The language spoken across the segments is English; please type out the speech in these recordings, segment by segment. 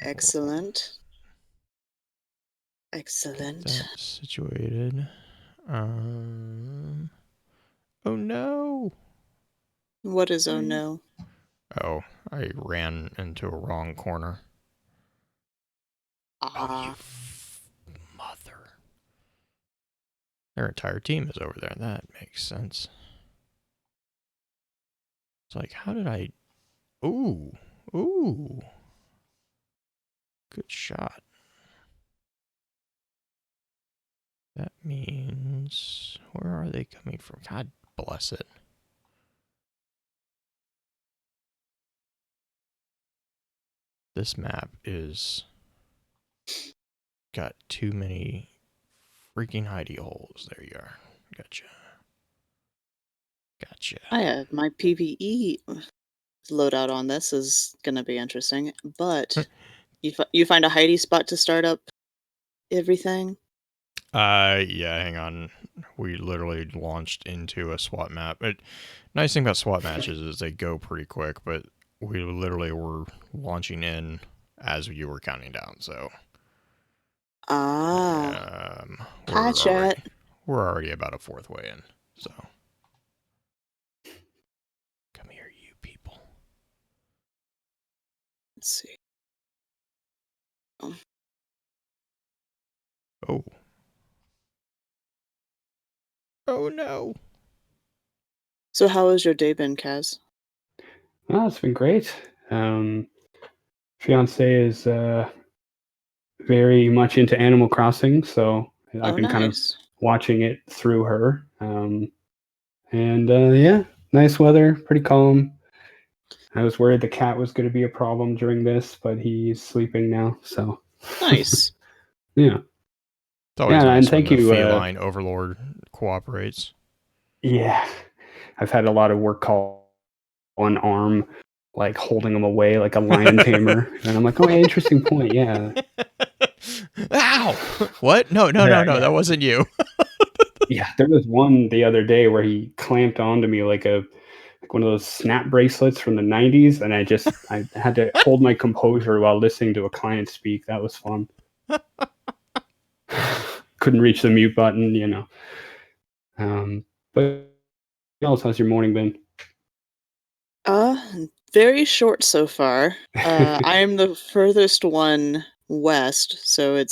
Excellent. Get Excellent. that situated. Oh no! What is oh no? Oh, I ran into a wrong corner. Oh, you Ah. mother. Their entire team is over there. That makes sense. It's like, how did I... Ooh. Ooh. Good shot. That means... Where are they coming from? God bless it. This map is... got too many freaking hidey holes. There you are. Gotcha. Gotcha. My PvE loadout on this is gonna be interesting, but you find a hidey spot to start up everything? Yeah, hang on. We literally launched into a SWAT map. Nice thing about SWAT matches is they go pretty quick, but we literally were launching in as you were counting down. So Ah. um, Hi, we're chat. already we're already about a fourth way in. So come here, you people. Let's see. Oh. Oh, oh no. So how has your day been, Kaz? Oh, it's been great. Fiance is very much into Animal Crossing, so I've Oh, been kind of nice. watching it through her. And yeah, nice weather, pretty calm. I was worried the cat was going to be a problem during this, but he's sleeping now. So Nice. yeah, It's always yeah, and nice when thank the you. feline overlord cooperates. Yeah, I've had a lot of work call one arm, like holding him away like a lion tamer, and I'm like, oh, yeah, interesting point. Yeah, Ow! What? No, no, no, yeah, no. yeah. That wasn't you. Yeah, there was one the other day where he clamped onto me like one of those snap bracelets from the 90s, and I had to hold my composure while listening to a client speak. That was fun. Couldn't reach the mute button, you know. But what else? How's your morning been? Uh, very short so far. I am the furthest one west, so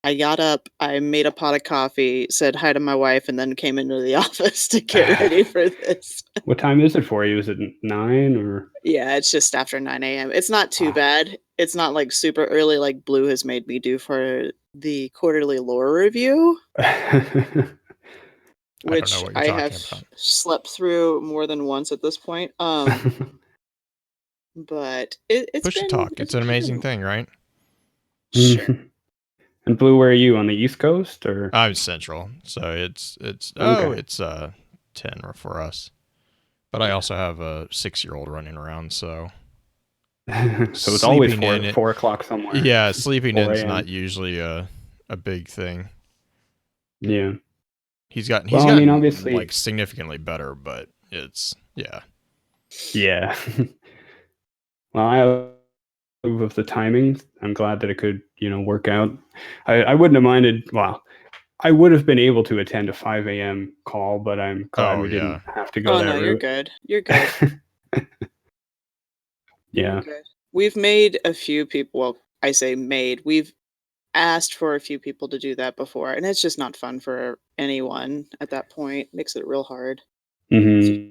I got up, I made a pot of coffee, said hi to my wife, and then came into the office to get ready for this. What time is it for you? Is it 9 or? Yeah, it's just after 9 a.m. It's not too Ah. bad. It's not like super early like Blue has made me do for the quarterly lore review, I don't know which what you're I talking have about. slept through more than once at this point. But it's Push to been talk. it's It's an been amazing good. thing, right? Sure. And Blue, where are you on the East Coast or? I'm central, so Okay. it's 10 for us. But I Yeah. also have a 6-year-old running around, so So it's always sleeping in it. 4 o'clock somewhere. Yeah, sleeping 4 in's not a.m. usually a big thing. Yeah. He's Well, I mean, gotten like obviously, significantly better, but it's yeah. yeah. Well, I approve of the timing. I'm glad that it could, work out. I wouldn't have minded. Well, I would have been able to attend a 5 a.m. call, but I'm glad Oh we didn't yeah. have to go Oh that no, you're route. good. You're good. You're Yeah. good. We've made a few people, well, I say made. We've asked for a few people to do that before, and it's just not fun for anyone at that point. Makes it real hard. Hmm.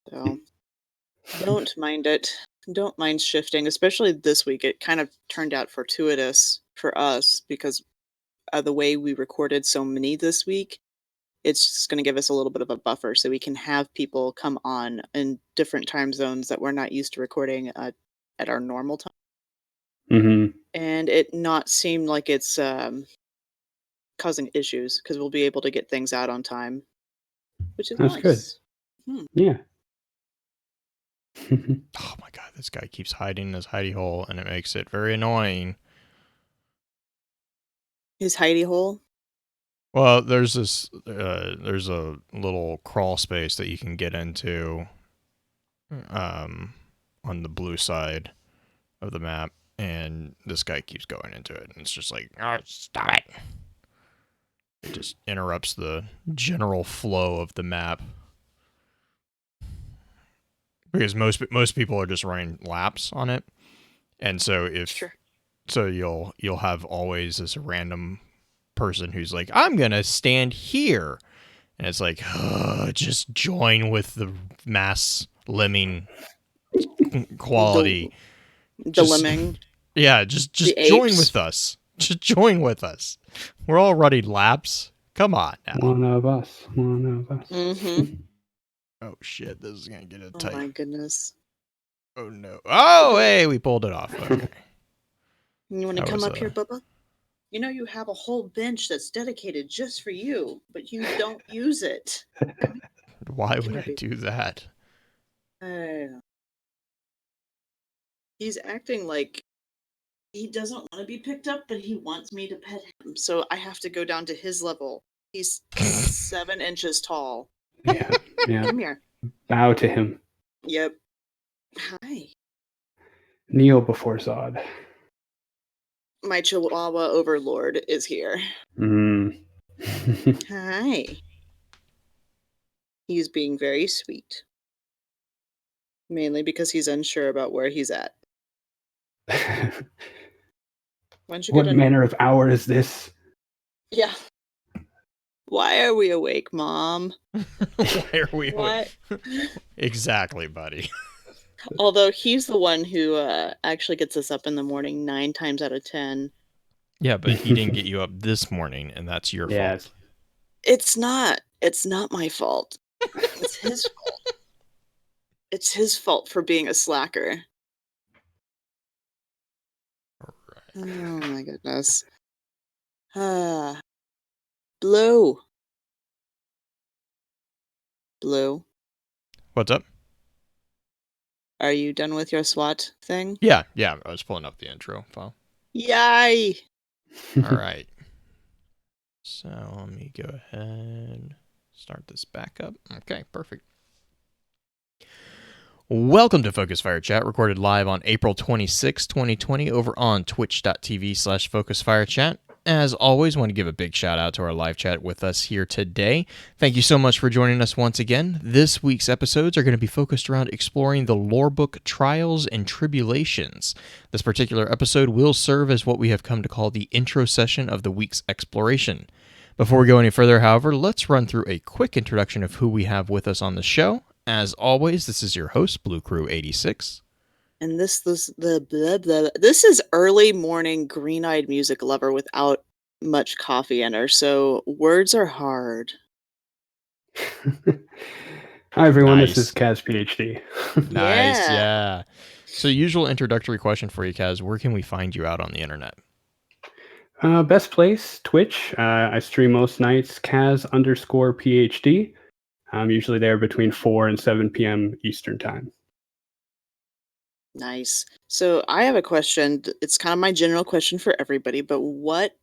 So don't mind it. Don't mind shifting, especially this week. It kind of turned out fortuitous for us because of the way we recorded so many this week. It's just going to give us a little bit of a buffer so we can have people come on in different time zones that we're not used to recording at our normal time, Hmm. and it not seem like it's causing issues because we'll be able to get things out on time, which is That's good. nice. Hmm. Yeah. Oh my god, this guy keeps hiding in his hidey hole, and it makes it very annoying. His hidey hole. Well, there's a little crawl space that you can get into um, on the blue side of the map, and this guy keeps going into it, and it's just like, oh, stop it. It just interrupts the general flow of the map. Because most people are just running laps on it. And so you'll have always this random person who's like, I'm gonna stand here. And it's like, just join with the mass lemming quality. The lemming. Yeah, just join with us. Just join with us. We're all running laps. Come on now. One of us. Mm-hmm. Oh shit, this is gonna get a tight. Oh my goodness. Oh no. Oh hey, we pulled it off. Okay. You want to come up here, Bubba? You know you have a whole bench that's dedicated just for you, but you don't use it. Why would I do that? He's acting like he doesn't want to be picked up, but he wants me to pet him. So I have to go down to his level. He's 7 inches tall. Yeah. Come here. Bow to him. Yep. Hi. Kneel before Zod. My Chihuahua overlord is here. Hi. He's being very sweet. Mainly because he's unsure about where he's at. What manner of hour is this? Yeah. Why are we awake, Mom? Why are we awake? Exactly, buddy. Although he's the one who actually gets us up in the morning 9 times out of 10. Yeah, but he didn't get you up this morning, and that's your fault. It's not. It's not my fault. It's his fault. It's his fault for being a slacker. Right. Oh my goodness. Blue. Blue. What's up? Are you done with your SWAT thing? Yeah. I was pulling up the intro file. Yay! All right. So let me go ahead and start this back up. Okay, perfect. Welcome to Focus Fire Chat, recorded live on April 26, 2020, over on twitch.tv/FocusFireChat. As always, want to give a big shout out to our live chat with us here today. Thank you so much for joining us once again. This week's episodes are going to be focused around exploring the lore book Trials and Tribulations. This particular episode will serve as what we have come to call the intro session of the week's exploration. Before we go any further, however, let's run through a quick introduction of who we have with us on the show. As always, this is your host, Blue Crew 86. And this is early morning green-eyed music lover without much coffee in her, so words are hard. Hi everyone, This is Kaz PhD. Nice, yeah. So usual introductory question for you, Kaz, where can we find you out on the internet? Best place, Twitch. I stream most nights, Kaz_PhD. I'm usually there between 4 and 7 p.m. Eastern time. Nice. So I have a question. It's kind of my general question for everybody, but what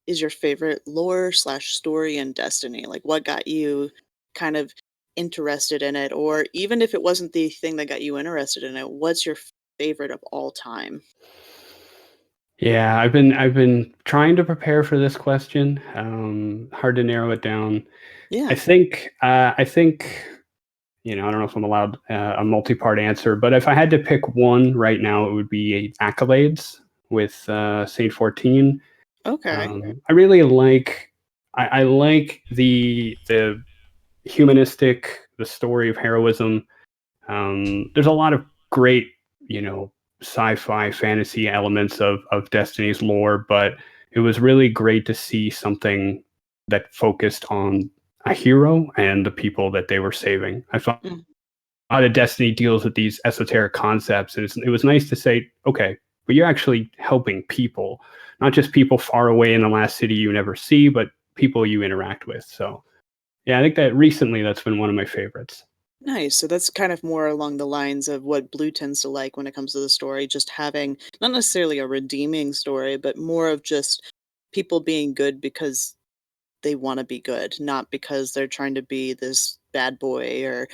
is your favorite lore/story in Destiny? Like, what got you kind of interested in it? Or even if it wasn't the thing that got you interested in it, what's your favorite of all time? Yeah, I've been trying to prepare for this question. Hard to narrow it down. Yeah. I think I don't know if I'm allowed a multi-part answer, but if I had to pick one right now, it would be Accolades with Saint 14. Okay. I really like I like the humanistic, the story of heroism. There's a lot of great, sci-fi fantasy elements of Destiny's lore, but it was really great to see something that focused on a hero and the people that they were saving. I thought a lot of Destiny deals with these esoteric concepts, and it was nice to say, okay, but you're actually helping people, not just people far away in the last city you never see, but people you interact with. So yeah, I think that recently that's been one of my favorites. Nice. So that's kind of more along the lines of what Blue tends to like when it comes to the story, just having not necessarily a redeeming story, but more of just people being good because they want to be good, not because they're trying to be this bad boy or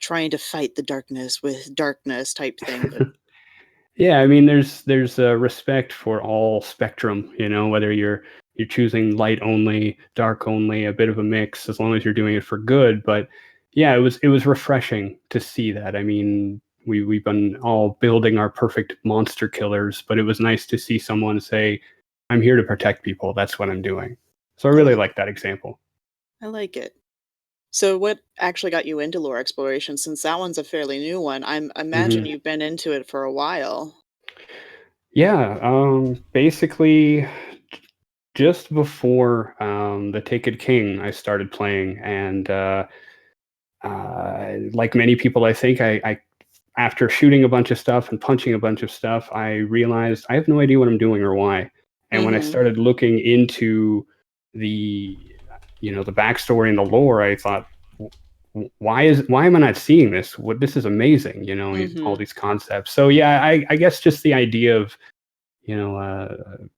trying to fight the darkness with darkness type thing. But Yeah, I mean, there's a respect for all spectrum, whether you're choosing light only, dark only, a bit of a mix, as long as you're doing it for good. But yeah, it was refreshing to see that. I mean, we've been all building our perfect monster killers, but it was nice to see someone say, "I'm here to protect people. That's what I'm doing." So I I really like like that example. I like it. So what actually got you into lore exploration since that one's a fairly new one? Imagine hmm you've been into it for a while. Yeah, basically just before the Taken King, I started playing, and like many people, I think I after shooting a bunch of stuff and punching a bunch of stuff, I realized I have no idea what I'm doing or why. And when I Mhm. started looking into the the backstory and the lore, I thought, why am I not seeing this? What this is amazing, all Mhm. these concepts. So yeah, I guess just the idea of you know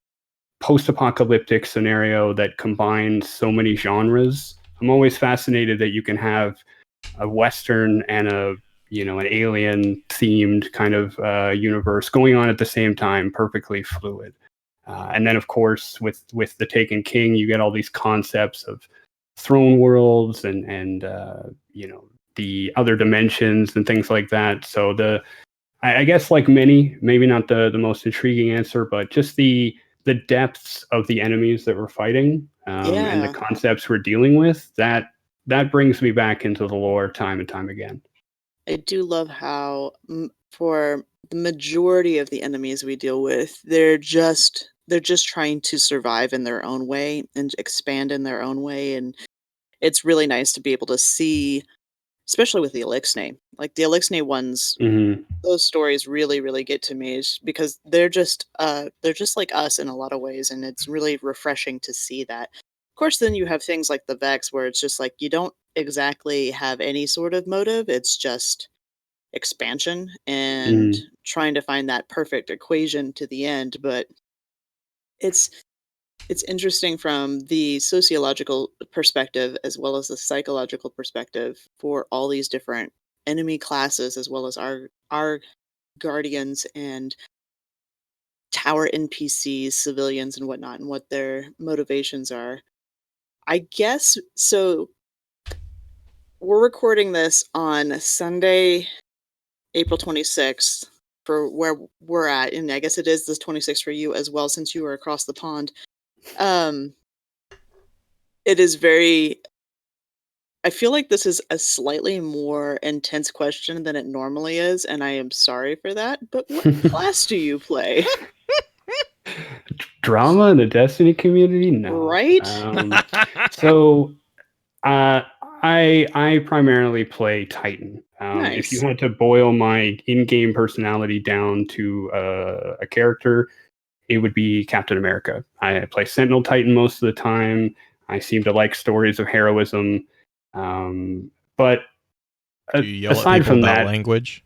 post-apocalyptic scenario that combines so many genres. I'm always fascinated that you can have a western and a an alien themed kind of universe going on at the same time, perfectly fluid. And then, of course, with the Taken King, you get all these concepts of throne worlds and the other dimensions and things like that. So I guess like many, maybe not the most intriguing answer, but just the depths of the enemies that we're fighting and the Yeah. concepts we're dealing with. That brings me back into the lore time and time again. I do love how for the majority of the enemies we deal with, they're just trying to survive in their own way and expand in their own way, and it's really nice to be able to see, especially with the Elixir. Like the Elixir ones, hmm those stories really, really get to me is because they're just like us in a lot of ways, and it's really refreshing to see that. Of course, then you have things like the Vex where it's just like you don't exactly have any sort of motive. It's just expansion and hmm trying to find that perfect equation to the end, but it's it's interesting from the sociological perspective as well as the psychological perspective for all these different enemy classes as well as our guardians and tower NPCs, civilians and whatnot, and what their motivations are. I guess so. We're recording this on Sunday, April 26th for where we're at, and I guess it is the 26th for you as well since you are across the pond. Um, it is very I feel like this is a slightly more intense question than it normally is, and I am sorry for that, but what class do you play? Drama in the Destiny community? No. Right? So uh, I primarily play Titan. If you Nice. had to boil my in-game personality down to a character, it would be Captain America. I play Sentinel Titan most of the time. I seem to like stories of heroism. But Do you yell at aside people from about that, language?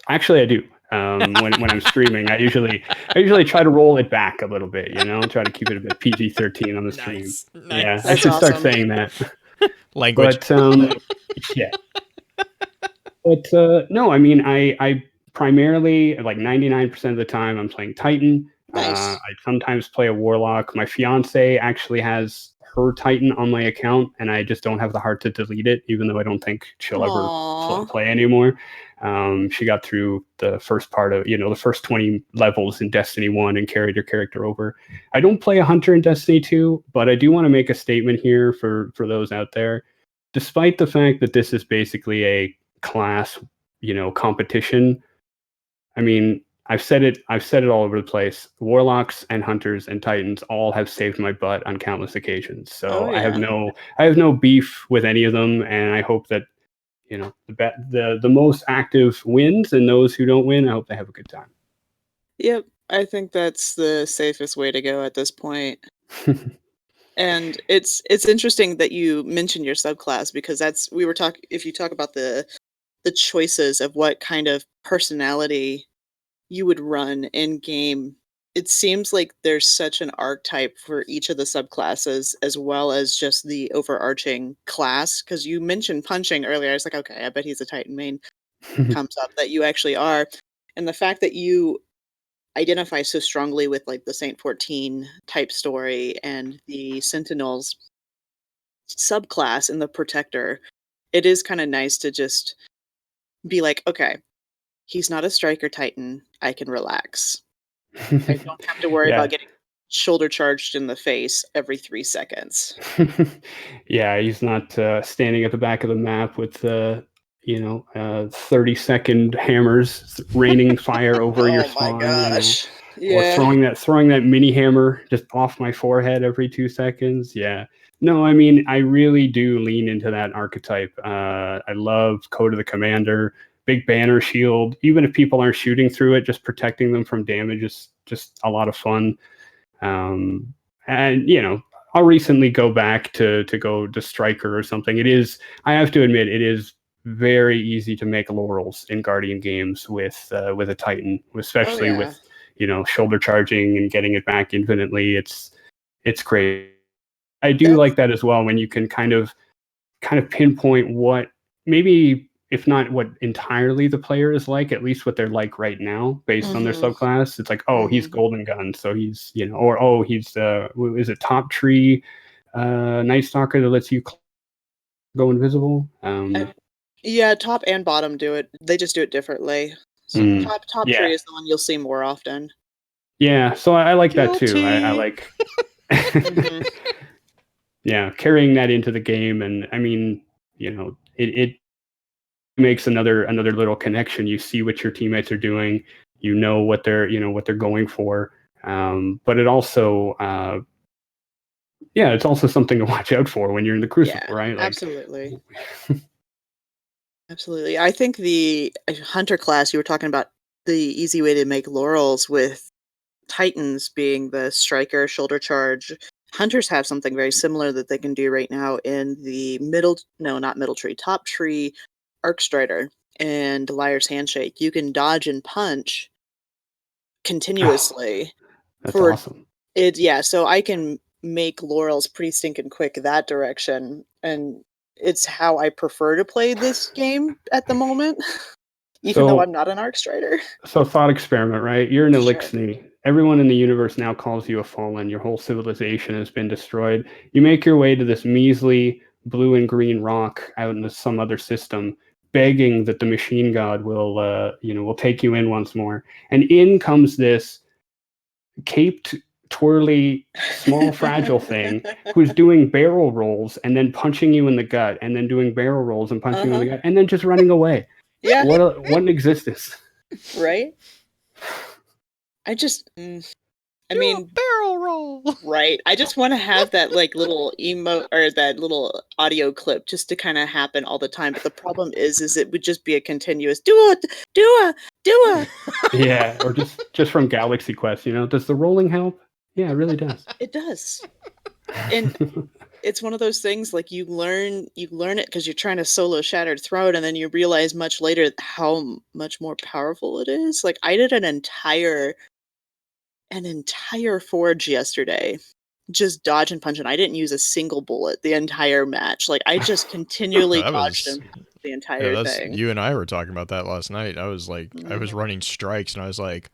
actually, I do. When I'm streaming, I usually try to roll it back a little bit. Try to keep it a bit PG-13 on the stream. Nice, Yeah, I nice. That's should start awesome. saying that. Language. But yeah, but no, I mean, I primarily like 99% of the time I'm playing Titan. Nice. I sometimes play a Warlock. My fiance actually has her Titan on my account, and I just don't have the heart to delete it, even though I don't think she'll ever Aw. play anymore. She got through the first part of the first 20 levels in Destiny 1 and carried her character over. I don't play a hunter in Destiny 2, but I do want to make a statement here for those out there. Despite the fact that this is basically a class, competition. I mean, I've said it all over the place. Warlocks and hunters and titans all have saved my butt on countless occasions. Oh, So yeah. I have no beef with any of them, and I hope that the most active wins, and those who don't win, I hope they have a good Yep. I think that's the safest way to go at this point. time. And it's interesting that you mentioned your subclass because that's we were talking if you talk about the choices of what kind of personality you would run in game, it seems like there's such an archetype for each of the subclasses as well as just the overarching class. Because you mentioned punching earlier, I was like, "Okay, I bet he's a Titan main." Comes up that you actually are. And the fact that you identify so strongly with like the Saint 14 type story and the Sentinels subclass and the Protector, it is kind of nice to just be like, okay, he's not a striker titan. I can relax. I don't have to worry Yeah. about getting shoulder charged in the face every 3 seconds. Yeah, he's not standing at the back of the map with 30-second hammers raining fire over your Oh my spawn, gosh. or Yeah. throwing that mini hammer just off my forehead every 2 seconds. Yeah. No, I mean, I really do lean into that archetype. I love Code of the Commander, big banner shield. Even if people aren't shooting through it, just protecting them from damage is just a lot of fun. And I'll recently go back to go to Striker or something. I have to admit, it is very easy to make laurels in Guardian games with a Titan, Oh especially yeah. with shoulder charging and getting it back infinitely. It's great. I do That's like that as well when you can kind of pinpoint what, maybe if not what entirely the player is like, at least what they're like right now based on their mhm. subclass. It's like, oh, he's Mhm. Golden Gun, so he's or oh, he's is it Top Tree Night Stalker that lets you go invisible. Yeah, top and bottom do it. They just do it differently. Top Yeah, tree is the one you'll see more often. yeah. So I like that too. I Guilty. like Mhm. yeah, carrying that into the game. And I mean, it makes another little connection. You see what your teammates are doing, what they're going for. But it also it's also something to watch out for when you're in the Crucible, Yeah, right? Like, absolutely. Absolutely. I think the hunter class, you were talking about the easy way to make laurels with Titans being the striker shoulder charge. Hunters have something very similar that they can do right now in the not middle tree, top tree Arc Strider and Liar's Handshake. You can dodge and punch oh, continuously that's for awesome. it. Yeah, so I can make laurels pretty stinking quick that direction, and it's how I prefer to play this game at the moment, even though I'm So not an Arc Strider. thought experiment, right? You're an Sure. Elixni. Everyone in the universe now calls you a fallen. Your whole civilization has been destroyed. You make your way to this measly blue and green rock out in some other system, begging that the machine god will take you in once more. And in comes this caped, twirly, small, fragile thing who's doing barrel rolls and then punching you in the gut, and then doing barrel rolls and punching you in the Uh-huh. gut, and then just running away. Yeah, What an existence! right? I just I Do a mean, barrel roll. right. I just wanna have that, like, little emote or that little audio clip just to kinda happen all the time, but the problem is it would just be a continuous, "Do it! Do a! Do a!" Yeah, or just from Galaxy Quest, does the rolling help? Yeah, it really does. It does. And it's one of those things, like, you learn it because 'cause you're trying to solo Shattered Throne, and then you realize much later how much more powerful it is. Like, I did an entire forge yesterday, just dodge and punch, and I didn't use a single bullet the entire match. Like, I just continually That dodged was and punched the yeah. entire That's thing. you and I were talking about that last night. I was Mhm. running strikes and I was like,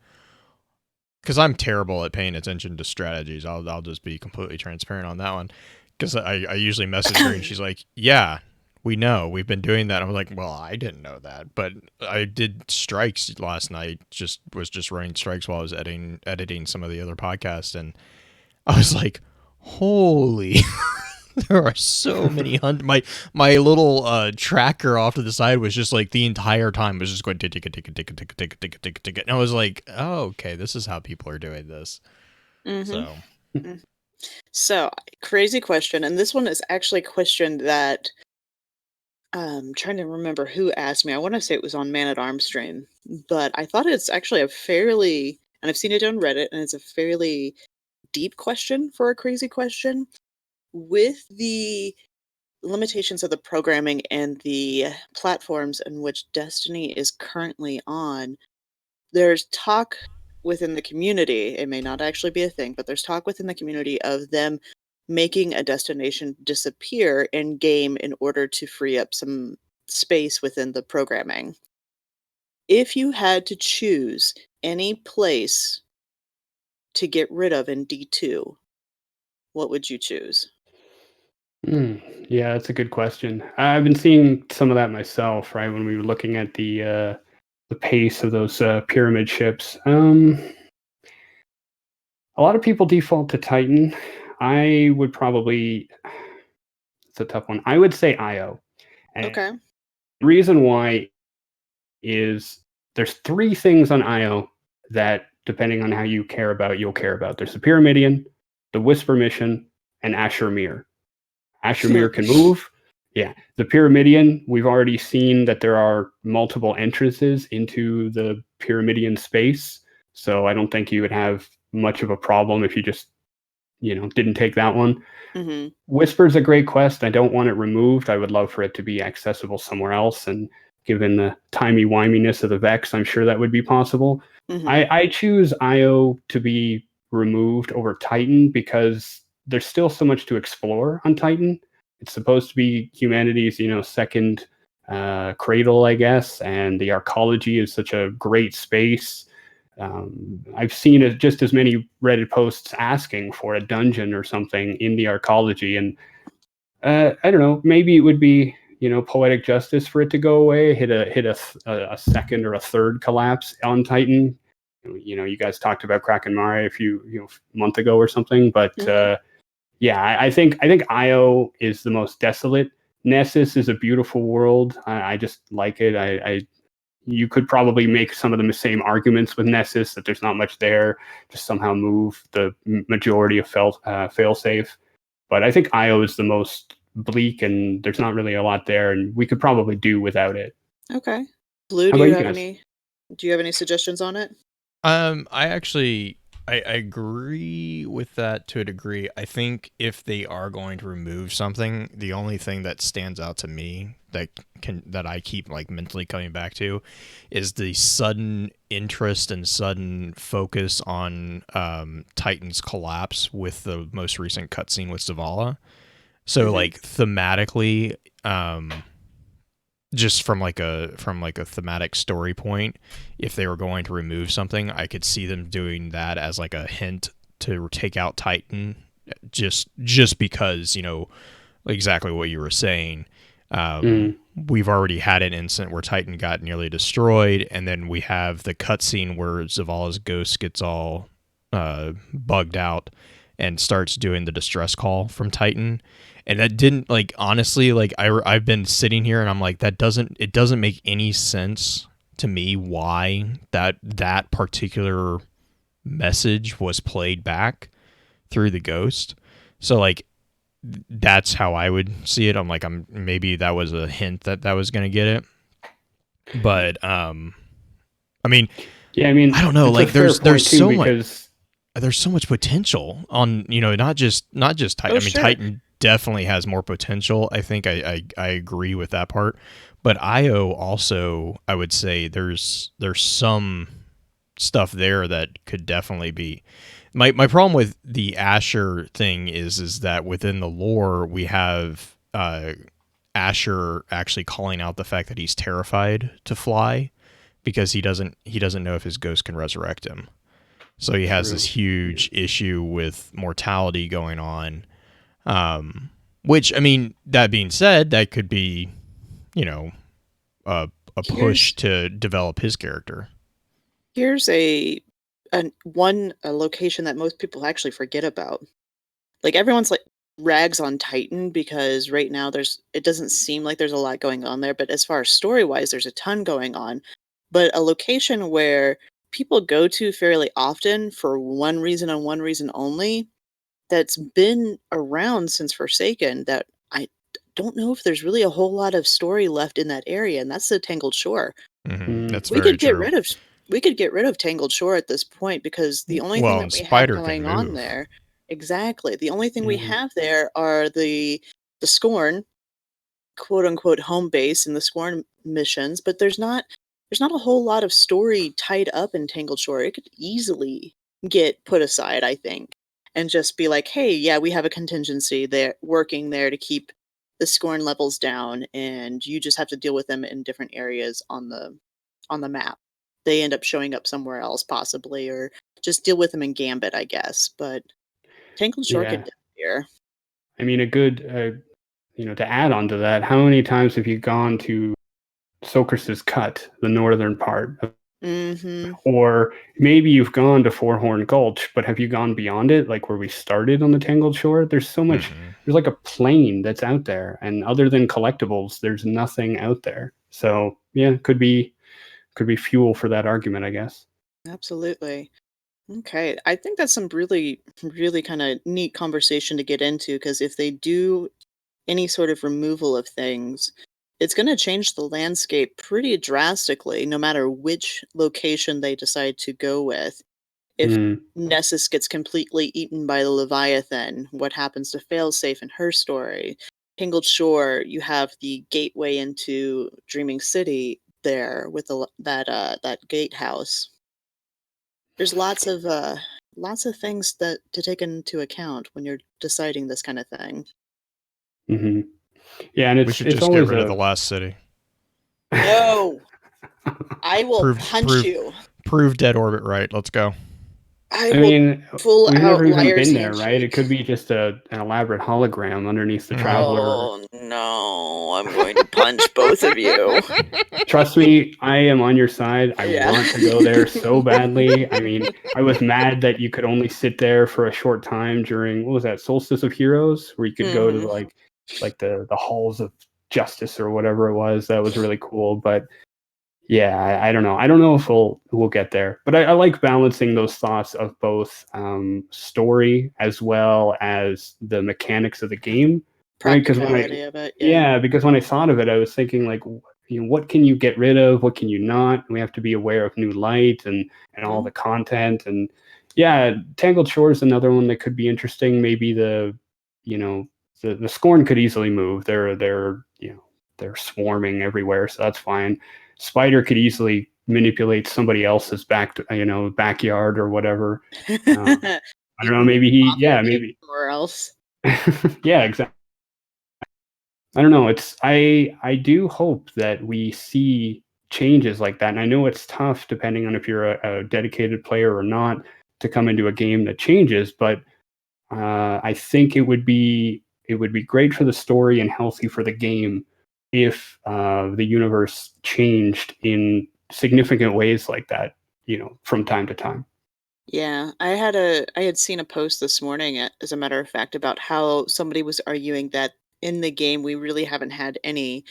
because I'm terrible at paying attention to strategies. I'll just be completely transparent on that one. Because I usually message her and she's like, yeah, we know we've been doing that. I'm like, well, I didn't know that, but I did strikes last night. Was just running strikes while I was editing some of the other podcasts, and I was like, holy. There are so many my little tracker off to the side was just like the entire time was just going tick tick tick tick tick tick tick tick tick tick, and I was like, oh, okay, this is how people are doing this. Mhm. So Mm. So, crazy question, and this one is actually a question that trying to remember who asked me. I wanna say it was on Man at Arms stream, but I thought it's actually a fairly and I've seen it on Reddit, and it's a fairly deep question for a crazy question. With the limitations of the programming and the platforms in which Destiny is currently on, there's talk within the community, it may not actually be a thing, but there's talk within the community of them making a destination disappear in game in order to free up some space within the programming. If you had to choose any place to get rid of in D2, what would you choose? Yeah, that's a good question. I've been seeing some of that myself, right? When we were looking at the pace of those pyramid ships. A lot of people default to Titan. I would probably. It's a tough one. I would say IO, and Okay. the reason why is there's three things on IO that, depending on how you care about, you'll care about. There's the Pyramidion, the Whisper mission, and Asher Mir. Asher Mir can move. Yeah, the Pyramidion, we've already seen that there are multiple entrances into the Pyramidion space. So I don't think you would have much of a problem if you just, didn't take that one. Mhm. Whisper's a great quest. I don't want it removed. I would love for it to be accessible somewhere else. And given the timey-wiminess of the Vex, I'm sure that would be possible. Mhm. I choose IO to be removed over Titan because there's still so much to explore on Titan. It's supposed to be humanity's, second cradle, I guess, and the arcology is such a great space. I've seen just as many Reddit posts asking for a dungeon or something in the arcology, and I don't know. Maybe it would be poetic justice for it to go away, hit a second or a third collapse on Titan. You guys talked about Kraken Mare a few month ago or something, but Mhm. yeah, I think Io is the most desolate. Nessus is a beautiful world. I just like it. You could probably make some of the same arguments with Nessus that there's not much there. Just somehow move the majority of fail safe. But I think Io is the most bleak, and there's not really a lot there, and we could probably do without it. Okay. Blue, How do about you you have guys? any suggestions on it? I actually I agree with that to a degree. I think if they are going to remove something, the only thing that stands out to me that I keep like mentally coming back to is the sudden interest and sudden focus on Titan's collapse with the most recent cutscene with Zavala. So Mhm. like thematically, just from like a thematic story point, if they were going to remove something, I could see them doing that as like a hint to take out Titan, just because exactly what you were saying. Mm, We've already had an incident where Titan got nearly destroyed, and then we have the cutscene where Zavala's ghost gets all bugged out and starts doing the distress call from Titan. And that didn't, like, honestly, like I've been sitting here and I'm like, it doesn't make any sense to me why that particular message was played back through the ghost. So like that's how I would see it. I'm maybe that was a hint that was going to get it. But I mean, yeah, I I mean don't know, it's a like fair point too because there's so much potential on not just Titan. Oh, I mean, sure. Titan definitely has more potential. I think I agree with that part, but IO also, I would say there's some stuff there that could definitely be. My problem with the Asher thing is that within the lore we have Asher actually calling out the fact that he's terrified to fly because he doesn't know if his ghost can resurrect him. So he has this true. Yeah. huge issue with mortality going on. Which, I mean, that being said, that could be, you know, a push Here's to develop his character. here's a location that most people actually forget about. Like, everyone's like rags on Titan because right now it doesn't seem like there's a lot going on there, but as far as story-wise, there's a ton going on. But a location where people go to fairly often for one reason and one reason only, that's been around since Forsaken, that don't know if there's really a whole lot of story left in that area, and that's the Tangled Shore. Mm, That's We very could get true. rid of we could get rid of Tangled Shore at this point because the only thing Well, that and we have Spider can going on move. there. Exactly. The only thing we mm, have there are the Scorn, quote unquote, home base and the Scorn missions, but there's not a whole lot of story tied up in Tangled Shore. It could easily get put aside, I think, and just be like, hey, yeah, we have a contingency there working there to keep the Scorn levels down, and you just have to deal with them in different areas on the map. They end up showing up somewhere else possibly, or just deal with them in Gambit, I guess. But Tangled Shore could Yeah. disappear. I mean, a good, to add on to that, how many times have you gone to Socrates Cut, the northern part? Mm-hmm. Or maybe you've gone to Fourhorn Gulch, but have you gone beyond it, like where we started on the Tangled Shore? There's so much, there's like a plain that's out there. And other than collectibles, there's nothing out there. So yeah, could be fuel for that argument, I guess. Absolutely. Okay. I think that's some really, really kind of neat conversation to get into because if they do any sort of removal of things, it's going to change the landscape pretty drastically, no matter which location they decide to go with. If Mm, Nessus gets completely eaten by the Leviathan, what happens to Failsafe in her story? Tangled Shore, you have the gateway into Dreaming City there with that gatehouse. There's lots of things that to take into account when you're deciding this kind of thing. hmm Yeah, and We should it's just get always rid of the last city. No, I will Prove punch prove you. prove dead orbit right. Let's go. I I will mean, full we've out never even liar's been there, right? It handshake. could be just an elaborate hologram underneath the Traveler. Oh no, I'm going to punch both of you. Trust me, I am on your side. I Yeah. want to go there so badly. I mean, I was mad that you could only sit there for a short time during what was that, Solstice of Heroes, where you could go to Mhm. like the halls of justice or whatever it was. That was really cool. But yeah, I don't know. I don't know if we'll get there. But I like balancing those thoughts of both story as well as the mechanics of the game, right? Because Practicality of it, yeah. because when I thought of it, I was thinking like, what can you get rid of? What can you not? We have to be aware of new light and all Mhm. the content. And yeah, Tangled Shore is another one that could be interesting. Maybe you know, the Scorn could easily move. They're swarming everywhere, so that's fine. Spider could easily manipulate somebody else's backyard or whatever. I don't You know. can Maybe operate maybe. somewhere else. Yeah, exactly. I don't know. I do hope that we see changes like that. And I know it's tough depending on if you're a dedicated player or not to come into a game that changes, but I think it would be great for the story and healthy for the game if the universe changed in significant ways like that, from time to time. Yeah, I had seen a post this morning, as a matter of fact, about how somebody was arguing that in the game we really haven't had any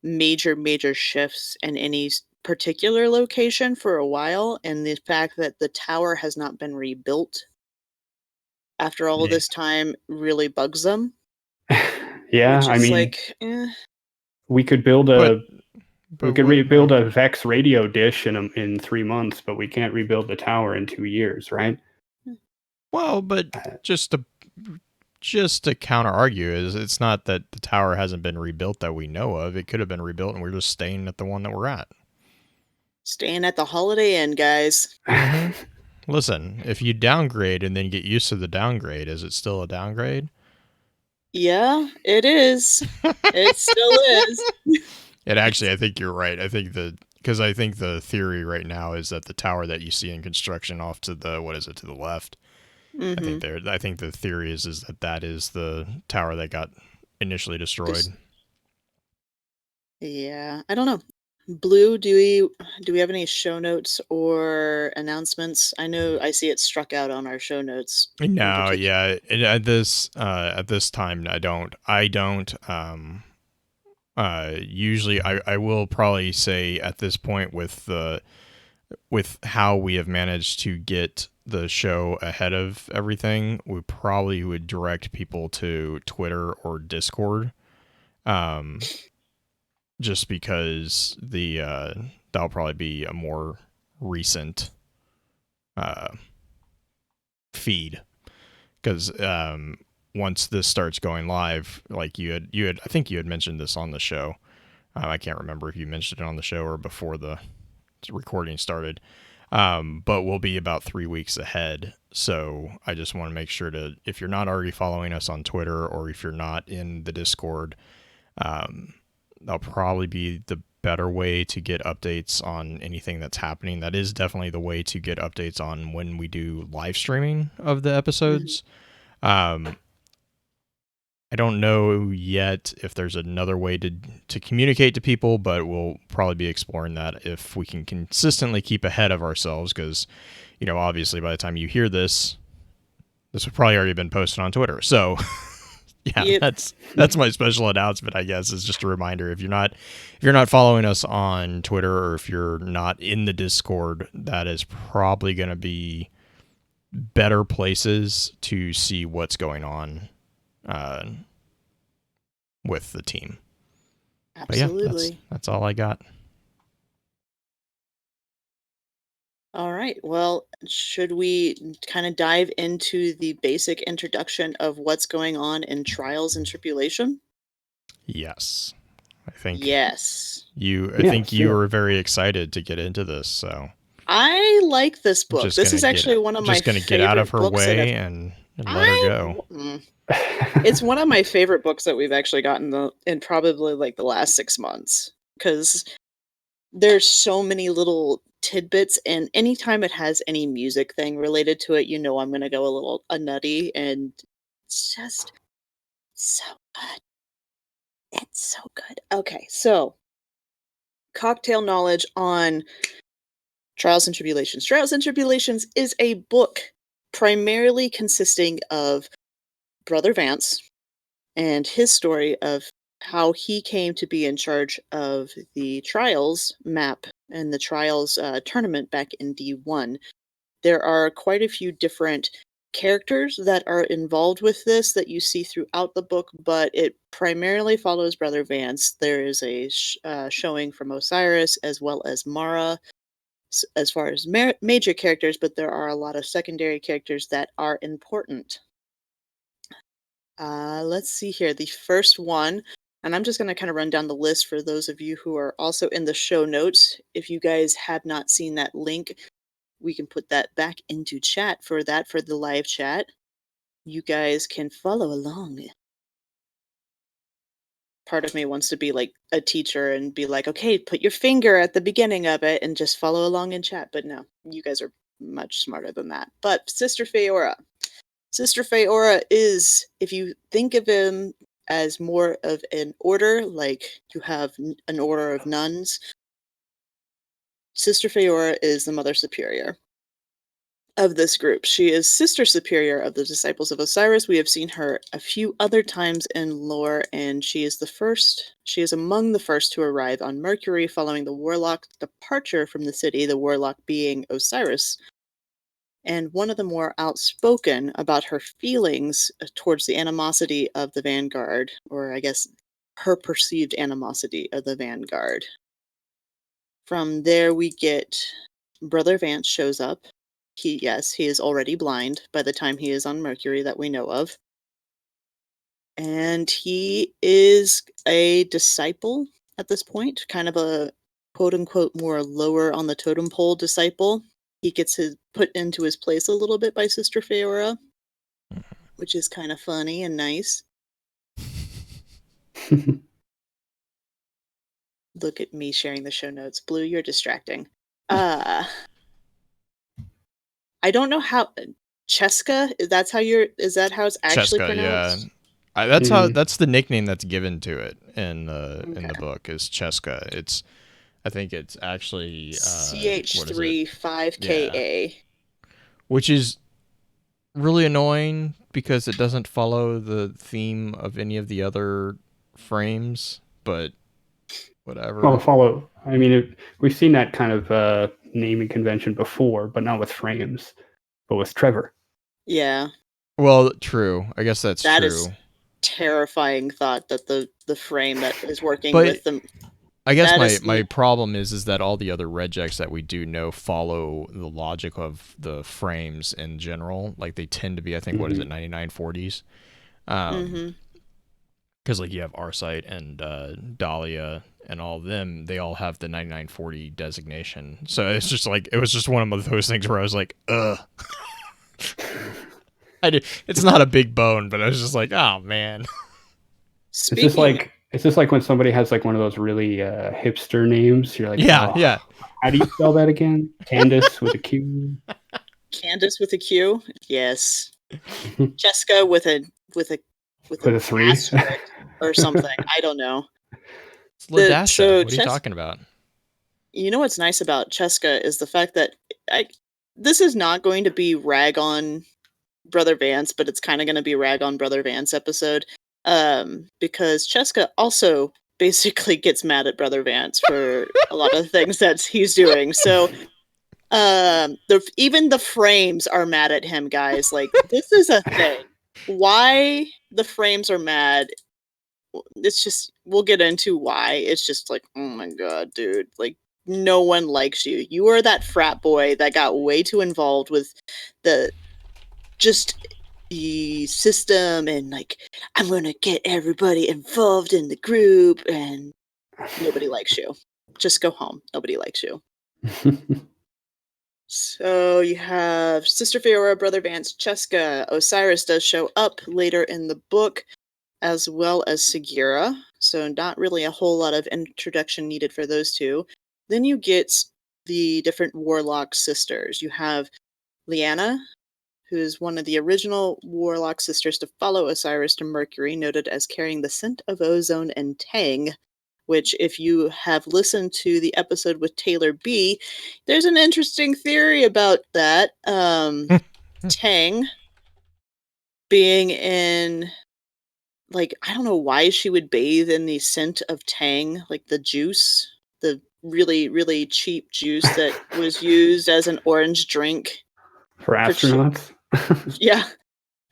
major shifts in any particular location for a while, and the fact that the tower has not been rebuilt after all Yeah. this time really bugs them, Yeah, which I is mean, like, we could build But a we but could what? rebuild a Vex radio dish in 3 months, but we can't rebuild the tower in 2 years, right? Well, but Uh, just to counter argue is it's not that the tower hasn't been rebuilt that we know of. It could have been rebuilt, and we're just staying at the one that we're at. staying at the Holiday Inn, guys. Mm-hmm. Listen, if you downgrade and then get used to the downgrade, is it still a downgrade? Yeah, it is. It still is. It actually, I think you're right. Because I think the theory right now is that the tower that you see in construction off to the what is it to the left. Mhm. I think the theory is that is the tower that got initially destroyed. Just yeah, I don't know. Blue, do we have any show notes or announcements? I know I see it struck out on our show notes in No, particular. yeah. At this time, I don't. I don't. Usually, I will probably say at this point with how we have managed to get the show ahead of everything, we probably would direct people to Twitter or Discord. Um, just because that'll probably be a more recent uh feed because once this starts going live, like I think you had mentioned this on the show. I can't remember if you mentioned it on the show or before the recording started. But we'll be about 3 weeks ahead. So I just want to make sure if you're not already following us on Twitter or if you're not in the Discord, that'll probably be the better way to get updates on anything that's happening. That is definitely the way to get updates on when we do live streaming of the episodes. I don't know yet if there's another way to communicate to people, but we'll probably be exploring that if we can consistently keep ahead of ourselves, because, you know, obviously by the time you hear this would probably already been posted on Twitter. So yeah, Yep. that's my special announcement, I guess, is just a reminder. If you're not following us on Twitter, or if you're not in the Discord, that is probably going to be better places to see what's going on with the team. Absolutely. But yeah, that's all I got. All right. Well, should we kind of dive into the basic introduction of what's going on in Trials and Tribulation? Yes. I think Yes. I think you were very excited to get into this, so I like this book. just This gonna is actually one of my just gonna favorite get out of her books that way and let her go. It's one of my favorite books that we've actually gotten in probably like the last 6 months, because there's so many little tidbits, and anytime it has any music thing related to it, you know I'm gonna go a nutty, and it's just so good. It's so good. Okay, so cocktail knowledge on Trials and Tribulations. Trials and Tribulations is a book primarily consisting of Brother Vance and his story of how he came to be in charge of the Trials map and the Trials tournament back in D1. There are quite a few different characters that are involved with this that you see throughout the book, but it primarily follows Brother Vance. There is a showing from Osiris as well as Mara as far as major characters, but there are a lot of secondary characters that are important. Let's see here. The first one, and I'm just going to kind of run down the list for those of you who are also in the show notes. If you guys have not seen that link, we can put that back into chat for the live chat. You guys can follow along. Part of me wants to be like a teacher and be like, okay, put your finger at the beginning of it and just follow along in chat. But no, you guys are much smarter than that. But Sister Feora. Sister Feora is, if you think of him as more of an order, like you have an order of nuns, Sister Feora is the Mother Superior of this group. She is Sister Superior of the Disciples of Osiris. We have seen her a few other times in lore, and she is among the first to arrive on Mercury following the Warlock's departure from the city, the Warlock being Osiris. And one of the more outspoken about her feelings towards the animosity of the Vanguard, or I guess her perceived animosity of the Vanguard. From there we get Brother Vance shows up. He is already blind by the time he is on Mercury that we know of. And he is a disciple at this point, kind of a quote-unquote more lower on the totem pole disciple. He gets put into his place a little bit by Sister Feora, which is kind of funny and nice. Look at me sharing the show notes. Blue, you're distracting. I don't know how Cheska, is that how it's actually Cheska, pronounced? Yeah. That's the nickname that's given to it in the book, is Cheska. I think it's actually CH35KA. Yeah. Which is really annoying because it doesn't follow the theme of any of the other frames, but whatever. Well, we've seen that kind of naming convention before, but not with frames, but with Trevor. Yeah. Well, true. I guess that's true. That is terrifying thought that the frame that is working with them. I guess my problem is that all the other regex that we do know follow the logic of the frames in general. Like they tend to be, I think, what is it, 9940s? Because like you have Arcite and Dahlia and all of them, they all have the 9940 designation. So it's just like, it was just one of those things where I was like, ugh. It's not a big bone, but I was just like, oh man. It's just like It's just like when somebody has like one of those really hipster names. You're like, Yeah, oh, yeah. how do you spell that again? Candace with a Q. Candace with a Q? Yes. Jessica with a with a with With an a 3. asterisk or something. I don't know. It's Ladasha. So What are you talking about? you know what's nice about Cheska is the fact that this is not going to be rag on Brother Vance, but it's kind of going to be rag on Brother Vance episode, because Cheska also basically gets mad at Brother Vance for a lot of things that he's doing. So even the frames are mad at him, guys. Like, this is a thing. Why the frames are mad, it's just, we'll get into why. It's just like, oh my god, dude, like, no one likes you. You are that frat boy that got way too involved with the just the system, and like, I'm gonna get everybody involved in the group, and nobody likes you. Just go home. Nobody likes you. So you have Sister Fiora, Brother Vance, Cheska. Osiris does show up later in the book, as well as Sagira. So not really a whole lot of introduction needed for those two. Then you get the different Warlock sisters. You have Lyanna, who's one of the original Warlock sisters to follow Osiris to Mercury, noted as carrying the scent of ozone and Tang, which, if you have listened to the episode with Taylor B, there's an interesting theory about that. Tang being in, like, I don't know why she would bathe in the scent of Tang, like the juice, the really, really cheap juice that was used as an orange drink. For astronauts? Yeah.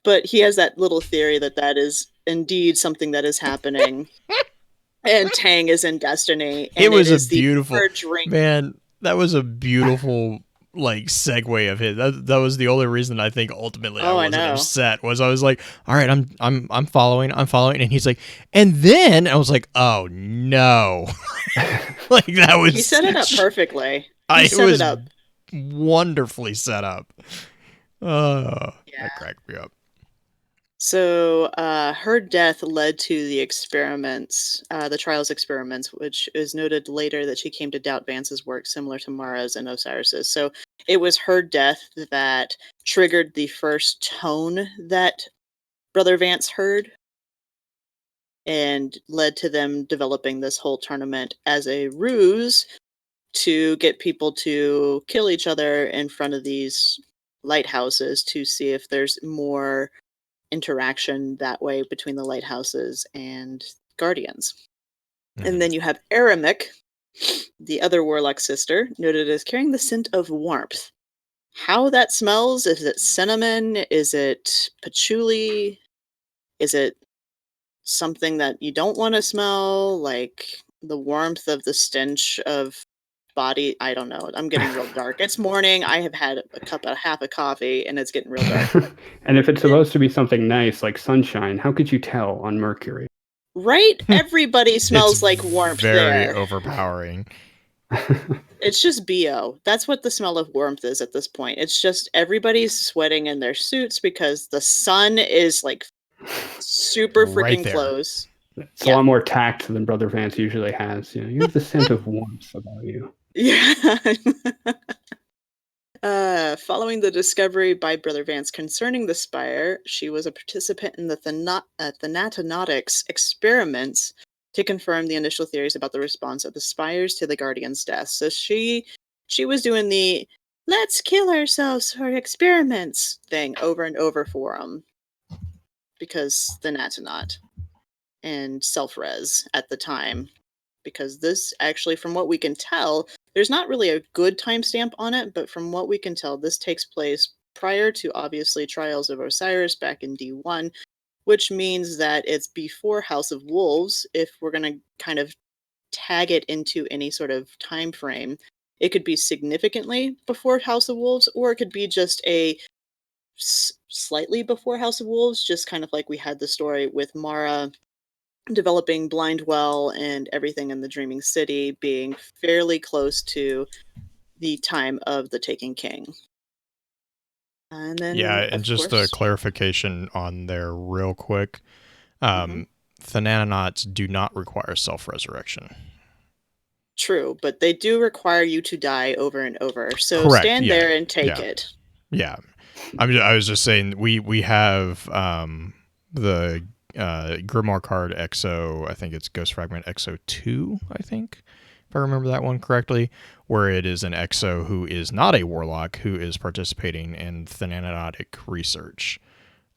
But he has that little theory that that is indeed something that is happening. And Tang is in Destiny, and It was it a is the beautiful drink. man. That was a beautiful like segue of his. That was the only reason I think ultimately I Oh, I wasn't know. upset. Was I was like, all right, I'm following, and he's like, and then I was like, oh no, like that was. He set it up perfectly. It Set was it up. wonderfully set up. Yeah. That cracked me up. So her death led to the experiments, the trials experiments, which is noted later that she came to doubt Vance's work, similar to Mara's and Osiris's. So it was her death that triggered the first tone that Brother Vance heard, and led to them developing this whole tournament as a ruse to get people to kill each other in front of these lighthouses to see if there's more interaction that way between the lighthouses and guardians. And then you have Aramic, the other warlock sister, noted as carrying the scent of warmth. How that smells? Is it cinnamon? Is it patchouli? Is it something that you don't want to smell, like the warmth of the stench of body? I don't know. I'm getting real dark. It's morning. I have had half a coffee, and it's getting real dark. And if it's supposed to be something nice like sunshine, how could you tell on Mercury? Right? Everybody smells It's like warmth very there. overpowering. It's just BO. That's what the smell of warmth is at this point. It's just everybody's sweating in their suits because the sun is like super Right freaking there. close. It's a lot more tact than Brother Vance usually has. You know, you have the scent of warmth about you. Yeah. Following the discovery by Brother Vance concerning the Spire, she was a participant in the Thanatonautics experiments to confirm the initial theories about the response of the Spires to the Guardian's death. So she was doing the "let's kill ourselves for experiments" thing over and over for them, because the Natanaut and self-res at the time. Because this actually, from what we can tell, there's not really a good timestamp on it, but from what we can tell, this takes place prior to, obviously, Trials of Osiris back in D1, which means that it's before House of Wolves. If we're going to kind of tag it into any sort of time frame, it could be significantly before House of Wolves, or it could be just a slightly before House of Wolves, just kind of like we had the story with Mara developing Blindwell and everything in the Dreaming City being fairly close to the time of the Taken King. And then, Yeah, and of just a course, clarification on there real quick. Thananonauts do not require self-resurrection. True, but they do require you to die over and over. So Correct. stand Yeah. there and take Yeah. it. Yeah. I was just saying we have the Grimoire card EXO. I think it's Ghost Fragment EXO 2. I think, if I remember that one correctly, where it is an EXO who is not a warlock who is participating in Thananonautic research.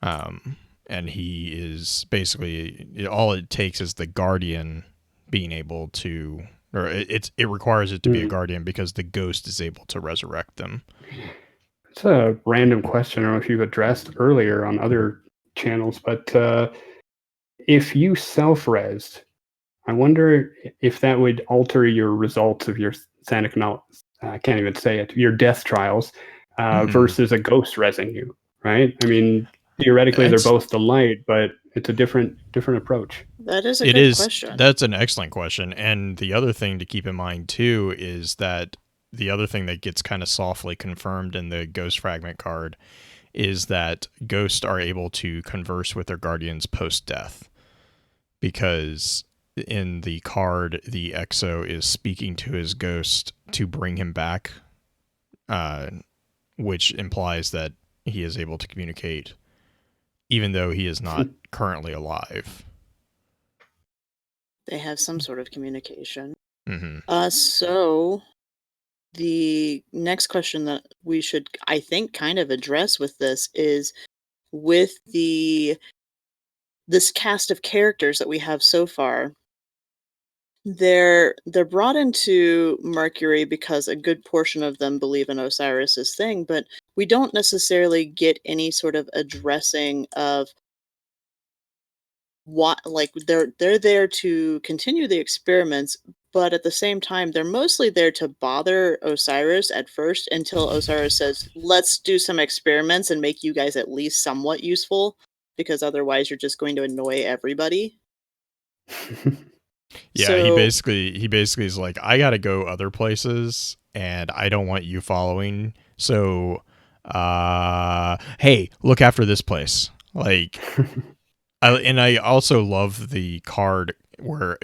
And he is basically, all it takes is the guardian being able to, or it requires it to be a guardian because the ghost is able to resurrect them. It's a random question. I don't know if you've addressed earlier on other channels, but if you self-resed, I wonder if that would alter your results of your I can't even say it, your death trials versus a ghost resing you, right? I mean, theoretically, they're both the light, but it's a different approach. That is a good question. That's an excellent question. And the other thing to keep in mind, too, is that the other thing that gets kind of softly confirmed in the Ghost Fragment card is that ghosts are able to converse with their guardians post-death. Because in the card, the EXO is speaking to his ghost to bring him back, which implies that he is able to communicate even though he is not currently alive. They have some sort of communication. Mm-hmm. So the next question that we should, I think, kind of address with this is with this cast of characters that we have so far. They're brought into Mercury because a good portion of them believe in Osiris's thing, but we don't necessarily get any sort of addressing of what, like, they're there to continue the experiments, but at the same time they're mostly there to bother Osiris at first until Osiris says, let's do some experiments and make you guys at least somewhat useful, because otherwise you're just going to annoy everybody. Yeah, so, he basically is like, I gotta go other places and I don't want you following, so hey, look after this place. Like, I also love the card where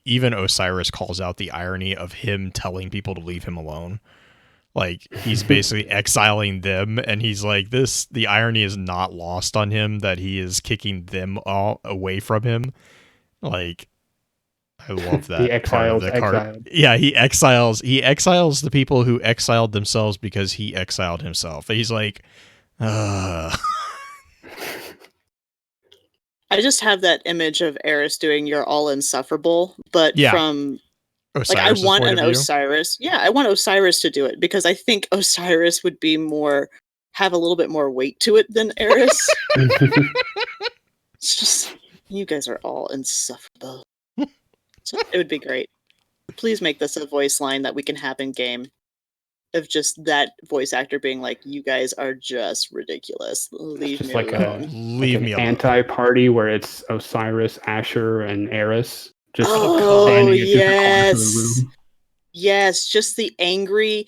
even Osiris calls out the irony of him telling people to leave him alone. Like, he's basically exiling them, and he's like, the irony is not lost on him that he is kicking them all away from him. Like, I love that The part of exiles the card. exiled. Yeah, he exiles the people who exiled themselves because he exiled himself. He's like, I just have that image of Eris doing "You're all insufferable," but from like, I want an Osiris. Yeah, I want Osiris to do it because I think Osiris would be have a little bit more weight to it than Eris. It's just, you guys are all insufferable. So it would be great. Please make this a voice line that we can have in game, of just that voice actor being like, you guys are just ridiculous. Leave me alone. Leave me alone. Anti-party where it's Osiris, Asher, and Eris. Just yes. Yes, just the angry,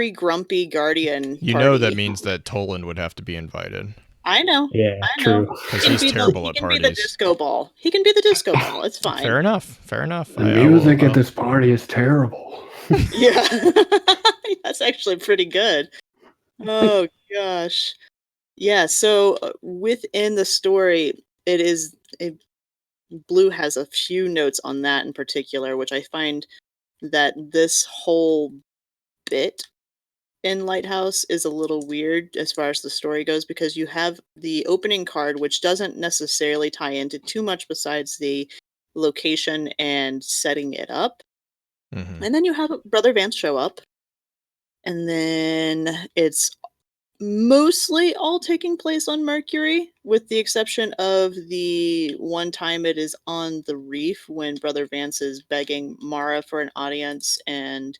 grumpy guardian. You know that means that Toland would have to be invited. I know. Yeah, I know. true. Because he's terrible at parties. He can be the disco ball. He can be the disco ball. It's fine. Fair enough. The music at this party is terrible. Yeah. That's actually pretty good. Oh, gosh. Yeah, so within the story, Blue has a few notes on that in particular, which I find that this whole bit in Lighthouse is a little weird as far as the story goes, because you have the opening card, which doesn't necessarily tie into too much besides the location and setting it up. Mm-hmm. And then you have Brother Vance show up, and then it's mostly all taking place on Mercury, with the exception of the one time it is on the reef when Brother Vance is begging Mara for an audience and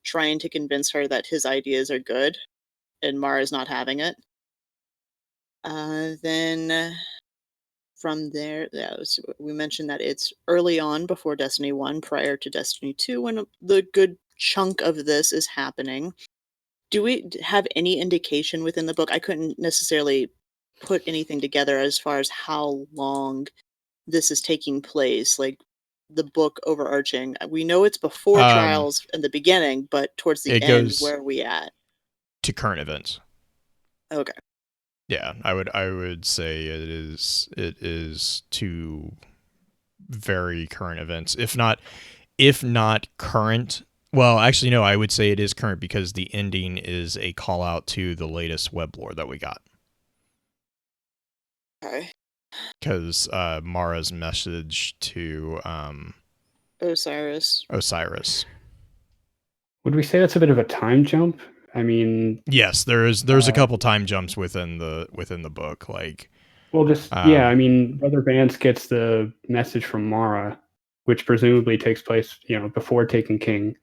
trying to convince her that his ideas are good, and Mara's not having it. Then from there, we mentioned that it's early on before Destiny 1, prior to Destiny 2, when the good chunk of this is happening. Do we have any indication within the book? I couldn't necessarily put anything together as far as how long this is taking place, like the book overarching. We know it's before trials in the beginning, but towards the It end, goes where are we at? to current events. Okay. Yeah, I would say it is to very current events. If not current. Well, actually no, I would say it is current because the ending is a call out to the latest web lore that we got. Okay. Because Mara's message to Osiris. Would we say that's a bit of a time jump? I mean, yes, there's a couple time jumps within the book. Like, well, just yeah. I mean, Brother Vance gets the message from Mara, which presumably takes place, before taking King,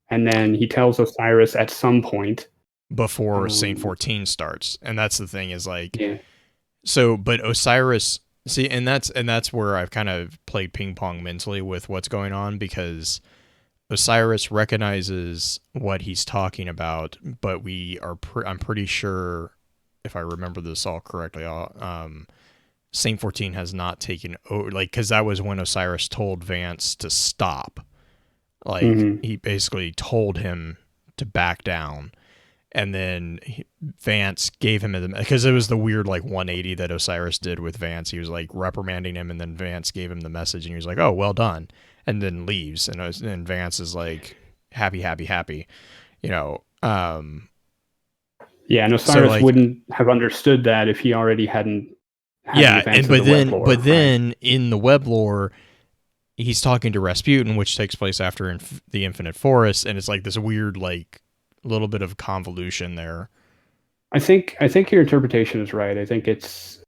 and then he tells Osiris at some point before Saint 14 starts, and that's the thing is like, yeah. So, but Osiris, see, and that's where I've kind of played ping pong mentally with what's going on because Osiris recognizes what he's talking about, but I'm pretty sure, if I remember this all correctly, Saint 14 has not taken over, like, because that was when Osiris told Vance to stop. Like, he basically told him to back down. And then Vance gave him because it was the weird like 180 that Osiris did with Vance. He was like reprimanding him, and then Vance gave him the message, and he was like, "Oh, well done," and then leaves. And Vance is like, "Happy, happy, happy," you know. Yeah, and Osiris wouldn't have understood that if he already hadn't. Yeah, and but then in the web lore, he's talking to Rasputin, which takes place after the Infinite Forest, and it's like this weird like little bit of convolution there. I think your interpretation is right. I think it's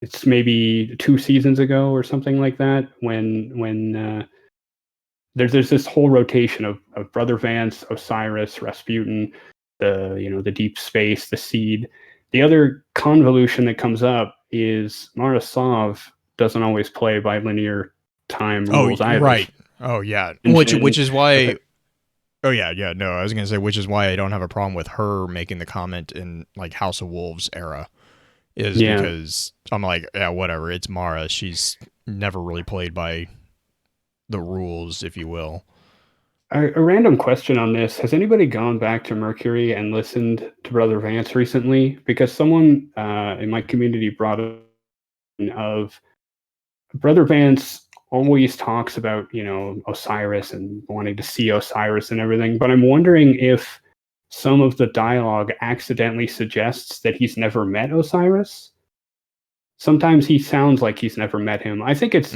it's maybe 2 seasons ago or something like that when there's this whole rotation of Brother Vance, Osiris, Rasputin, the deep space, the seed. The other convolution that comes up is Mara Sov doesn't always play by linear time rules either. Right. Oh yeah. Which is why. Oh yeah. No, I was gonna say, which is why I don't have a problem with her making the comment in like House of Wolves era, is because I'm like, yeah, whatever. It's Mara. She's never really played by the rules, if you will. A random question on this: has anybody gone back to Mercury and listened to Brother Vance recently? Because someone in my community brought up of Brother Vance always talks about, Osiris and wanting to see Osiris and everything, but I'm wondering if some of the dialogue accidentally suggests that he's never met Osiris. Sometimes he sounds like he's never met him. I think it's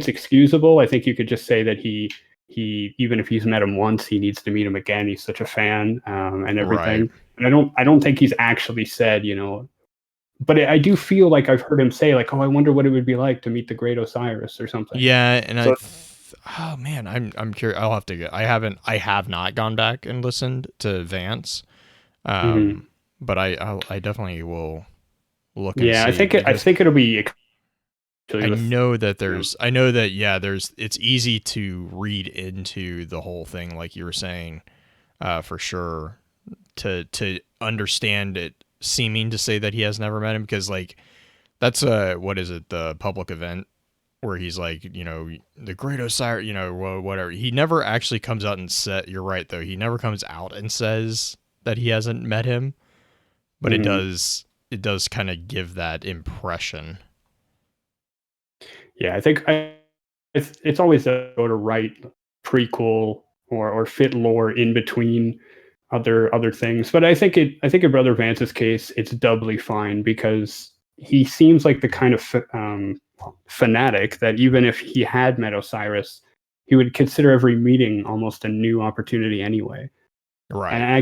excusable. I think you could just say that he even if he's met him once, he needs to meet him again. He's such a fan and everything. Right. And I don't think he's actually said, but I do feel like I've heard him say like, "Oh, I wonder what it would be like to meet the great Osiris or something." Yeah, and oh man, I'm curious. I'll have to get. I have not gone back and listened to Vance, but I definitely will look. And see, I think it'll be. I know that it's easy to read into the whole thing, like you were saying, for sure, to understand it seeming to say that he has never met him, because like that's what is it, the public event where he's like, the great Osiris, whatever. He never actually comes out and said, you're right though, he never comes out and says that he hasn't met him, but it does kind of give that impression. Yeah, I think it's always a go to write prequel or fit lore in between other things. But I think in Brother Vance's case, it's doubly fine because he seems like the kind of fanatic that even if he had met Osiris, he would consider every meeting almost a new opportunity anyway. Right. And I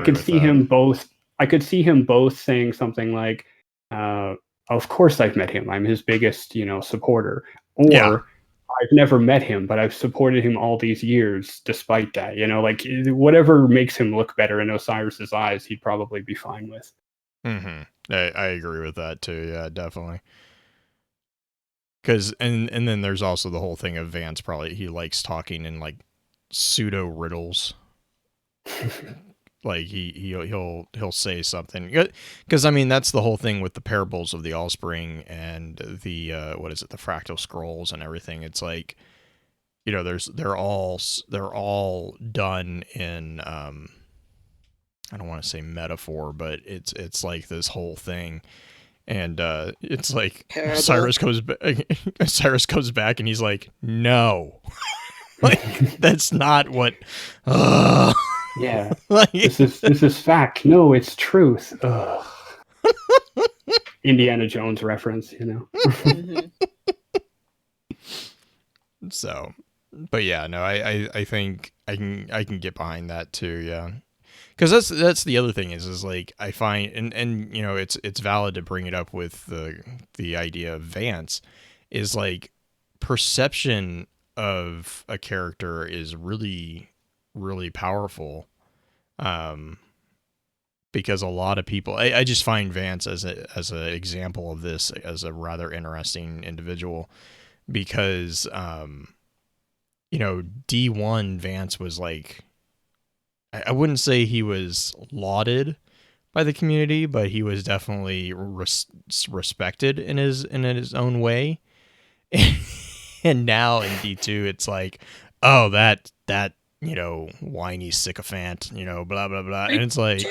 could see him both. I could see him both saying something like, "Of course I've met him. I'm his biggest, supporter," or "I've never met him, but I've supported him all these years despite that." Like whatever makes him look better in Osiris's eyes, he'd probably be fine with. Mm-hmm. I agree with that too. Yeah, definitely. Because and then there's also the whole thing of Vance. Probably he likes talking in like pseudo riddles. Like he'll say something, because I mean that's the whole thing with the parables of the Allspring and the what is it, the fractal scrolls and everything. It's like, you know, they're all done in I don't want to say metaphor, but it's like this whole thing. And it's like Parable. Cyrus comes back and he's like, no. Like, that's not what Yeah. like, This is fact. No, it's truth. Ugh. Indiana Jones reference, you know. Mhm. So, but yeah, no, I think I can get behind that too, yeah. Because that's the other thing is like I find, and you know, it's valid to bring it up with the idea of Vance, is like perception of a character is really really powerful, because a lot of people, I just find Vance as an example of this as a rather interesting individual, because you know, D1 Vance was like, I wouldn't say he was lauded by the community, but he was definitely respected in his own way. And now in D2, it's like, oh, that you know, whiny sycophant, you know, blah blah blah, and it's like,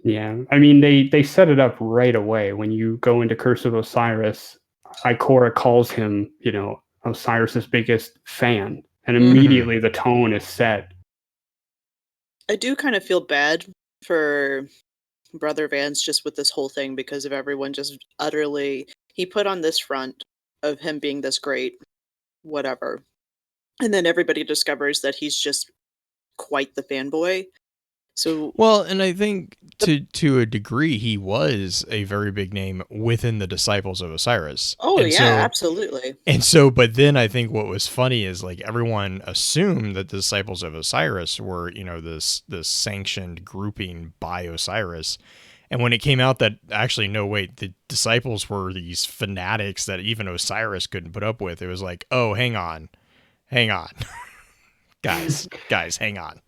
Yeah, I mean they set it up right away. When you go into Curse of Osiris, Ikora calls him, you know, Osiris's biggest fan, and immediately the tone is set. I do kind of feel bad for Brother Vance just with this whole thing because of everyone just utterly. He put on this front of him being this great, whatever. And then everybody discovers that he's just quite the fanboy. So, well, and I think to a degree he was a very big name within the disciples of Osiris. oh And yeah, absolutely. but then I think what was funny is like everyone assumed that the disciples of Osiris were, you know, this sanctioned grouping by Osiris. And when it came out that actually, no, wait, the disciples were these fanatics that even Osiris couldn't put up with, it was like, oh, hang on. guys, hang on.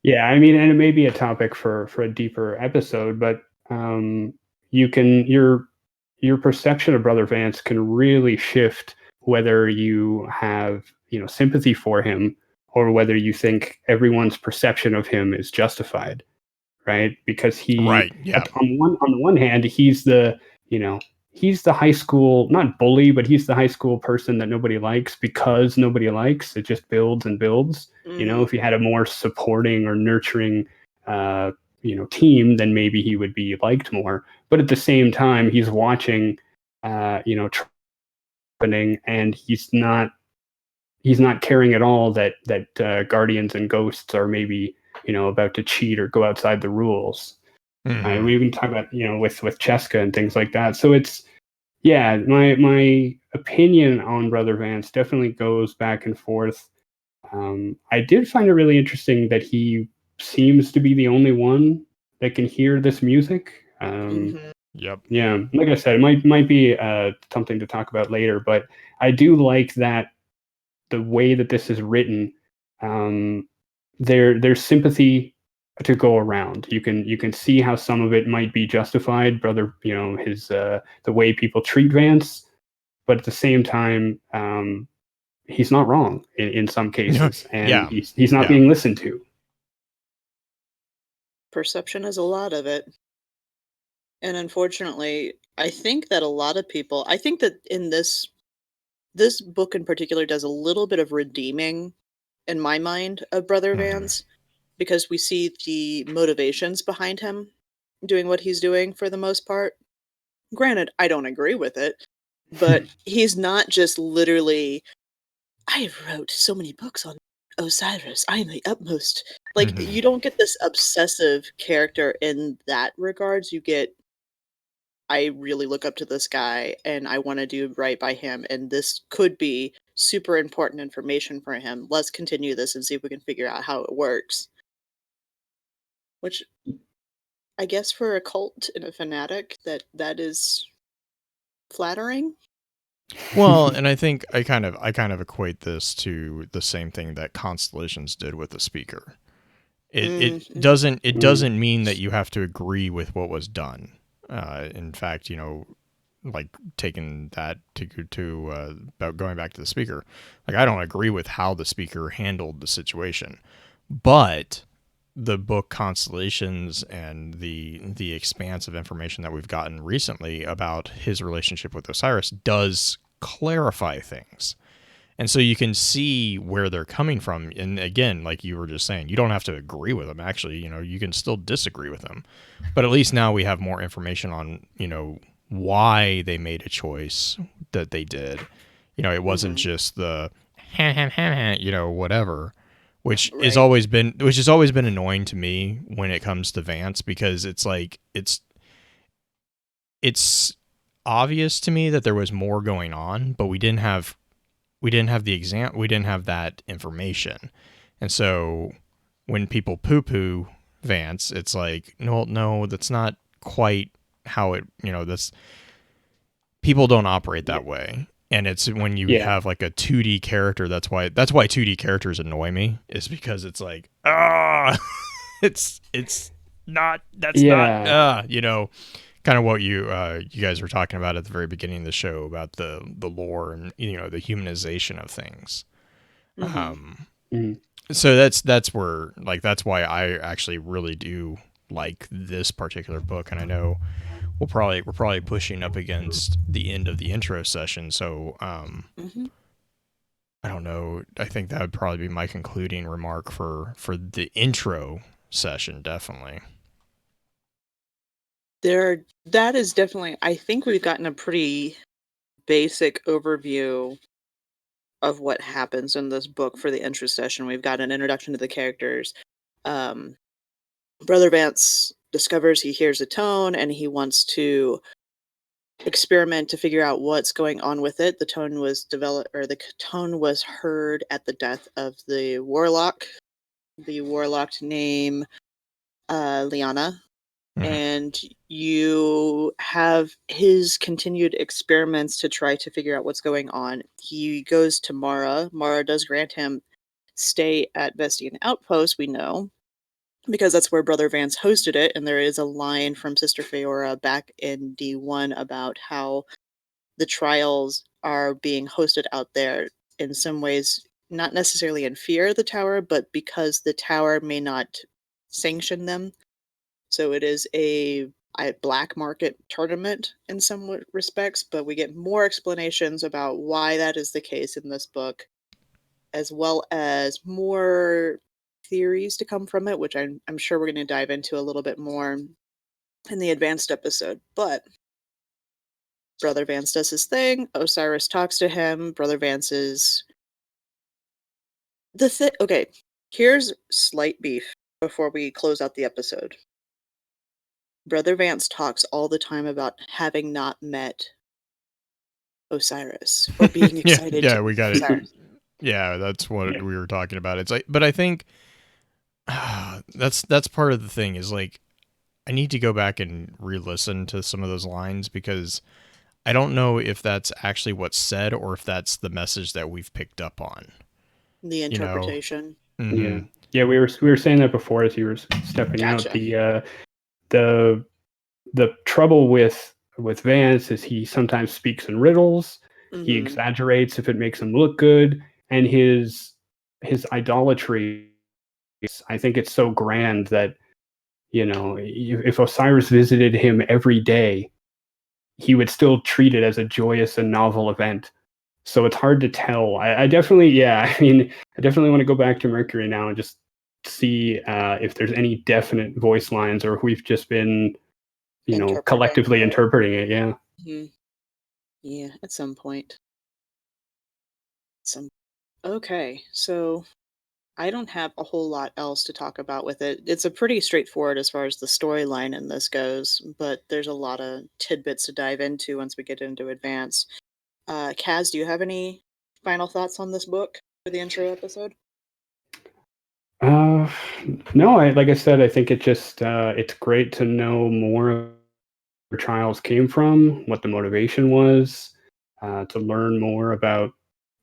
Yeah, I mean, and it may be a topic for a deeper episode, but you can your perception of Brother Vance can really shift whether you have, you know, sympathy for him or whether you think everyone's perception of him is justified, right? Because Right, yeah. on the one hand, he's the, you know, he's the high school, not bully, but he's the high school person that nobody likes because nobody likes. It just builds and builds. You know, if you had a more supporting or nurturing, you know, team, then maybe he would be liked more. But at the same time, he's watching, you know, happening, and he's not caring at all that guardians and ghosts are maybe, you know, about to cheat or go outside the rules. We even talk about, you know, with Cheska and things like that. So it's, yeah, my opinion on Brother Vance definitely goes back and forth. I did find it really interesting that he seems to be the only one that can hear this music. Yep. Yeah, like I said, it might be something to talk about later, but I do like that the way that this is written. There's sympathy to go around. You can see how some of it might be justified, brother. You know, his the way people treat Vance, but at the same time, he's not wrong in some cases, and Yeah. he's not being listened to. Perception is a lot of it. And unfortunately, I think that a lot of people, I think that in this book in particular does a little bit of redeeming in my mind of Brother Vance because we see the motivations behind him doing what he's doing for the most part. Granted, I don't agree with it, but he's not just literally, I wrote so many books on Osiris. I am the utmost. Like, you don't get this obsessive character in that regards. You get, I really look up to this guy and I want to do right by him. And this could be super important information for him. Let's continue this and see if we can figure out how it works. Which I guess for a cult and a fanatic, that is flattering. Well, and I think I kind of equate this to the same thing that Constellations did with the speaker. It Mhm. doesn't mean that you have to agree with what was done. In fact, like taking that to about going back to the speaker, like I don't agree with how the speaker handled the situation, but the book Constellations and the expanse of information that we've gotten recently about his relationship with Osiris does clarify things. And so you can see where they're coming from. And again, like you were just saying, you don't have to agree with them. Actually, you can still disagree with them. But at least now we have more information on, why they made a choice that they did. It wasn't Mhm. just the whatever, Right. which has always been annoying to me when it comes to Vance, because it's like it's obvious to me that there was more going on, but we didn't have that information. And so when people poo poo Vance, it's like, no, that's not quite how that's, people don't operate Yeah. that way. And it's when you Yeah. have like a 2D character, that's why 2D characters annoy me, is because it's like, it's not, that's not, Yeah. kind of what you guys were talking about at the very beginning of the show about the lore and the humanization of things. Mhm. Mm. So that's where, like, that's why I actually really do like this particular book. And I know we're probably pushing up against the end of the intro session, so Mhm. I don't know, I think that would probably be my concluding remark for the intro session, definitely. That is definitely, I think we've gotten a pretty basic overview of what happens in this book for the intro session. We've got an introduction to the characters. Um, Brother Vance discovers he hears a tone and he wants to experiment to figure out what's going on with it. The tone was developed, or the tone was heard at the death of the warlock. The warlock name Liana, Mm-hmm. and you have his continued experiments to try to figure out what's going on. He goes to Mara. Mara does grant him stay at Vestian Outpost, we know, because that's where Brother Vance hosted it, and there is a line from Sister Feora back in D1 about how the trials are being hosted out there in some ways, not necessarily in fear of the tower, but because the tower may not sanction them. So it is a black market tournament in some respects, but we get more explanations about why that is the case in this book, as well as more theories to come from it, which I'm sure we're going to dive into a little bit more in the advanced episode. But Brother Vance does his thing. Osiris talks to him. Brother Vance is okay, here's slight beef before we close out the episode. Brother Vance talks all the time about having not met Osiris or being Yeah, excited to yeah, we meet got it. Osiris. Yeah, that's what Yeah. we were talking about. It's like, but I think that's part of the thing, is like, I need to go back and re-listen to some of those lines, because I don't know if that's actually what's said or if that's the message that we've picked up on. The You know. interpretation. Mm-hmm. Yeah. Yeah. We were saying that before as you were stepping out. Gotcha. The trouble with Vance is he sometimes speaks in riddles. He Mhm. exaggerates if it makes him look good, and his idolatry. I think it's so grand that if Osiris visited him every day, he would still treat it as a joyous and novel event. So it's hard to tell. I definitely, yeah. I mean, I definitely want to go back to Mercury now and just see if there's any definite voice lines, or if we've just been, Interpreting collectively it. interpreting it. Yeah. Mhm. Yeah, at some point. Some Okay, so I don't have a whole lot else to talk about with it. It's a pretty straightforward as far as the storyline in this goes, but there's a lot of tidbits to dive into once we get into advance. Kaz, do you have any final thoughts on this book for the intro episode? Uh, no, like I said, I think it's great to know more where trials came from, what the motivation was, to learn more about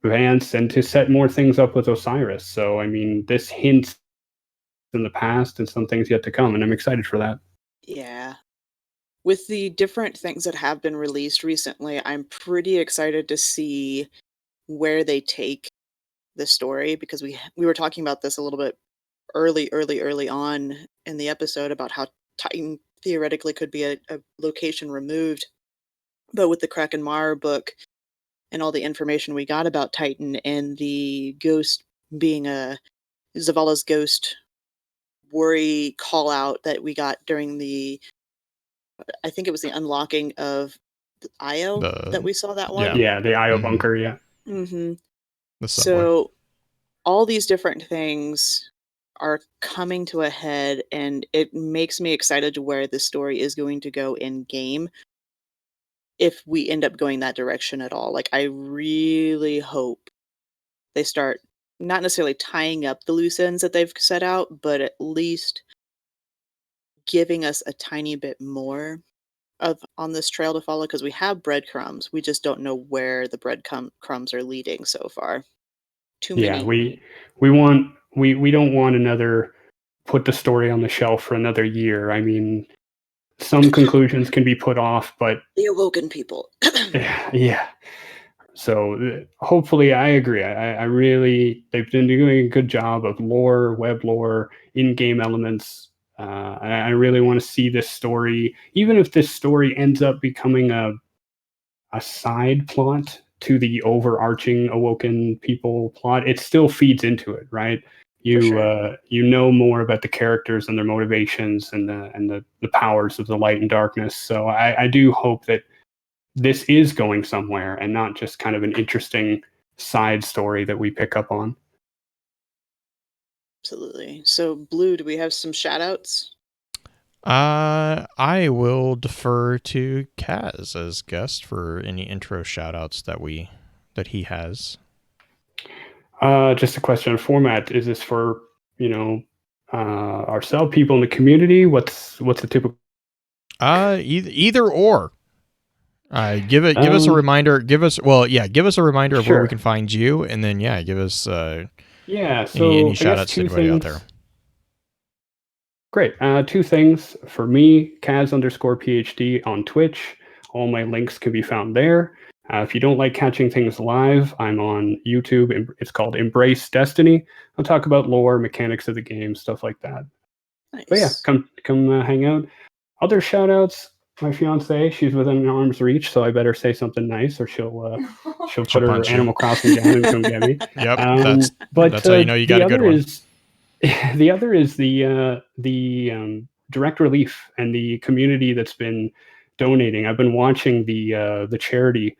Vance, and to set more things up with Osiris. So, I mean, this hints in the past and some things yet to come, and I'm excited for that. Yeah. With the different things that have been released recently, I'm pretty excited to see where they take the story, because we were talking about this a little bit early on in the episode about how Titan theoretically could be a location removed. But with the Kraken Mara book and all the information we got about Titan and the ghost being Zavala's ghost worry call out that we got during I think it was the unlocking of Io that we saw that one. Yeah, the Io bunker, yeah. Mm-hmm. The subway. So all these different things are coming to a head, and it makes me excited to where this story is going to go in game, if we end up going that direction at all. Like, I really hope they start not necessarily tying up the loose ends that they've set out, but at least giving us a tiny bit more on this trail to follow, because we have breadcrumbs. We just don't know where the breadcrumbs are leading so far. Too many. We don't want another put the story on the shelf for another year. I mean, some conclusions can be put off, but the Awoken people. yeah. So hopefully, I agree. I really, they've been doing a good job of lore, web lore, in-game elements. I really want to see this story, even if this story ends up becoming a side plot to the overarching Awoken people plot. It still feeds into it, right? You know more about the characters and their motivations and the powers of the light and darkness. So I do hope that this is going somewhere and not just kind of an interesting side story that we pick up on. Absolutely. So, Blue, do we have some shout outs? I will defer to Kaz as guest for any intro shout outs that he has. Just a question of format. Is this for, ourselves, people in the community? What's the typical? Either or. Give us a reminder. Give us a reminder of where we can find you, and then give us so any shout outs to anybody out there. Great. Two things for me: Kaz_PhD on Twitch. All my links can be found there. If you don't like catching things live, I'm on YouTube. It's called Embrace Destiny. I'll talk about lore, mechanics of the game, stuff like that. Nice. But yeah, come hang out. Other shout outs. My fiance, she's within arm's reach, so I better say something nice, or she'll put her Animal Crossing down and come get me. Yep, that's how you know you got a good one. The other is the direct relief and the community that's been donating. I've been watching the charity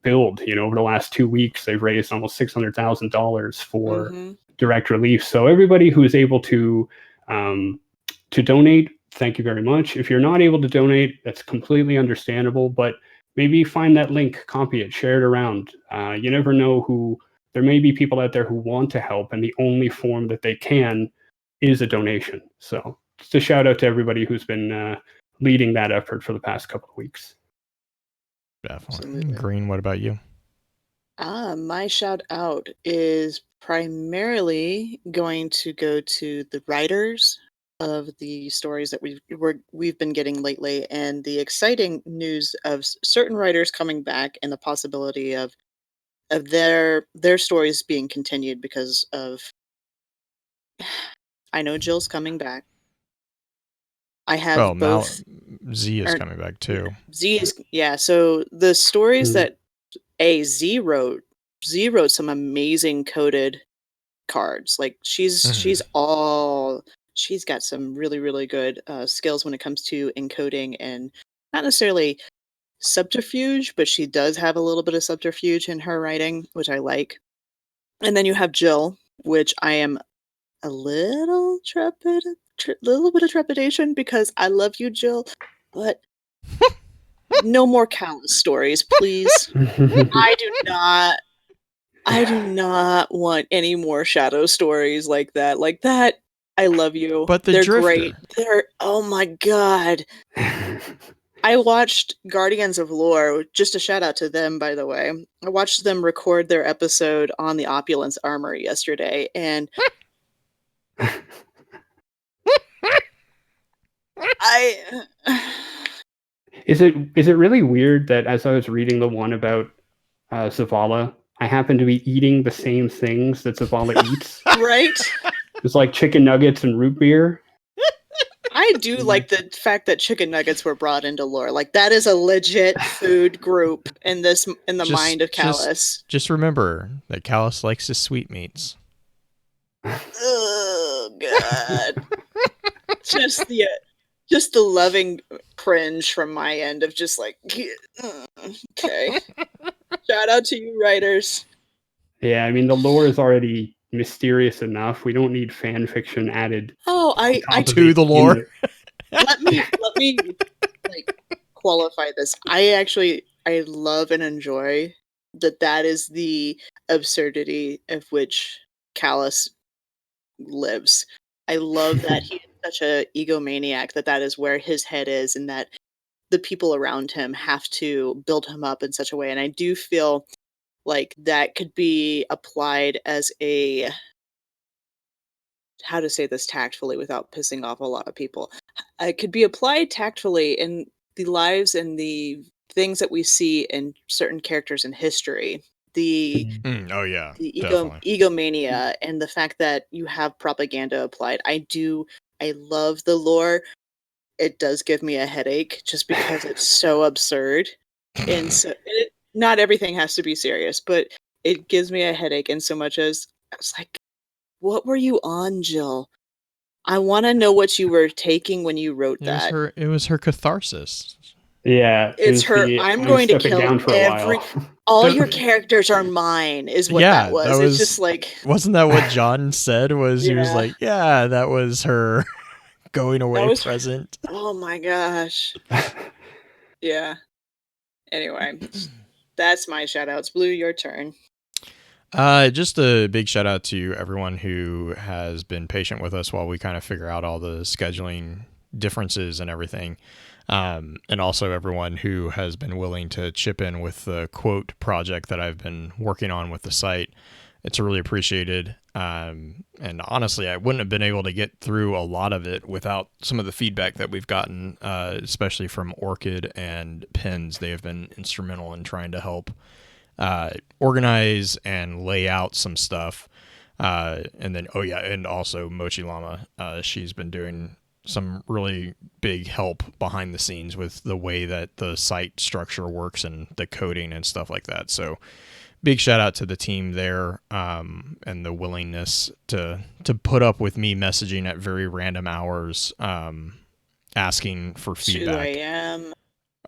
build. Over the last 2 weeks, they've raised almost $600,000 for direct relief. So everybody who is able to donate, thank you very much. If you're not able to donate, that's completely understandable, but maybe find that link, copy it, share it around. You never know there may be people out there who want to help, and the only form that they can is a donation. So just a shout out to everybody who's been leading that effort for the past couple of weeks. Definitely. Absolutely. Green, what about you? My shout out is primarily going to go to the writers of the stories that we've been getting lately, and the exciting news of certain writers coming back, and the possibility of their stories being continued because of I know Jill's coming back. I have both. Z is coming back too. Z is so the stories that Z wrote some amazing coded cards. Like she's got some really, really good skills when it comes to encoding, and not necessarily subterfuge, but she does have a little bit of subterfuge in her writing, which I like. And then you have Jill, which I am a little little bit of trepidation, because I love you, Jill, but no more countless stories, please. I do not want any more shadow stories like that. Like that, I love you. But they're great. Oh my god. I watched Guardians of Lore, just a shout out to them, by the way. I watched them record their episode on the Opulence Armor yesterday, and Is it really weird that as I was reading the one about Zavala, I happen to be eating the same things that Zavala eats? Right? It's like chicken nuggets and root beer. I do like the fact that chicken nuggets were brought into lore. Like, that is a legit food group in the mind of Callus. Just remember that Callus likes his sweetmeats. Oh god. just the loving cringe from my end of just like, okay. Shout out to you, writers. Yeah, I mean the lore is already mysterious enough. We don't need fan fiction added. Oh, I To the lore. let me like qualify this. I love and enjoy that is the absurdity of which Callus lives. I love that he is such a egomaniac that is where his head is, and that the people around him have to build him up in such a way. And I do feel like that could be applied as a, how to say this tactfully without pissing off a lot of people. It could be applied tactfully in the lives and the things that we see in certain characters in history. The Oh yeah, the definitely. egomania and the fact that you have propaganda applied. I love the lore. It does give me a headache just because it's so absurd. And so not everything has to be serious, but it gives me a headache in so much as I was like, what were you on, Jill? I want to know what you were taking when you wrote that. It was her catharsis. Yeah, It's her. I'm going to kill down for every. a while. All your characters are mine. Is what that was. It's just like. Wasn't that what John said? Was he was Yeah. like, yeah, that was her going away present. Oh my gosh. Yeah. Anyway, that's my shout outs. Blue, your turn. Just a big shout out to everyone who has been patient with us while we kind of figure out all the scheduling differences and everything. And also everyone who has been willing to chip in with the quote project that I've been working on with the site. It's really appreciated. And honestly, I wouldn't have been able to get through a lot of it without some of the feedback that we've gotten, especially from Orchid and Pins. They have been instrumental in trying to help organize and lay out some stuff. And then, and also Mochi Llama. She's been doing some really big help behind the scenes with the way that the site structure works and the coding and stuff like that. So big shout out to the team there, and the willingness to put up with me messaging at very random hours, asking for feedback. 2 a.m.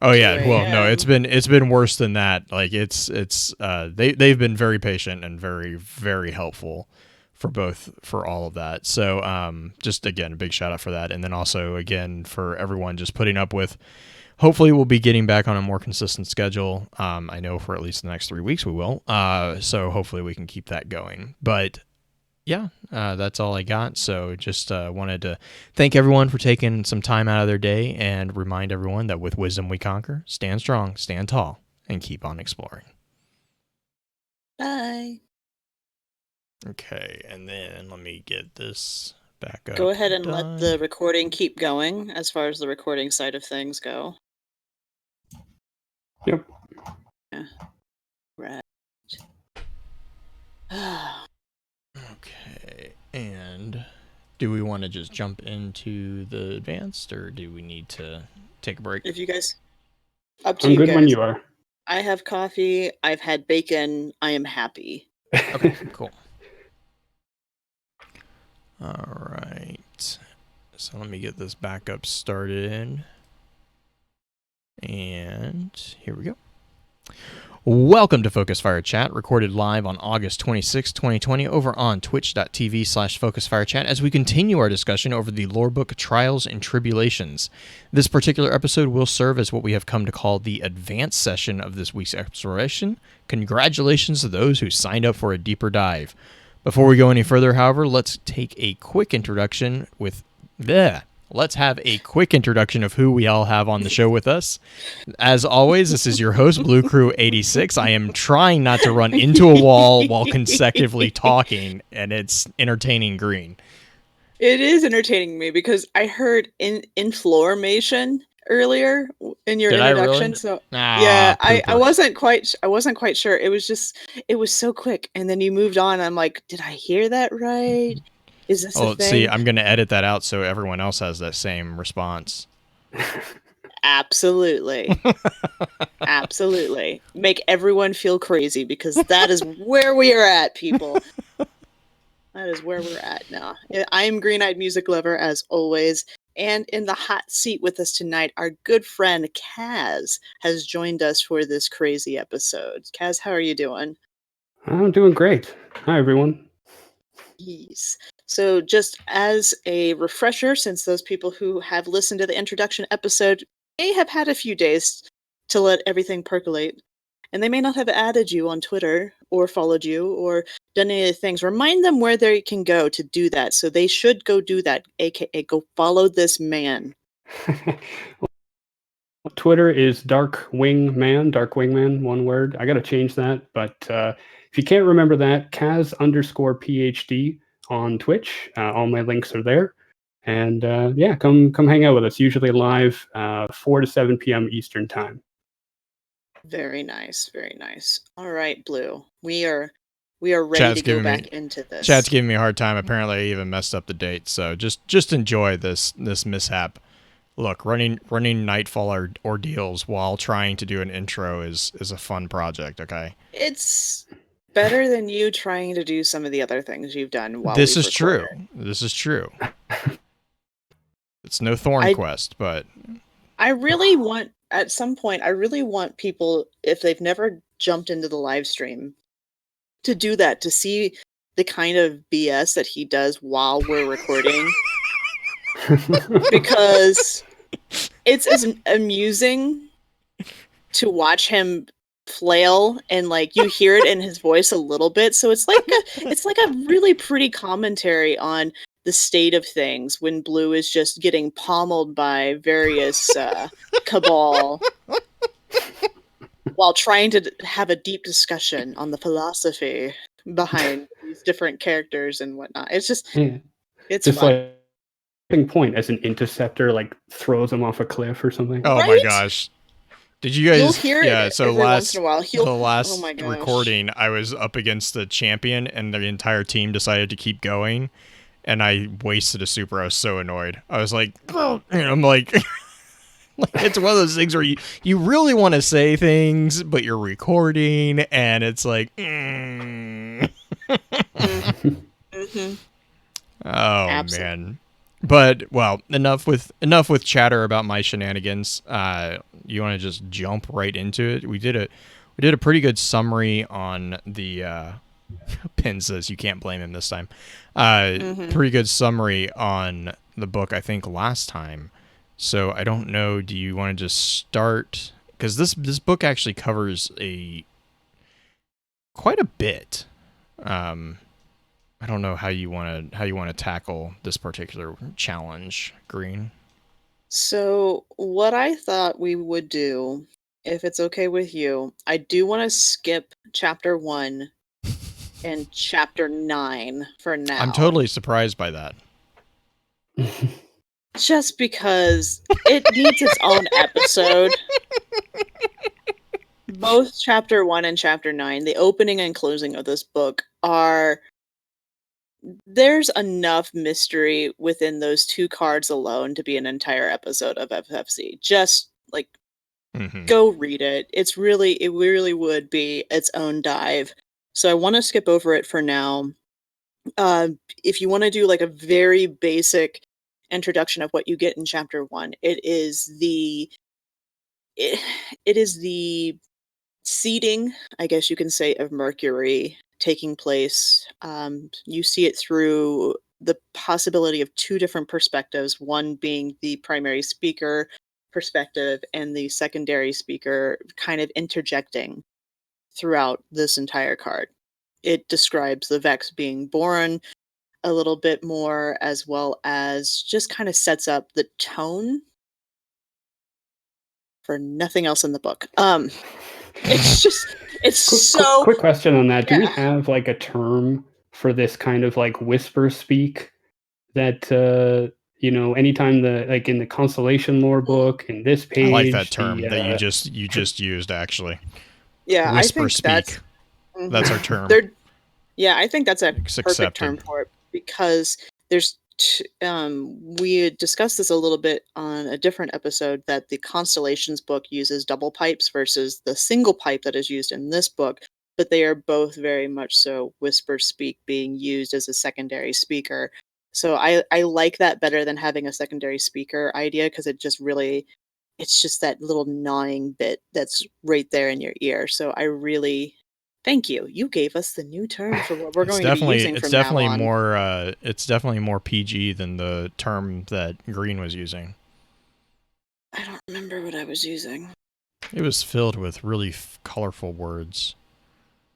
Oh yeah, well no, it's been worse than that. Like they've been very patient and very, very helpful for all of that. So just again, a big shout out for that. And then also again for everyone just putting up with. Hopefully we'll be getting back on a more consistent schedule. I know for at least the next 3 weeks we will. So hopefully we can keep that going. But yeah, that's all I got. So just wanted to thank everyone for taking some time out of their day and remind everyone that with wisdom we conquer. Stand strong, stand tall, and keep on exploring. Bye. Okay, and then let me get this back up. Go ahead and let the recording keep going as far as the recording side of things go. Yep. Yeah. Right. Okay, and do we want to just jump into the advanced, or do we need to take a break? If you guys, up to I'm you good guys. when you are. I have coffee. I've had bacon. I am happy. Okay, cool. All right. So let me get this back up started. And here we go. Welcome to Focus Fire Chat, recorded live on August 26, 2020, over on twitch.tv/FocusFireChat as we continue our discussion over the lore book Trials and Tribulations. This particular episode will serve as what we have come to call the advanced session of this week's exploration. Congratulations to those who signed up for a deeper dive. Before we go any further, however, let's take a quick introduction with Let's have a quick introduction of who we all have on the show with us. As always, this is your host, Blue Crew 86. I am trying not to run into a wall while consecutively talking, and it's entertaining green. It is entertaining me because I heard inflammation earlier in your Did I really? introduction. So yeah, I Pooper. wasn't quite sure. It was just it was so quick, and then you moved on. I'm like, did I hear that right? Is this a Oh, see, thing? I'm gonna edit that out so everyone else has that same response. Absolutely. Absolutely. Make everyone feel crazy because that is where we are at, people. That is where we're at now. I'm Green Eyed Music Lover, as always. And in the hot seat with us tonight, our good friend Kaz has joined us for this crazy episode. Kaz, how are you doing? I'm doing great. Hi, everyone. Yes. So, just as a refresher, since those people who have listened to the introduction episode may have had a few days to let everything percolate, and they may not have added you on Twitter or followed you or done any of the things, remind them where they can go to do that. So, they should go do that, aka go follow this man. Twitter is Dark Wingman, one word. I got to change that. But if you can't remember that, Kaz_PhD on Twitch. All my links are there. And yeah, come hang out with us. Usually live 4 to 7 p.m. Eastern time. Very nice, very nice. All right, Blue. We are ready Chat's to go giving back me into this. Chat's giving me a hard time. Apparently, I even messed up the date. So just enjoy this mishap. Look, running Nightfall ordeals while trying to do an intro is a fun project. Okay. It's better than you trying to do some of the other things you've done while This we've is recorded. true. This is true. It's no Thorn Quest, but I really want, at some point, I really want people, if they've never jumped into the live stream, to do that, to see the kind of BS that he does while we're recording. Because it's as amusing to watch him flail, and like you hear it in his voice a little bit, so it's like a really pretty commentary on the state of things when Blue is just getting pommeled by various cabal while trying to have a deep discussion on the philosophy behind these different characters and whatnot. It's just Yeah. it's Just fun. like point as an interceptor like throws him off a cliff or something. oh my Right? gosh. Did you You'll guys? hear Yeah. it So every once in a while. the Oh last my gosh. recording, I was up against the champion, and the entire team decided to keep going, and I wasted a super. I was so annoyed. I was like, and I'm like, it's one of those things where you really want to say things, but you're recording, and it's like, Mm-hmm. oh Absolutely. man. But well, enough with chatter about my shenanigans. You want to just jump right into it? We did a pretty good summary on the Pin says you can't blame him this time. Pretty good summary on the book, I think, last time. So I don't know. Do you want to just start? Because this book actually covers quite a bit. I don't know how you want to tackle this particular challenge, Green. So, what I thought we would do, if it's okay with you, I do want to skip chapter 1 and chapter 9 for now. I'm totally surprised by that. Just because it needs its own episode. Both chapter 1 and chapter 9, the opening and closing of this book are. There's enough mystery within those two cards alone to be an entire episode of FFC. Just like go read it. It really would be its own dive. So I want to skip over it for now. If you want to do like a very basic introduction of what you get in chapter 1, it is the seeding, I guess you can say, of Mercury taking place. You see it through the possibility of two different perspectives, one being the primary speaker perspective and the secondary speaker kind of interjecting throughout this entire card. It describes the Vex being born a little bit more, as well as just kind of sets up the tone for nothing else in the book. It's so quick question on that. yeah. Do we have like a term for this kind of like whisper speak that anytime in the constellation lore book in this page, I like that term that you just used, actually. Yeah, I Whisper think speak. That's our term. Yeah, I think that's a It's perfect term accepted. for it because we had discussed this a little bit on a different episode that the Constellations book uses double pipes versus the single pipe that is used in this book, but they are both very much so whisper speak being used as a secondary speaker. So I like that better than having a secondary speaker idea because it's just that little gnawing bit that's right there in your ear. So I really thank you. You gave us the new term for what we're going to be using from now on. It's definitely more PG than the term that Green was using. I don't remember what I was using. It was filled with really colorful words.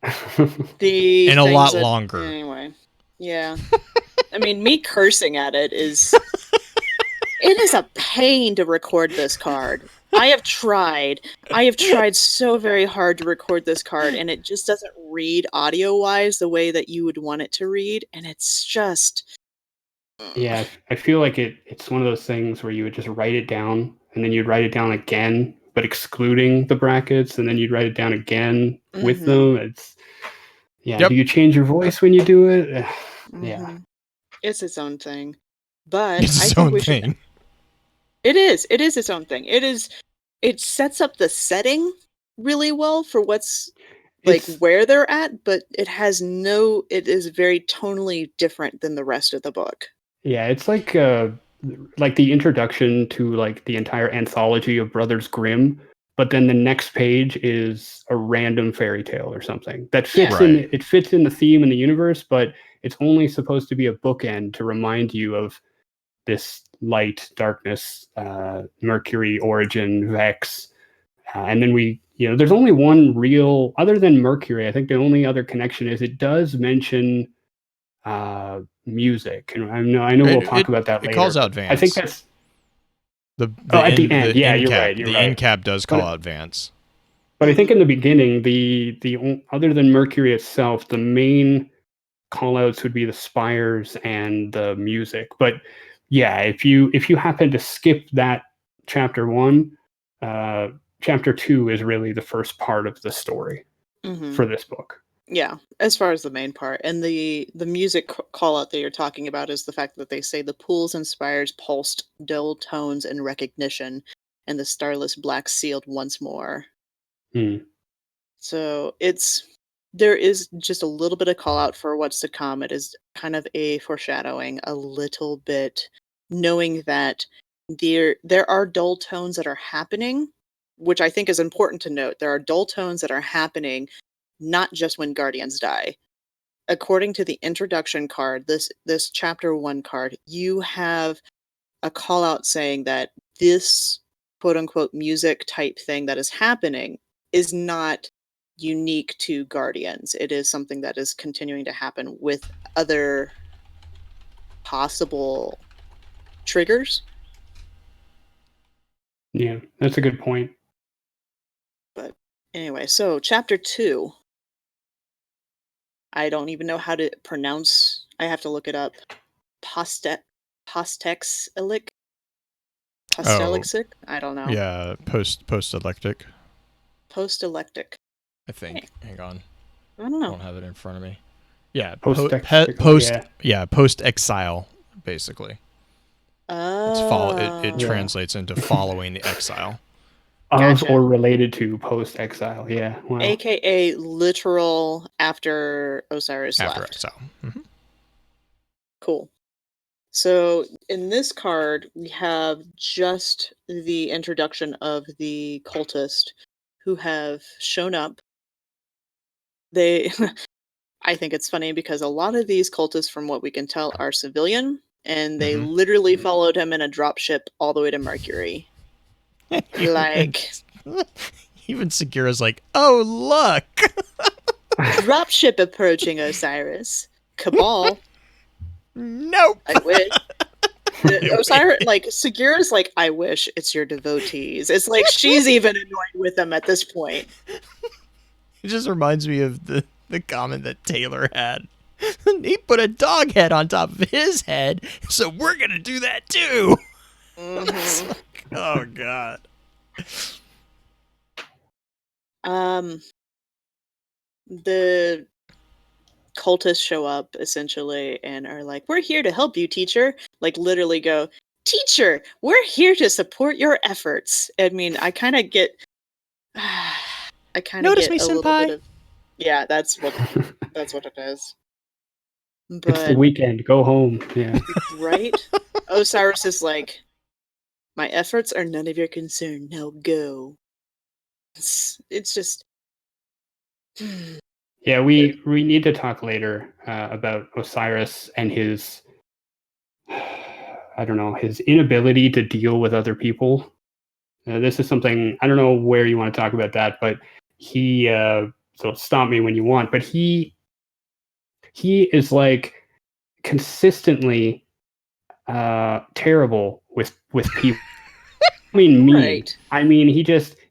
And a lot longer. Anyway, yeah. I mean, me cursing at it is a pain to record this card. I have tried so very hard to record this card, and it just doesn't read audio-wise the way that you would want it to read, and it's just... Yeah, I feel like it's one of those things where you would just write it down, and then you'd write it down again, but excluding the brackets, and then you'd write it down again with them. It's... Yeah, yep. Do you change your voice when you do it? Yeah. It's its own thing. But it's its own thing. It is its own thing. It sets up the setting really well for where they're at, but it is very tonally different than the rest of the book. Yeah, it's like the introduction to like the entire anthology of Brothers Grimm, but then the next page is a random fairy tale or something that fits it fits in the theme and the universe, but it's only supposed to be a bookend to remind you of this light, darkness, Mercury, origin, Vex, and then there's only one real, other than Mercury. I think the only other connection is it does mention music, and I know we'll talk about that later. It calls out Vance. I think that's at the end. Yeah, you're cap, right. The end cap does call out Vance. But I think in the beginning, the other than Mercury itself, the main callouts would be the spires and the music. But yeah, if you happen to skip that chapter 1, chapter 2 is really the first part of the story for this book. Yeah, as far as the main part. And the music call out that you're talking about is the fact that they say the pools and spires pulsed dull tones and recognition, and the starless black sealed once more. So there is just a little bit of call out for what's to come. It is kind of a foreshadowing a little bit, knowing that there are dull tones that are happening, which I think is important to note. There are dull tones that are happening not just when Guardians die. According to the introduction card, this chapter 1 card, you have a call out saying that this quote unquote music type thing that is happening is not unique to Guardians. It is something that is continuing to happen with other possible triggers. Yeah, that's a good point. But anyway, so chapter 2. I don't even know how to pronounce. I have to look it up. Postexilic? Postelixic? I don't know. Yeah, post-electic. Post-electic. I think. Hey. Hang on. I don't know. I don't have it in front of me. Yeah, post-exile, basically. It translates into following the exile. Gotcha. Or related to post-exile, yeah. Wow. AKA literal after Osiris left. After exile. Mm-hmm. Cool. So in this card, we have just the introduction of the cultist who have shown up. I think it's funny because a lot of these cultists, from what we can tell, are civilian, and they literally followed him in a dropship all the way to Mercury. Like, even Segura's like, oh, look! Dropship approaching Osiris. Cabal. Nope. I wish. Osiris, like, Segura's like, I wish it's your devotees. It's like she's even annoyed with them at this point. It just reminds me of the comment that Taylor had He put a dog head on top of his head, so we're gonna do that too. Mhm. Like, oh god. The cultists show up essentially and are like, "We're here to help you, teacher." Like literally go, "Teacher, we're here to support your efforts." I mean, I kind of get I kind of Notice get me, a little bit senpai. of yeah, that's what it is. It's the But weekend. Go home. Yeah. right? Osiris is like, "My efforts are none of your concern. Now go." It's just Yeah, Good. we need to talk later about Osiris and his, I don't know, his inability to deal with other people. This is something I don't know where you want to talk about that, but he so stop me when you want. But he is like consistently terrible with people. I mean, mean. Right. I mean,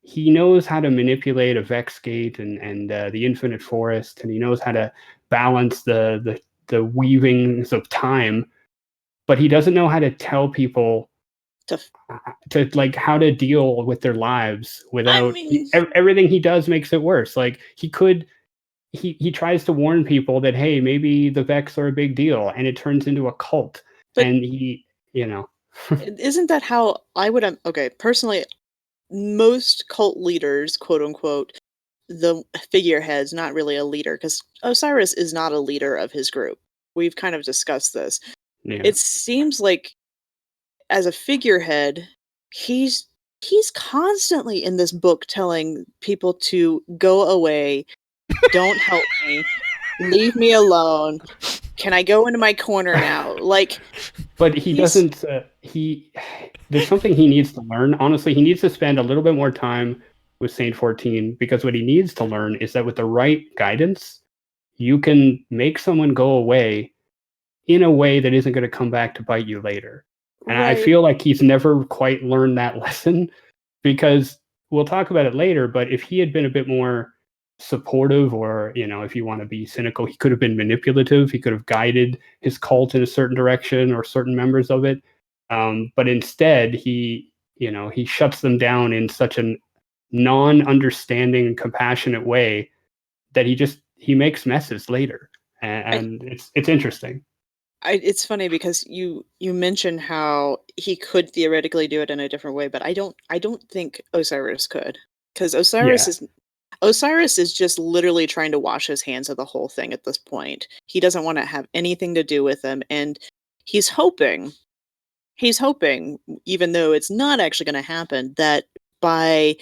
he knows how to manipulate a Vex gate and the Infinite Forest, and he knows how to balance the weavings of time, but he doesn't know how to tell people To to like how to deal with their lives I without mean, everything he does makes it worse. Like he tries to warn people that hey, maybe the Vex are a big deal, and it turns into a cult, but and he you know isn't that how I would okay, personally, most cult leaders, quote unquote, the figurehead's not really a leader because Osiris is not a leader of his group. We've kind of discussed this. yeah. It seems like as a figurehead, he's he's constantly in this book telling people to go away, don't help me, leave me alone. Can I go into my corner now? Like But he he's doesn't. He there's something he needs to learn. Honestly, he needs to spend a little bit more time with Saint 14 because what he needs to learn is that with the right guidance, you can make someone go away in a way that isn't going to come back to bite you later. And I right, feel like he's never quite learned that lesson because we'll talk about it later. But if he had been a bit more supportive, or if you want to be cynical, he could have been manipulative. He could have guided his cult in a certain direction or certain members of it. But instead, he shuts them down in such a non-understanding, compassionate way that he makes messes later, I and it's interesting. it's funny because you mentioned how he could theoretically do it in a different way, but I don't think Osiris could. Because Yeah. Osiris is just literally trying to wash his hands of the whole thing at this point. He doesn't want to have anything to do with them, and he's hoping he's hoping, even though it's not actually going to happen, that by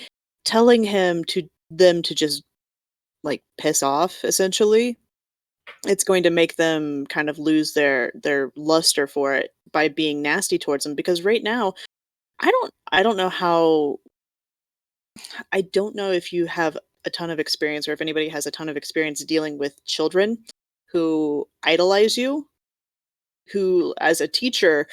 telling them to just like piss off essentially, it's going to make them kind of lose their luster for it by being nasty towards them because right now I don't know how I don't know if you have a ton of experience or if anybody has a ton of experience dealing with children who idolize you, who as a teacher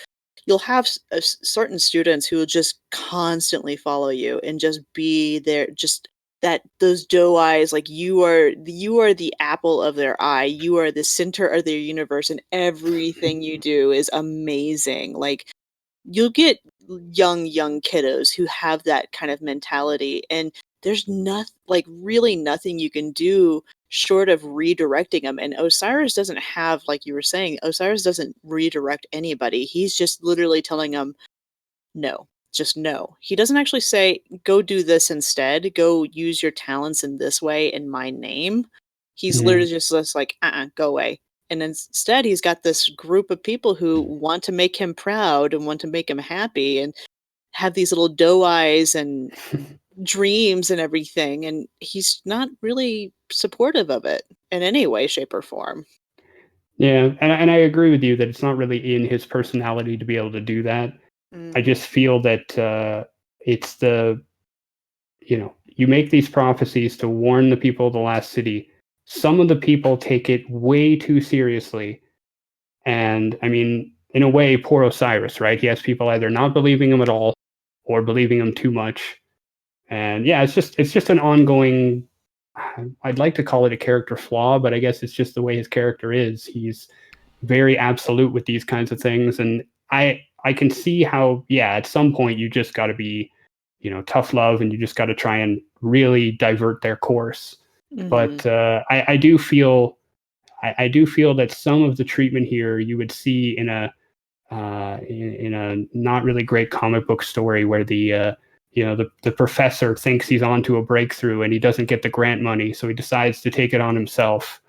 you'll have certain students who will just constantly follow you and just be there, just that those doe eyes, like you are the apple of their eye, you are the center of their universe, and everything you do is amazing. Like you'll get young kiddos who have that kind of mentality, and there's nothing, like really nothing you can do short of redirecting them. And Osiris doesn't have, like you were saying, Osiris doesn't redirect anybody. He's just literally telling them no, just no. He doesn't actually say go do this instead, go use your talents in this way in my name. He's Mhm. literally just like go away. And instead he's got this group of people who want to make him proud and want to make him happy and have these little doe eyes and dreams and everything, and he's not really supportive of it in any way, shape, or form. Yeah, and I agree with you that it's not really in his personality to be able to do that. I Mhm. just feel that it's you make these prophecies to warn the people of the last city. Some of the people take it way too seriously. And I mean, in a way, poor Osiris, right? He has people either not believing him at all or believing him too much. And yeah, it's just an ongoing I'd like to call it a character flaw, but I guess it's just the way his character is. He's very absolute with these kinds of things, and I can see how, yeah, at some point you just got to be, tough love, and you just got to try and really divert their course. But I do feel I do feel that some of the treatment here you would see in a not really great comic book story where the professor thinks he's onto a breakthrough and he doesn't get the grant money, so he decides to take it on himself.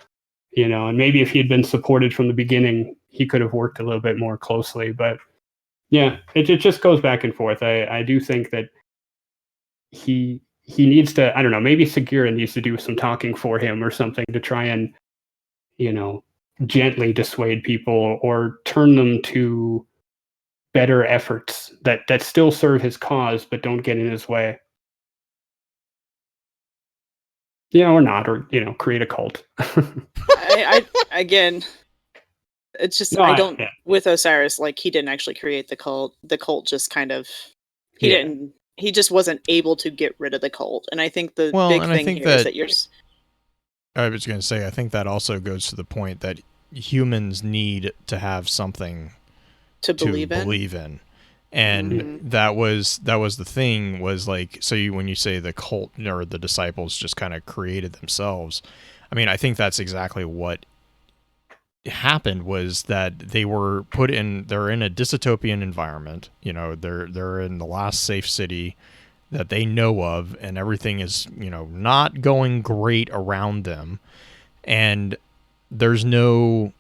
And maybe if he had been supported from the beginning, he could have worked a little bit more closely. But yeah, it just goes back and forth. I do think that he needs to, I don't know, maybe Segura needs to do some talking for him or something to try and, gently dissuade people or turn them to better efforts that still serve his cause but don't get in his way. Or not, or create a cult. I again, it's just No, I don't yeah. with Osiris, like, he didn't actually create the cult. The cult just kind of Yeah. he just wasn't able to get rid of the cult. And I think the Well, big and I thing think here is that that I was going to say, I think that also goes to the point that humans need to have something to to believe in. believe in. And that was the thing, was like, so when you say the cult or the disciples just kind of created themselves, I mean, I think that's exactly what happened, was that they're in a dystopian environment. They're in the last safe city that they know of, and everything is, not going great around them. And there's no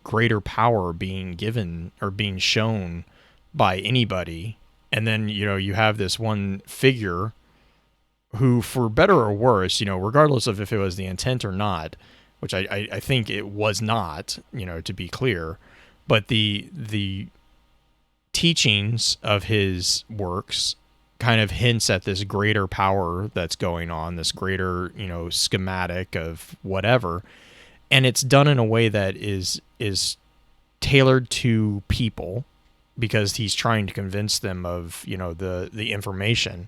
greater power being given or being shown by anybody. And then, you have this one figure who, for better or worse, regardless of if it was the intent or not, which I think it was not, to be clear, but the teachings of his works kind of hints at this greater power that's going on, this greater, schematic of whatever. And it's done in a way that is tailored to people, because he's trying to convince them of, the information.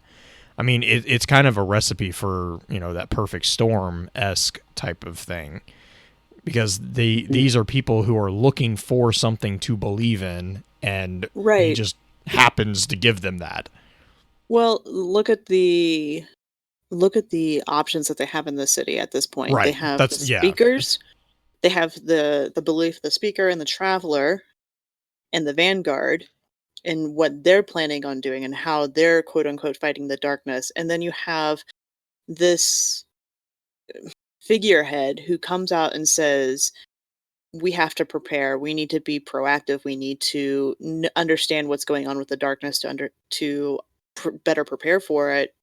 I mean, it's kind of a recipe for, that perfect storm-esque type of thing, because these are people who are looking for something to believe in, and he just happens to give them that. Well, look at the options that they have in the city at this point. Right. They have the speakers. They have the belief, the speaker and the traveler and the vanguard, and what they're planning on doing and how they're quote unquote fighting the darkness. And then you have this figurehead who comes out and says, we have to prepare. We need to be proactive. We need to understand what's going on with the darkness to better prepare for it.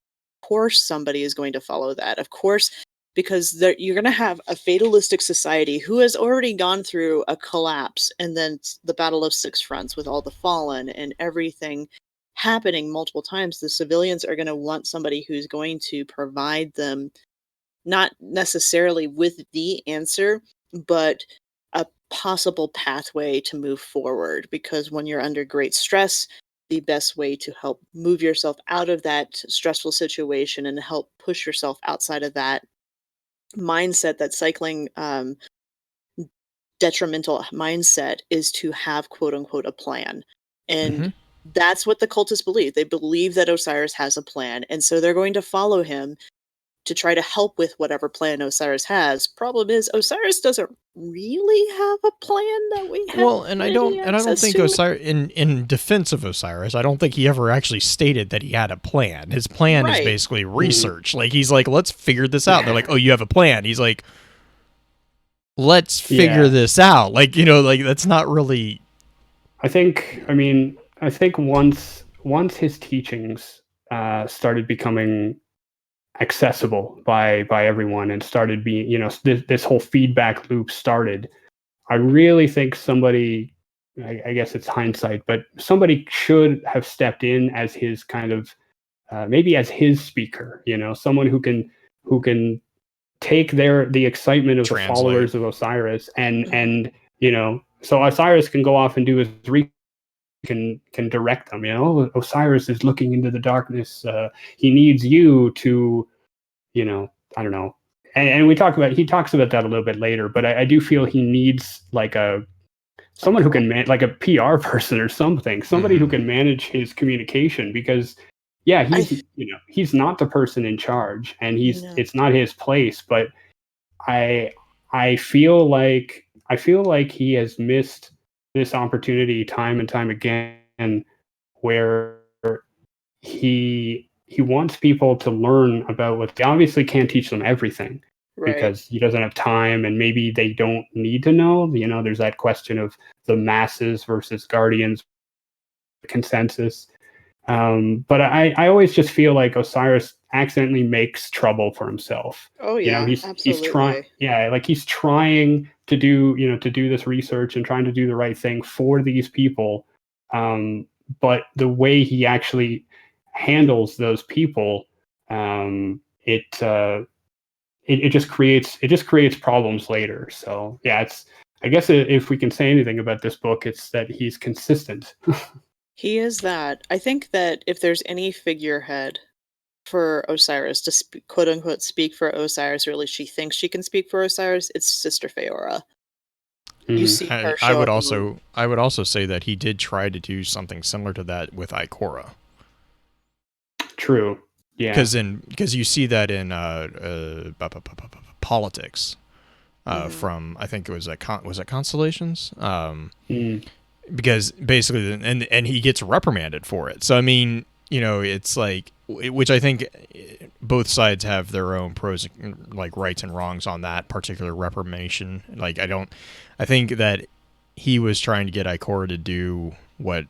Of course, somebody is going to follow that. Of course, because you're going to have a fatalistic society who has already gone through a collapse, and then the Battle of Six Fronts with all the fallen and everything happening multiple times. The civilians are going to want somebody who's going to provide them, not necessarily with the answer, but a possible pathway to move forward. Because when you're under great stress, the best way to help move yourself out of that stressful situation and help push yourself outside of that mindset, that cycling detrimental mindset, is to have quote unquote a plan. And that's what the cultists believe. They believe that Osiris has a plan, and so they're going to follow him to try to help with whatever plan Osiris has. Problem is, Osiris doesn't really have a plan that we have. Well, and I don't think Osiris, in defense of Osiris, I don't think he ever actually stated that he had a plan. His plan is basically research. Like, he's like, let's figure this out. And they're like, oh, you have a plan. He's like, let's figure this out. Like, like, that's not really. I think once his teachings started becoming accessible by everyone and started being, this whole feedback loop started, I really think somebody, I guess it's hindsight, but somebody should have stepped in as his kind of maybe as his speaker, someone who can take the excitement of the followers of Osiris and so Osiris can go off and do his can direct them. Osiris is looking into the darkness. He needs you to I don't know. And he talks about that a little bit later, but I do feel he needs like someone who can like a PR person or something, somebody who can manage his communication, because he's not the person in charge, and it's not his place, but I feel like he has missed this opportunity time and time again, where he wants people to learn about what they obviously can't teach them everything, because he doesn't have time, and maybe they don't need to know. There's that question of the masses versus Guardians consensus. But I always just feel like Osiris accidentally makes trouble for himself. Oh yeah, he's trying, like he's trying to do this research and trying to do the right thing for these people. But the way he actually handles those people, it just creates problems later. So yeah, I guess if we can say anything about this book, it's that he's consistent. He is that. I think that if there's any figurehead for Osiris to quote unquote speak for Osiris, or at least she thinks she can speak for Osiris, it's Sister Feora. You see her show I would also say that he did try to do something similar to that with Ikora. True. Yeah. Because you see that in politics. From, I think it was was it Constellations? Because basically, and he gets reprimanded for it. So I mean, it's like, which I think both sides have their own pros, like rights and wrongs on that particular reprimation. Like I think that he was trying to get Ikora to do what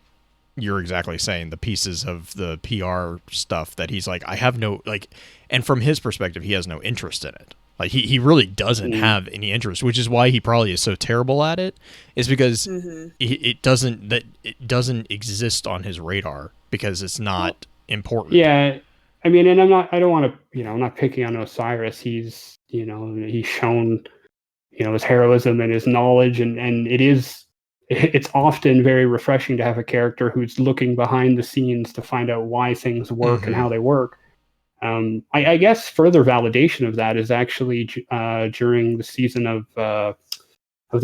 you're exactly saying, the pieces of the PR stuff that he's like, I have no, like, and from his perspective, he has no interest in it. Like he really doesn't have any interest, which is why he probably is so terrible at it, is because it doesn't exist on his radar, because it's not important. Yeah. I mean, and I don't want to, I'm not picking on Osiris. He's shown, his heroism and his knowledge, and it's often very refreshing to have a character who's looking behind the scenes to find out why things work and how they work. I guess further validation of that is actually during the season of the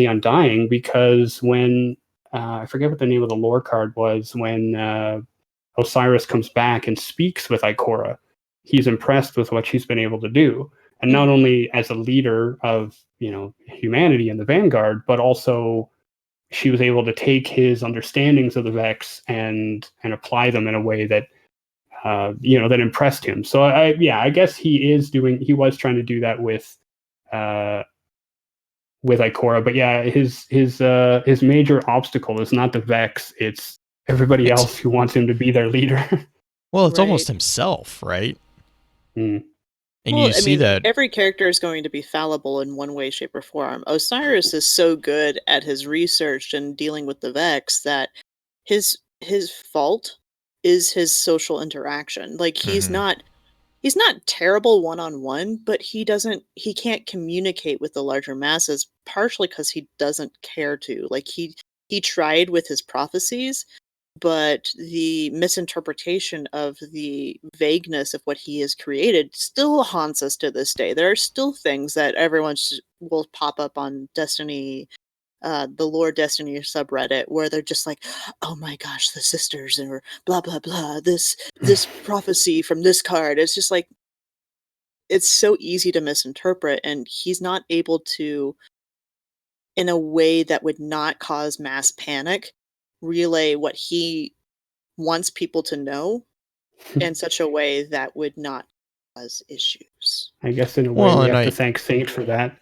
Undying, because when I forget what the name of the lore card was, when Osiris comes back and speaks with Ikora, he's impressed with what she's been able to do, and not only as a leader of humanity in the Vanguard, but also she was able to take his understandings of the Vex and apply them in a way that that impressed him. So I guess he was trying to do that with Ikora, but yeah, his major obstacle is not the Vex, it's everybody else who wants him to be their leader. Well, it's almost himself, right? And well, you see that every character is going to be fallible in one way, shape, or form. Osiris is so good at his research and dealing with the Vex that his fault is his social interaction. Like he's not terrible one-on-one, but he can't communicate with the larger masses, partially because he doesn't care to. Like he tried with his prophecies, but the misinterpretation of the vagueness of what he has created still haunts us to this day. There are still things that everyone will pop up on Destiny, the Lore Destiny subreddit, where they're just like, oh my gosh, the sisters, or blah blah blah, this prophecy from this card. It's just like, it's so easy to misinterpret, and he's not able to, in a way that would not cause mass panic, relay what he wants people to know in such a way that would not cause issues. I guess in a way we have to thank Saint for that,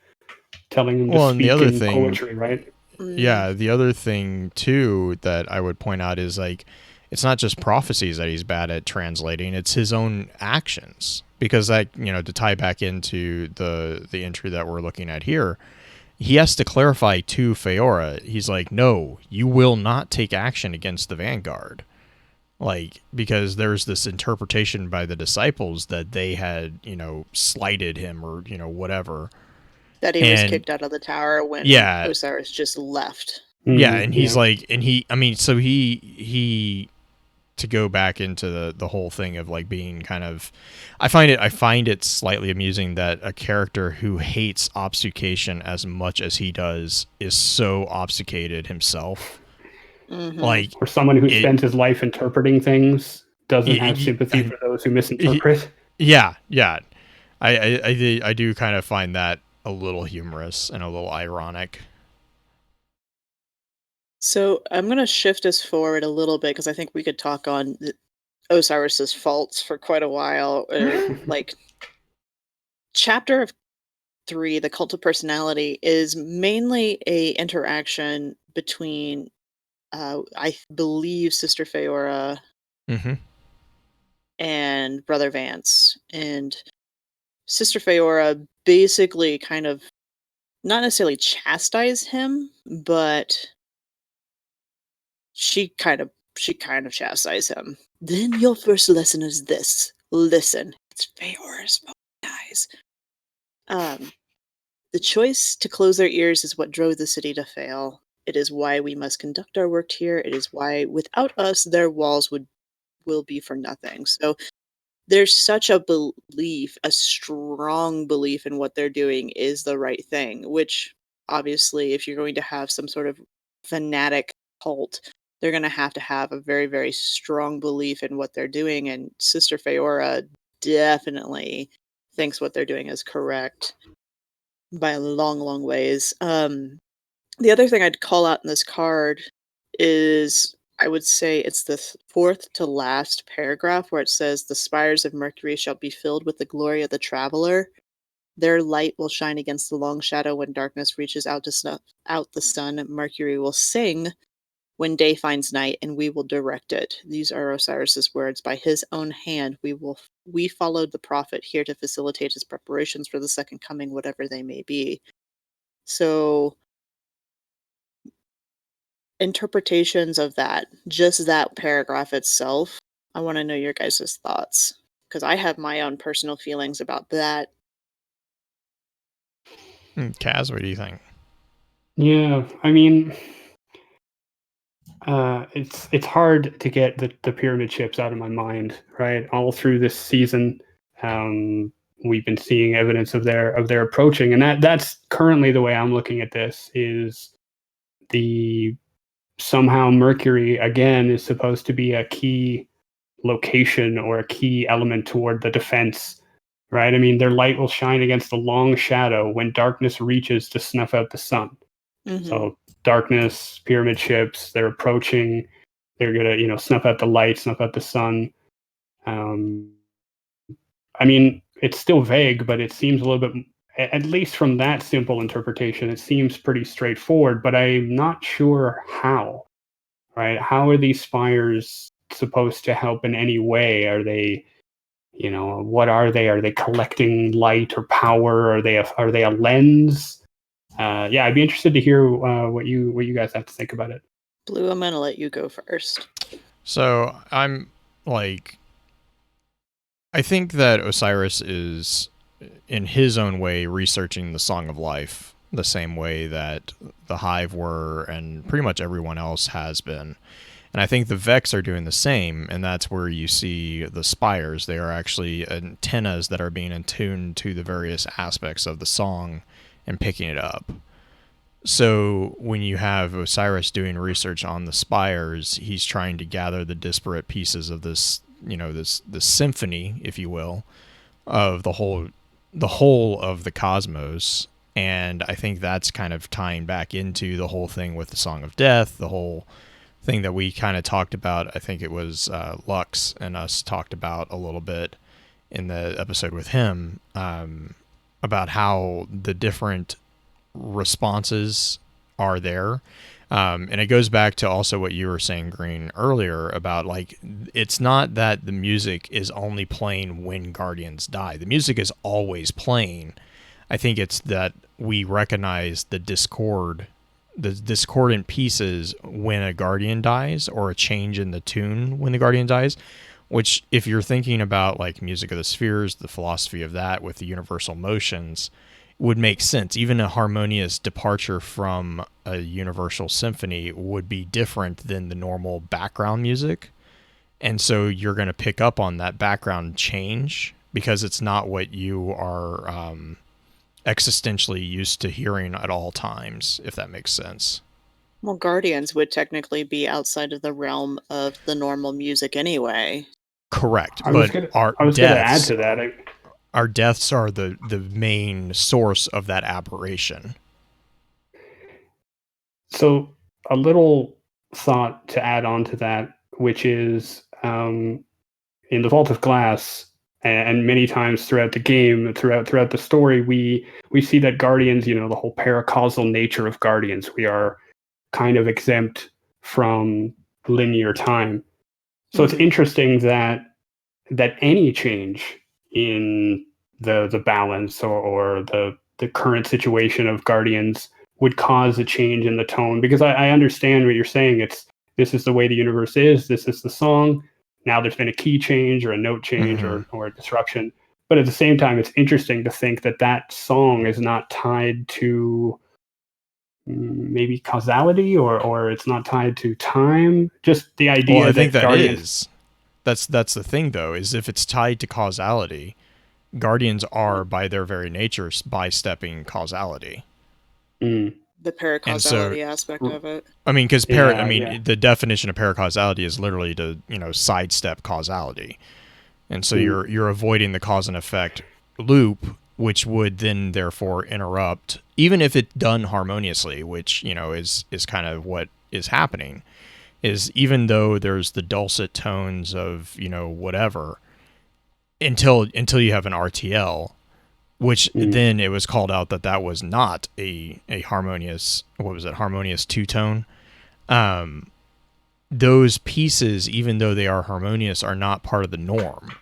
telling him to speak in poetry, right? Yeah, the other thing too that I would point out is, like, it's not just prophecies that he's bad at translating, it's his own actions. Because that, to tie back into the entry that we're looking at here, he has to clarify to Feora. He's like, no, you will not take action against the Vanguard. Like, because there's this interpretation by the disciples that they had, slighted him, or, whatever. That he was kicked out of the tower when Osiris just left. Yeah, and he's like, and he, I mean, so he to go back into the whole thing of like being kind of, I find it slightly amusing that a character who hates obfuscation as much as he does is so obfuscated himself. Like Or someone who it, spends his life interpreting things doesn't have it, sympathy it, for those who misinterpret. yeah, yeah. I do kind of find that a little humorous and a little ironic. So I'm going to shift us forward a little bit because I think we could talk on Osiris's faults for quite a while. Like chapter of 3, the cult of personality, is mainly a interaction between, I believe, Sister Feora Mm-hmm. and Brother Vance. And Sister Feora basically kind of not necessarily chastised him, but she kind of chastised him. Then your first lesson is this. Listen. It's Feora's guys. The choice to close their ears is what drove the city to fail. It is why we must conduct our work here. It is why without us their walls will be for nothing. So there's such a belief, a strong belief in what they're doing is the right thing, which obviously if you're going to have some sort of fanatic cult, they're going to have a very, very strong belief in what they're doing. And Sister Feora definitely thinks what they're doing is correct by a long, long ways. The other thing I'd call out in this card is I would say it's the fourth to last paragraph where it says, "The spires of Mercury shall be filled with the glory of the traveler. Their light will shine against the long shadow when darkness reaches out to snuff out the sun. Mercury will sing when day finds night, and we will direct it." These are Osiris's words. By his own hand, we followed the prophet here to facilitate his preparations for the second coming, whatever they may be. So interpretations of that, just that paragraph itself, I want to know your guys' thoughts because I have my own personal feelings about that. Kaz, what do you think? Yeah, I mean, it's hard to get the pyramid ships out of my mind, right? All through this season, we've been seeing evidence of their approaching, and that's currently the way I'm looking at this. Is the somehow Mercury again is supposed to be a key location or a key element toward the defense, right? I mean, their light will shine against the long shadow when darkness reaches to snuff out the sun. Mm-hmm. So darkness, pyramid ships, they're approaching. They're gonna, snuff out the light, snuff out the sun. I mean, it's still vague, but it seems a little bit, at least from that simple interpretation, it seems pretty straightforward. But I'm not sure how. Right? How are these spires supposed to help in any way? Are they, what are they? Are they collecting light or power? Are they a lens? Yeah, I'd be interested to hear what you guys have to think about it. Blue, I'm gonna let you go first. So I'm like, I think that Osiris is, in his own way, researching the Song of Life the same way that the Hive were and pretty much everyone else has been. And I think the Vex are doing the same, and that's where you see the spires. They are actually antennas that are being attuned to the various aspects of the song and picking it up. So when you have Osiris doing research on the spires, he's trying to gather the disparate pieces of this, this symphony, if you will, of the whole of the cosmos. And I think that's kind of tying back into the whole thing with the Song of Death, the whole thing that we kind of talked about. I think it was Lux and us talked about a little bit in the episode with him, about how the different responses are there. And it goes back to also what you were saying, Green, earlier about like, it's not that the music is only playing when Guardians die. The music is always playing. I think it's that we recognize the discordant pieces when a Guardian dies, or a change in the tune when the Guardian dies, which if you're thinking about like Music of the Spheres, the philosophy of that with the universal motions, would make sense. Even a harmonious departure from a universal symphony would be different than the normal background music. And so you're going to pick up on that background change because it's not what you are existentially used to hearing at all times, if that makes sense. Well, Guardians would technically be outside of the realm of the normal music anyway. Correct. I was But gonna our I was gonna add deaths to that. our deaths are the main source of that aberration. So a little thought to add on to that, which is in the Vault of Glass, and many times throughout the game, throughout the story, we see that Guardians, the whole paracausal nature of Guardians, we are kind of exempt from linear time. So it's interesting that any change in the balance or the current situation of Guardians would cause a change in the tone, because I understand what you're saying. This is the way the universe is. This is the song. Now there's been a key change or a note change or a disruption. But at the same time, it's interesting to think that song is not tied to maybe causality, or it's not tied to time. Just the idea Well, I think that that Guardians. is. That's the thing, though, is if it's tied to causality, Guardians are, by their very nature, by-stepping causality. Mm, The And so, paracausality aspect of it. I mean, because yeah. the definition of paracausality is literally to sidestep causality, and so Mm, you're avoiding the cause and effect loop, which would then therefore interrupt, even if it's done harmoniously, which is kind of what is happening. Is even though there's the dulcet tones of whatever, until you have an RTL, which mm, then it was called out that was not a harmonious, what was it, harmonious two tone. Those pieces, even though they are harmonious, are not part of the norm,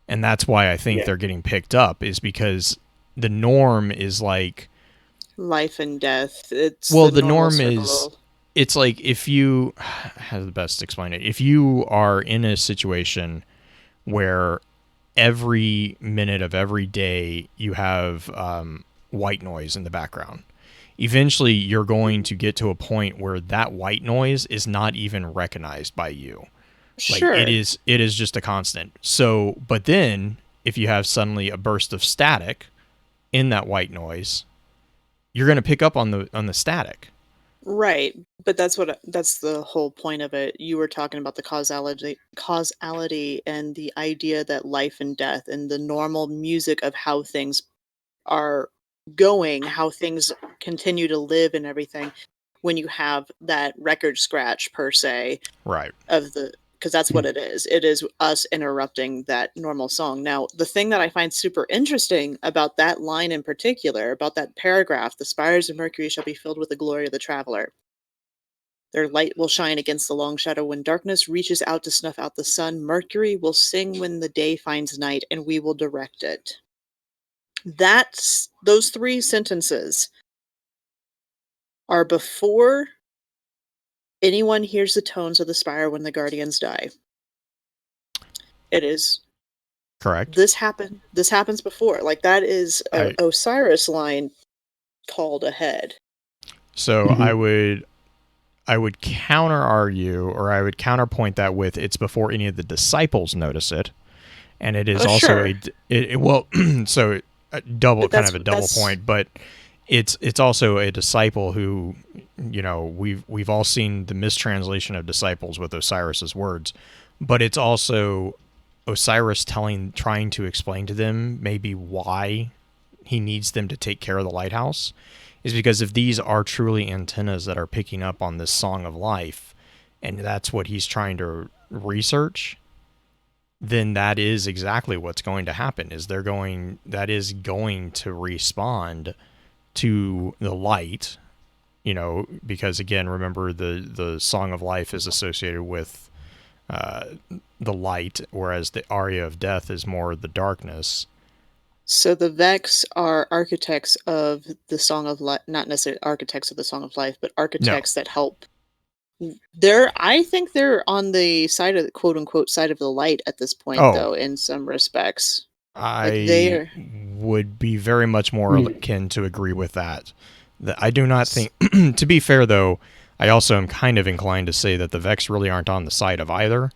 and that's why I think yeah. they're getting picked up, is because the norm is like, Life and death. It's well, the the normal norm is, circle. it's like, if you, how to best explain it, if you are in a situation where every minute of every day you have white noise in the background, eventually you're going to get to a point where that white noise is not even recognized by you. Like, Sure. it is just a constant. So, but then if you have suddenly a burst of static in that white noise, you're going to pick up on the static. Right. But that's the whole point of it. You were talking about the causality and the idea that life and death and the normal music of how things are going, how things continue to live and everything, when you have that record scratch per se Right. of the, because that's what it is. It is us interrupting that normal song. Now, the thing that I find super interesting about that line in particular, about that paragraph, the spires of Mercury shall be filled with the glory of the traveler. Their light will shine against the long shadow when darkness reaches out to snuff out the sun. Mercury will sing when the day finds night, and we will direct it. Those three sentences are before anyone hears the tones of the spire when the guardians die. It is Correct. this happens before. Like, that is a I Osiris line called ahead. So mhm. I would counter argue, or I would counterpoint that with, it's before any of the disciples notice it, and it is also Sure. well, so a double, But kind of a double point, but it's also a disciple who, we've all seen the mistranslation of disciples with Osiris's words, but it's also Osiris trying to explain to them maybe why he needs them to take care of the lighthouse, is because if these are truly antennas that are picking up on this song of life, and that's what he's trying to research, then that is exactly what's going to happen. That is going to respond to the light, because again, remember, the song of life is associated with the light, whereas the aria of death is more the darkness. So the Vex are architects of the Song of Life, not necessarily architects of the Song of Life, but No, architects that help. I think they're on the side of the quote unquote side of the light at this point, oh, though, in some respects. Like, I they're would be very much more Mm. akin to agree with that. I do not think, to be fair though, I also am kind of inclined to say that the Vex really aren't on the side of either.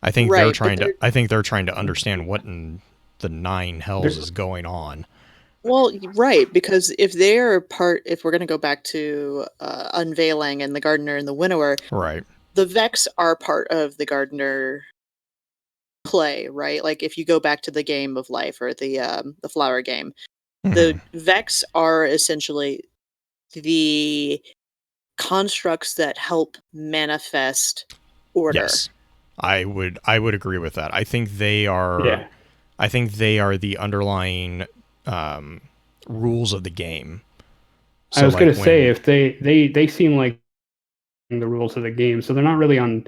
I think they're Right, but trying to. I think they're trying to understand what in the nine hells They're- is going on. well, right, because if we're going to go back to Unveiling and the Gardener and the Winnower, Right. the Vex are part of the Gardener play, right? Like if you go back to the Game of Life or the Flower Game, the Vex are essentially the constructs that help manifest order. Yes, I would agree with that. I think they are. yeah. I think they are the underlying rules of the game. So I was like gonna say when if they seem like the rules of the game, so they're not really on.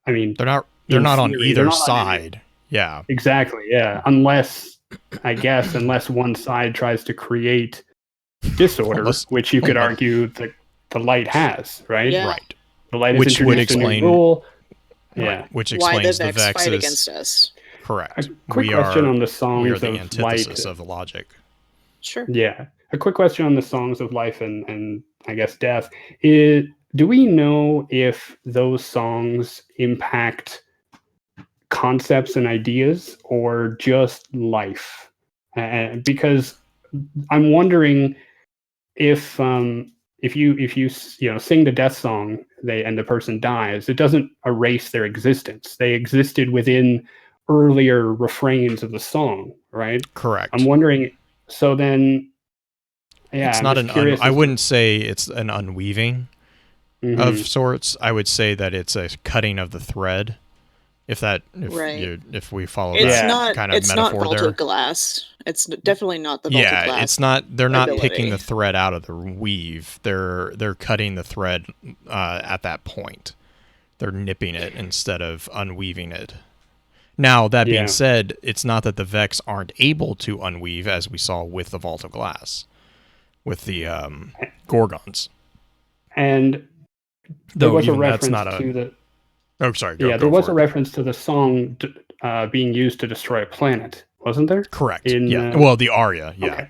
I mean, they're in not on theory, they're either not on any. side. Yeah. Exactly. Yeah. Unless, I guess, unless one side tries to create disorder, Unless- which you could unless- argue that the light has, right? Yeah. Right. The light has Which would introduced a new explain- rule. Yeah. Right. Which Why the explains the Vex fight Vexes. against us? Correct. A quick question on the songs we are the of antithesis light. of the logic. Sure. Yeah. A quick question on the songs of life and I guess death. Do we know if those songs impact concepts and ideas or just life? Because I'm wondering if you sing the death song and the person dies, it doesn't erase their existence. They existed within earlier refrains of the song, right? Correct. I'm wondering. So then, yeah, It's I'm not just curious. I wouldn't say it's an unweaving of sorts. I would say that it's a cutting of the thread. Right. If we follow It's that not. kind of It's not metaphor vaulted there. glass. It's definitely not the vaulted Yeah, glass. it's not. They're not ability. picking the thread out of the weave. They're cutting the thread at that point. They're nipping it instead of unweaving it. Now that being said, it's not that the Vex aren't able to unweave, as we saw with the Vault of Glass, with the Gorgons. And there was a reference to the. Oh, sorry. There was a reference to the song being used to destroy a planet, wasn't there? Correct. Well, the aria. Yeah. Okay.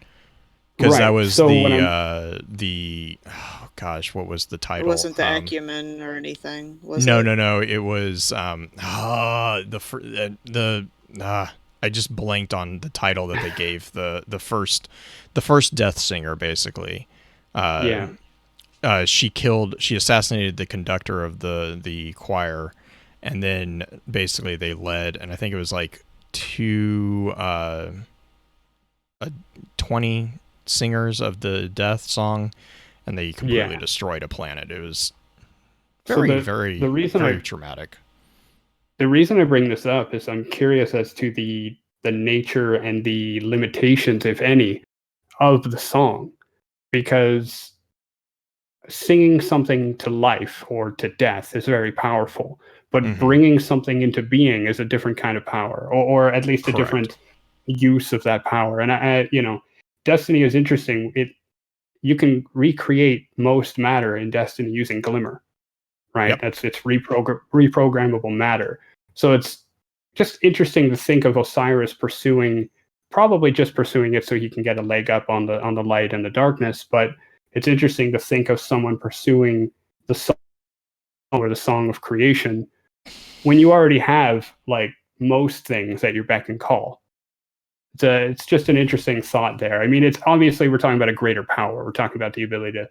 Because that was so the oh gosh, what was the title? It wasn't the acumen or anything. Was no, it? no. It was I just blanked on the title that they gave the first Death Singer, basically. She assassinated the conductor of the choir, and then basically they led, and I think it was like 20 singers of the death song, and they completely destroyed a planet. It was very traumatic. The reason I bring this up is I'm curious as to the nature and the limitations, if any, of the song, because singing something to life or to death is very powerful, but bringing something into being is a different kind of power, or at least a different use of that power. And I Destiny is interesting. You can recreate most matter in Destiny using Glimmer, right? It's reprogrammable matter. So it's just interesting to think of Osiris probably just pursuing it so he can get a leg up on the light and the darkness. But it's interesting to think of someone pursuing the song or the song of creation when you already have like most things at your beck and call. It's just an interesting thought there. I mean, it's obviously we're talking about a greater power. We're talking about the ability to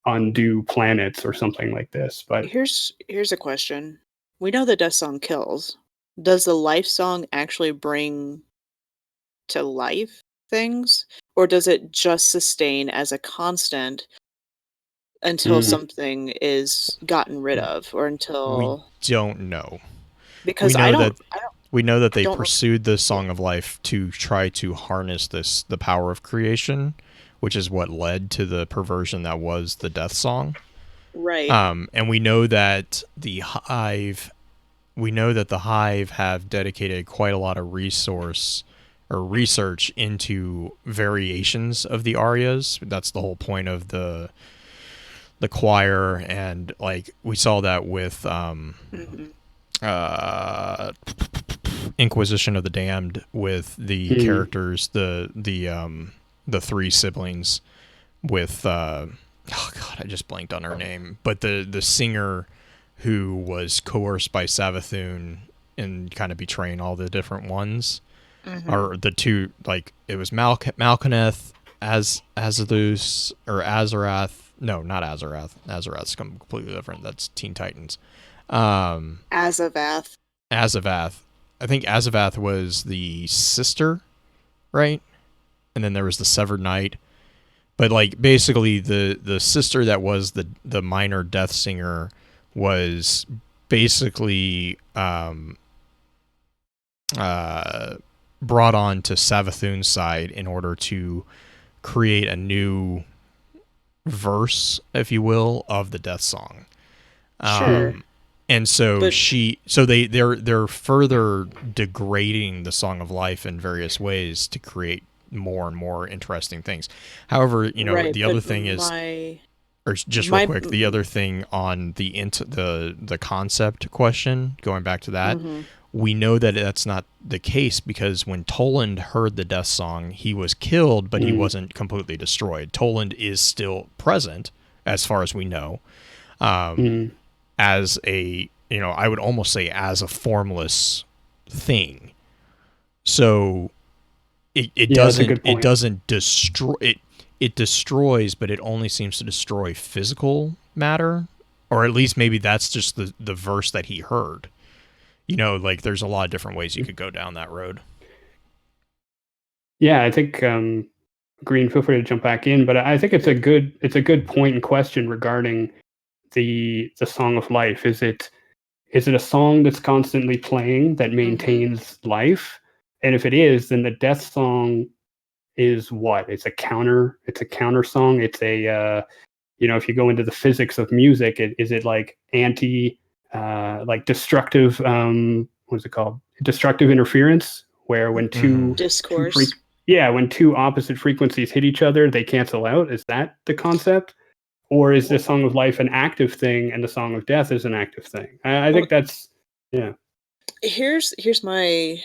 undo planets or something like this. But here's a question. We know the death song kills. Does the life song actually bring to life things, or does it just sustain as a constant until something is gotten rid of, or until we don't know? Because we know that they pursued the Song of Life to try to harness the power of creation, which is what led to the perversion that was the death song. Right. And we know that the Hive have dedicated quite a lot of resource or research into variations of the arias. That's the whole point of the choir, and like we saw that with Inquisition of the Damned, with the characters, the three siblings, with oh god, I just blanked on her name, but the singer who was coerced by Savathun and kind of betraying all the different ones, Mhm. or the two, like it was Malkaneth, Azalus, or Azarath. No, not Azarath. Azarath's completely different. That's Teen Titans. Azavath. Azavath. I think Azavath was the sister, right? And then there was the Severed Knight. But like basically the sister that was the minor death singer was basically brought on to Savathun's side in order to create a new verse, if you will, of the death song. Sure. And so But- they're further degrading the Song of Life in various ways to create more and more interesting things. However, you know, Right, the other but thing is, my or just my- real quick, the other thing on the concept question, going back to that, Mhm. we know that that's not the case because when Toland heard the death song, he was killed, but he wasn't completely destroyed. Toland is still present, as far as we know, as a, you know, I would almost say as a formless thing. So it doesn't destroy it. It destroys, but it only seems to destroy physical matter, or at least maybe that's just the verse that he heard. You know, like there's a lot of different ways you could go down that road. Yeah, I think Green, feel free to jump back in, but I think it's a good point and question regarding the Song of Life. Is it a song that's constantly playing that maintains life? And if it is, then the death song is what? It's a counter song. It's a if you go into the physics of music, is it like like destructive what's it called? Destructive interference, where when Discourse. when two opposite frequencies hit each other, they cancel out. Is that the concept? Or is the Song of Life an active thing and the Song of Death is an active thing? I think that's, yeah. Here's my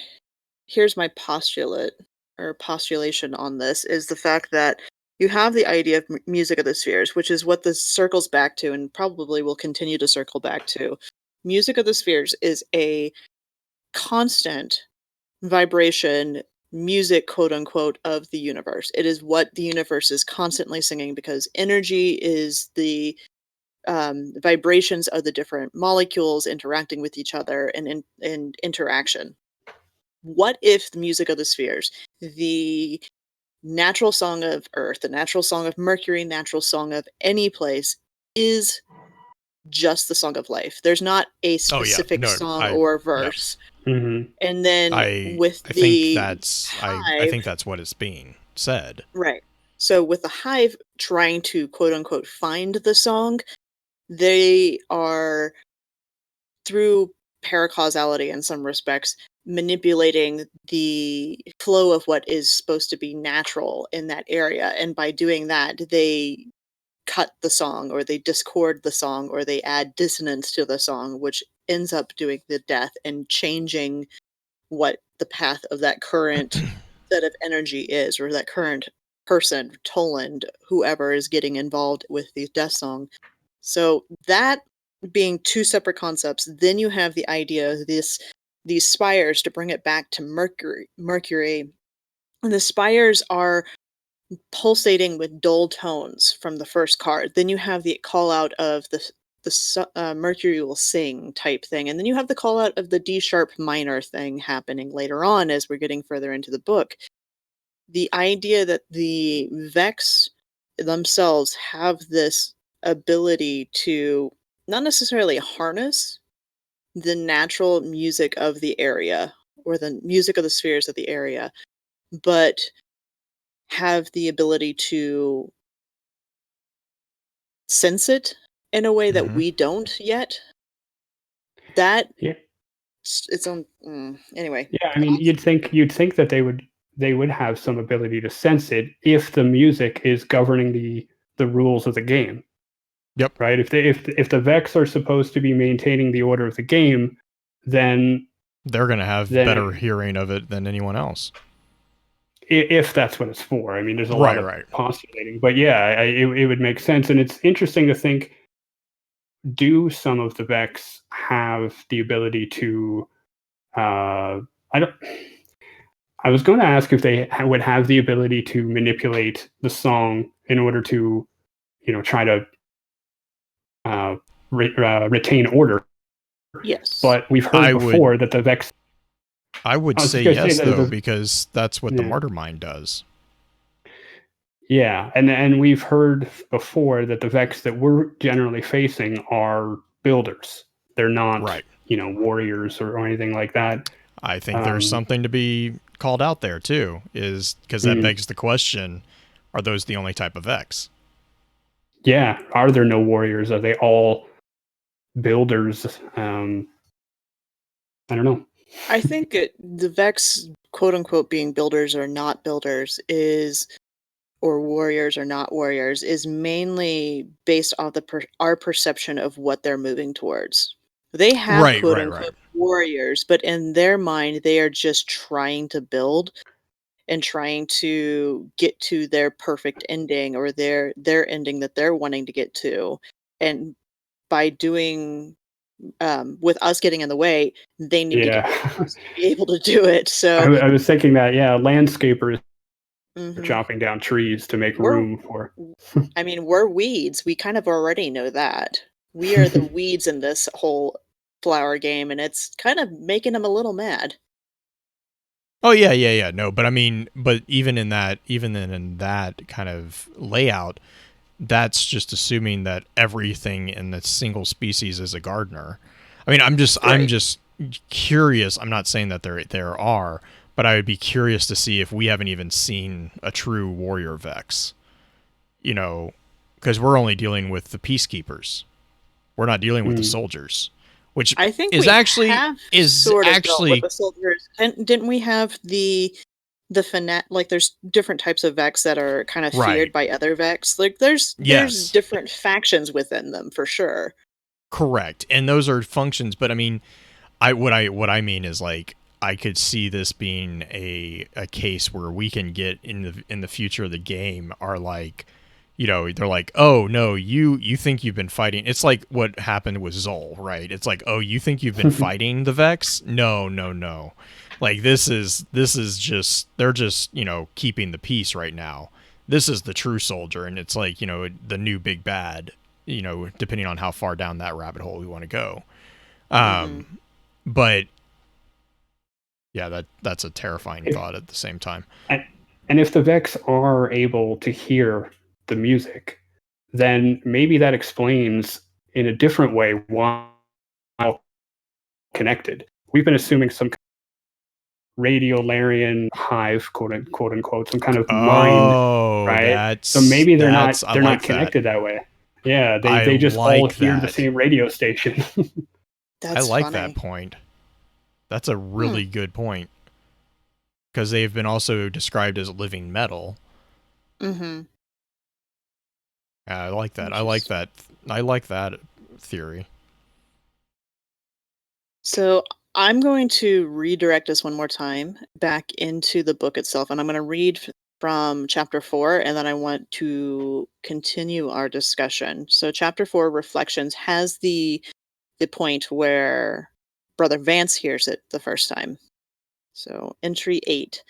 postulate or postulation on this is the fact that you have the idea of music of the spheres, which is what this circles back to and probably will continue to circle back to. Music of the spheres is a constant vibration music, quote unquote, of the universe. It is what the universe is constantly singing because energy is the vibrations of the different molecules interacting with each other and interaction. What if the music of the spheres, the natural song of Earth, the natural song of Mercury, natural song of any place, is just the Song of Life? There's not a specific song or verse. And then I think that's what is being said. Right. So with the Hive trying to quote unquote find the song, they are, through paracausality in some respects, manipulating the flow of what is supposed to be natural in that area. And by doing that, they cut the song or they discord the song or they add dissonance to the song, which ends up doing the death and changing what the path of that current set of energy is, or that current person, Toland, whoever is getting involved with the death song. So that being two separate concepts, then you have the idea of these spires, to bring it back to Mercury. And the spires are pulsating with dull tones from the first card. Then you have the call out of the Mercury will sing type thing, and then you have the call out of the D sharp minor thing happening later on as we're getting further into the book. The idea that the Vex themselves have this ability to not necessarily harness the natural music of the area or the music of the spheres of the area, but have the ability to sense it in a way that we don't yet. That its own anyway. Yeah, I mean, you'd think that they would have some ability to sense it if the music is governing the rules of the game. Yep. Right. If the Vex are supposed to be maintaining the order of the game, then they're going to have better hearing of it than anyone else. If that's what it's for. I mean, there's a lot of postulating, but yeah, it would make sense. And it's interesting to think, do some of the Vex have the ability to I don't. I was going to ask if they would have the ability to manipulate the song in order to, try to retain order. Yes. But we've heard I would before that the Vex. I would I was say going to say yes that though, because that's what the yeah, martyr mind does. yeah, and we've heard before that the Vex that we're generally facing are builders. They're not, Right. warriors or anything like that. I think there's Um, something to be called out there too, is because that mm, begs the question: are those the only type of Vex? yeah, are there no warriors? Are they all builders? I don't know. I think the Vex, quote unquote, being builders or not builders is, or warriors or not warriors, is mainly based off our perception of what they're moving towards. They have Right, quote right, right. unquote warriors, but in their mind, they are just trying to build and trying to get to their perfect ending or their ending that they're wanting to get to. And by doing with us getting in the way, they need to get Yeah, us to be able to do it. I, So, I was thinking that. Yeah, landscapers are mhm. chopping down trees to make we're room for. I mean, we're weeds. We kind of already know that. We are the weeds in this whole flower game, and it's kind of making them a little mad. Oh yeah, yeah, yeah. No, but I mean, but even in that kind of layout, that's just assuming that everything in the single species is a gardener. I mean, I'm Right. just curious. I'm not saying that there are, but I would be curious to see if we haven't even seen a true warrior Vex. You know, because we're only dealing with the peacekeepers. We're not dealing with the Mm. soldiers, which I think is we actually have is sort of dealt with actually the soldiers. Didn't we have the fanat like there's different types of Vex that are kind of feared right. by other Vex. Like there's Yes, different factions within them for sure. correct. And those are functions, but I mean, I mean is like I could see this being a case where we can get in the future of the game are like, they're like, oh no, you think you've been fighting. It's like what happened with Zol, right? It's like, oh, you think you've been fighting the Vex? No, no, no. Like this is just they're just keeping the peace right now. This is the true soldier, and it's like the new big bad. Depending on how far down that rabbit hole we want to go. Hmm. But yeah, that's a terrifying If thought at the same time. and, and if the Vex are able to hear the music, then maybe that explains in a different way why connected. We've been assuming some radiolarian hive, quote unquote, some kind of mind, Oh, right? So that's maybe that's I they're not like that. connected that way. Yeah, I they just all like hear the that. same radio station. I That's like that funny. point. That's a Hmm. really good point because they've been also described as living metal. Hmm. I like that. I like Interesting. that. I like that theory. So I'm going to redirect us one more time back into the book itself, and I'm going to read from chapter 4, and then I want to continue our discussion. So chapter 4, Reflections, has the point where Brother Vance hears it the first time. So entry 8.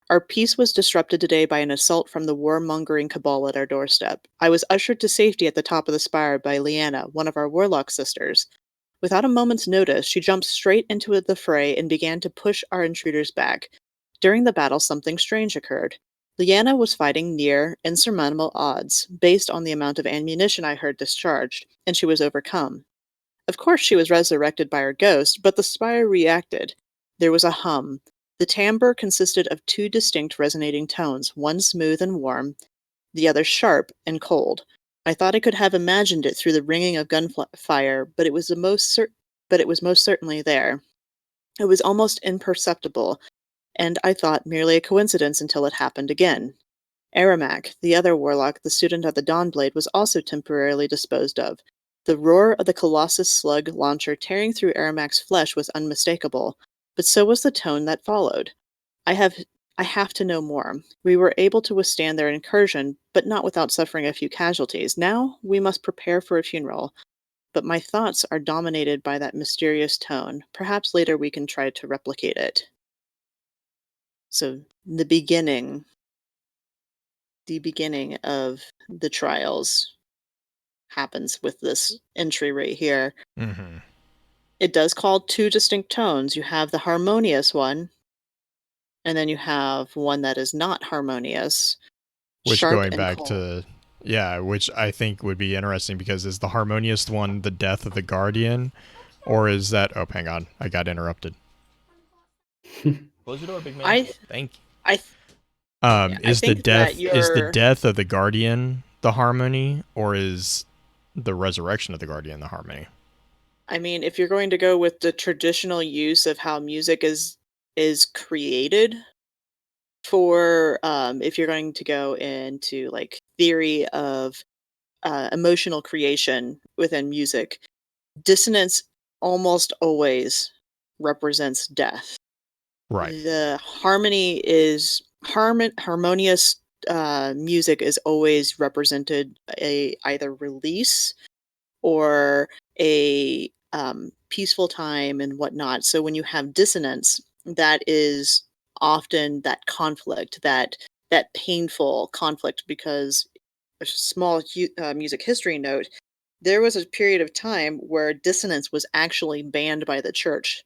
Our peace was disrupted today by an assault from the warmongering cabal at our doorstep. I was ushered to safety at the top of the spire by Leanna, one of our warlock sisters. Without a moment's notice, she jumped straight into the fray and began to push our intruders back. During the battle, something strange occurred. Leanna was fighting near insurmountable odds, based on the amount of ammunition I heard discharged, and she was overcome. Of course, she was resurrected by her ghost, but the spire reacted. There was a hum. The timbre consisted of two distinct resonating tones, one smooth and warm, the other sharp and cold. I thought I could have imagined it through the ringing of gunfire, but it was most certainly there. It was almost imperceptible, and I thought merely a coincidence until it happened again. Aramac, the other warlock, the student of the Dawnblade, was also temporarily disposed of. The roar of the Colossus slug launcher tearing through Aramac's flesh was unmistakable, but so was the tone that followed. I have I have to know more. We were able to withstand their incursion, but not without suffering a few casualties. Now we must prepare for a funeral. but my thoughts are dominated by that mysterious tone. Perhaps later we can try to replicate it. So the beginning of the trials happens with this entry right here. Mm-hmm. It does call two distinct tones. You have the harmonious one, and then you have one that is not harmonious, Which sharp going and back cold. to, yeah, which I think would be interesting because is the harmonious one the death of the Guardian? Or is that, oh, hang on, I got interrupted. Close the door, big man. I Thank you. I yeah, I Is the think that death of the Guardian the harmony, or is the resurrection of the Guardian the harmony? I mean, if you're going to go with the traditional use of how music is created for if you're going to go into like theory of emotional creation within music, dissonance almost always represents death. Right. The harmony is harmonious music is always represented a either release or a peaceful time and whatnot. So when you have dissonance, that is often that conflict, that painful conflict. Because a small music history note, there was a period of time where dissonance was actually banned by the church.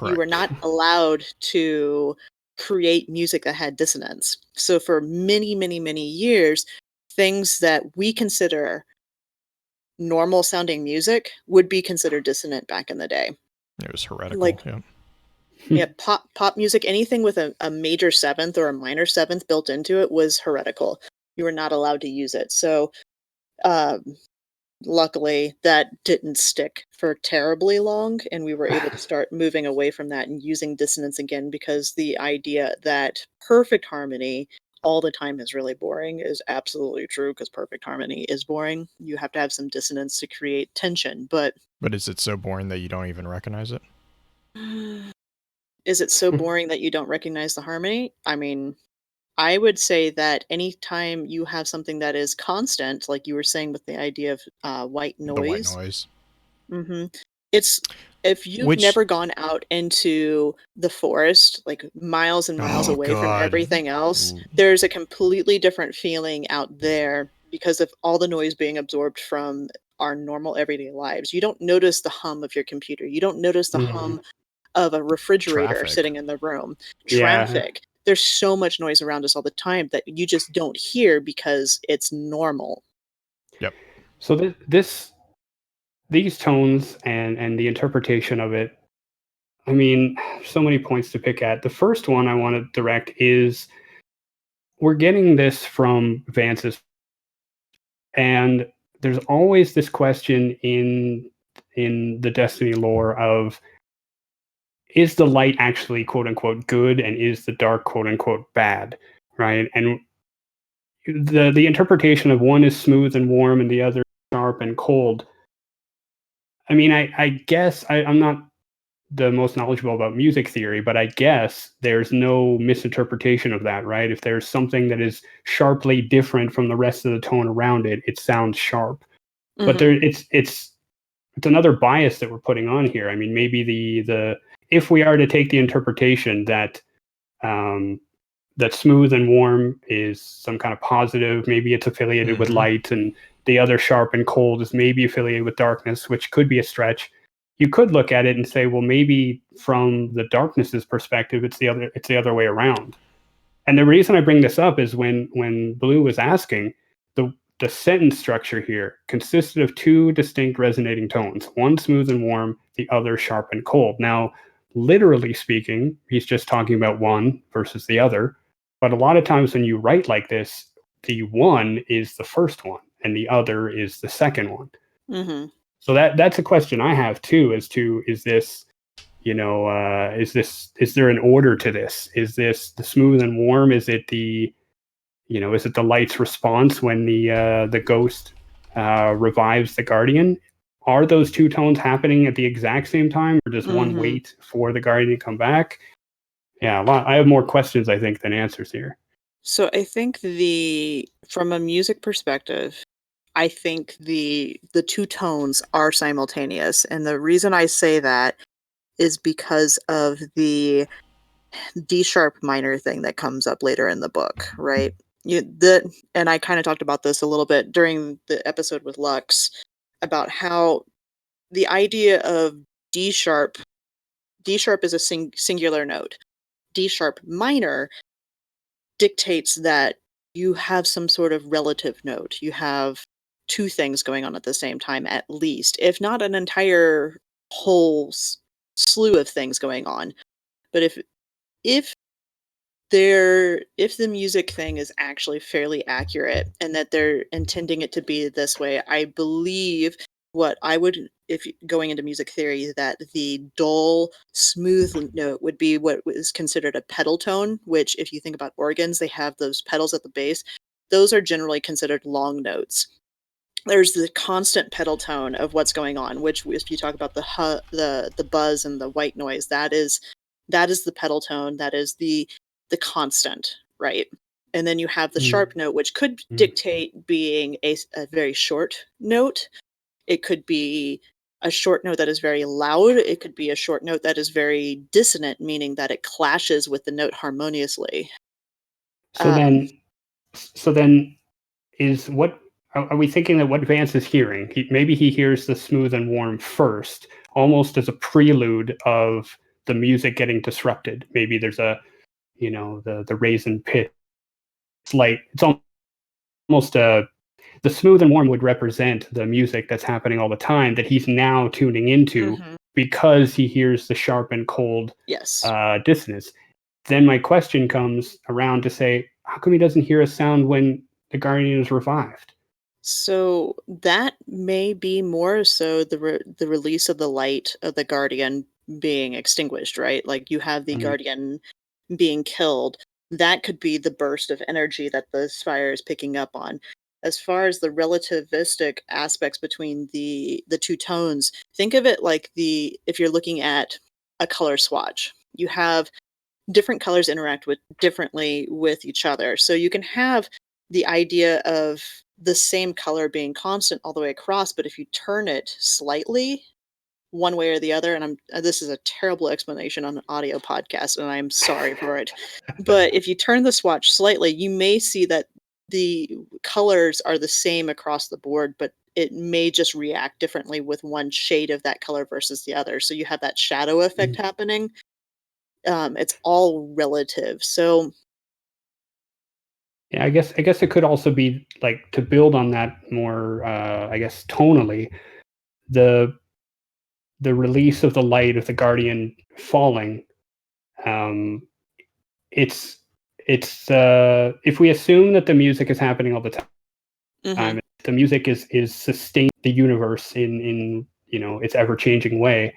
You were Correct. not allowed to create music that had dissonance. So for many, many, many years, things that we consider normal sounding music would be considered dissonant back in the day. It was heretical, Like, yeah. yeah, pop music, anything with a major seventh or a minor seventh built into it was heretical. You were not allowed to use it. So, um, luckily, that didn't stick for terribly long, and we were able to start moving away from that and using dissonance again, because the idea that perfect harmony all the time is really boring is absolutely true, because perfect harmony is boring. You have to have some dissonance to create tension, but But is it so boring that you don't even recognize it? is it so boring that you don't recognize the harmony? I mean, I would say that anytime you have something that is constant, like you were saying with the idea of white The white noise, noise. mhm, it's if you've Which, never gone out into the forest, like miles and miles oh away from god. everything else, Ooh. there's a completely different feeling out there because of all the noise being absorbed from our normal everyday lives. You don't notice the hum of your computer. You don't notice the Mhm. hum of a refrigerator Traffic. sitting in the room. Yeah. Traffic. There's so much noise around us all the time that you just don't hear because it's normal. Yep. So these tones and the interpretation of it, I mean, so many points to pick at. The first one I want to direct is we're getting this from Vance's, and there's always this question in the Destiny lore of, is the light actually quote unquote good and is the dark quote unquote bad, right? And the interpretation of one is smooth and warm and the other sharp and cold. I mean, I guess I'm not the most knowledgeable about music theory, but I guess there's no misinterpretation of that, right? If there's something that is sharply different from the rest of the tone around it, it sounds sharp. But Mhm. it's another bias that we're putting on here. I mean, maybe the if we are to take the interpretation that um, that smooth and warm is some kind of positive, maybe it's affiliated with Mm-hmm. light, and the other sharp and cold is maybe affiliated with darkness, which could be a stretch. You could look at it and say, well, maybe from the darkness's perspective, it's the other way around. And the reason I bring this up is when Blue was asking, the sentence structure here consisted of two distinct resonating tones, one smooth and warm, the other sharp and cold. Now, literally speaking, he's just talking about one versus the other. But a lot of times when you write like this, the one is the first one and the other is the second one. Mhm. So that's a question I have too, as to, is this, is there an order to this? Is this the smooth and warm? Is it is it the light's response when the ghost revives the guardian? Are those two tones happening at the exact same time, or does one Mhm. wait for the guardian to come back? Yeah, I have more questions, I think, than answers here. So I think from a music perspective, I think the two tones are simultaneous, and the reason I say that is because of the D sharp minor thing that comes up later in the book, right? And I kind of talked about this a little bit during the episode with Lux about how the idea of D sharp is a singular note. D sharp minor dictates that you have some sort of relative note. You have two things going on at the same time, at least, if not an entire whole slew of things going on. But if if the music thing is actually fairly accurate and that they're intending it to be this way, I believe what I would, if going into music theory, that the dull, smooth note would be what is considered a pedal tone, which if you think about organs, they have those pedals at the base. Those are generally considered long notes. There's the constant pedal tone of what's going on, which if you talk about the buzz and the white noise, that is the pedal tone, that is the constant, right? And then you have the sharp note, which could dictate being a very short note. It could be a short note that is very loud. It could be a short note that is very dissonant, meaning that it clashes with the note harmoniously. So then is what are we thinking that what Vance is hearing? Maybe he hears the smooth and warm first, almost as a prelude of the music getting disrupted. Maybe there's a, the raise and pitch. It's almost the smooth and warm would represent the music that's happening all the time that he's now tuning into because he hears the sharp and cold dissonance. Then my question comes around to say, how come he doesn't hear a sound when the Guardian is revived? So that may be more so the release of the light of the Guardian being extinguished, right? Like you have the Guardian being killed. That could be the burst of energy that the Spire is picking up on. As far as the relativistic aspects between the two tones, think of it like if you're looking at a color swatch. You have different colors interact differently with each other. So you can have the idea of the same color being constant all the way across, but if you turn it slightly one way or the other, and this is a terrible explanation on an audio podcast, and I'm sorry for it, but if you turn the swatch slightly, you may see that the colors are the same across the board, but it may just react differently with one shade of that color versus the other. So you have that shadow effect happening. It's all relative. So yeah, I guess it could also be like to build on that more, I guess tonally, the release of the light of the Guardian falling. It's if we assume that the music is happening all the time, the music is sustaining the universe in its ever changing way.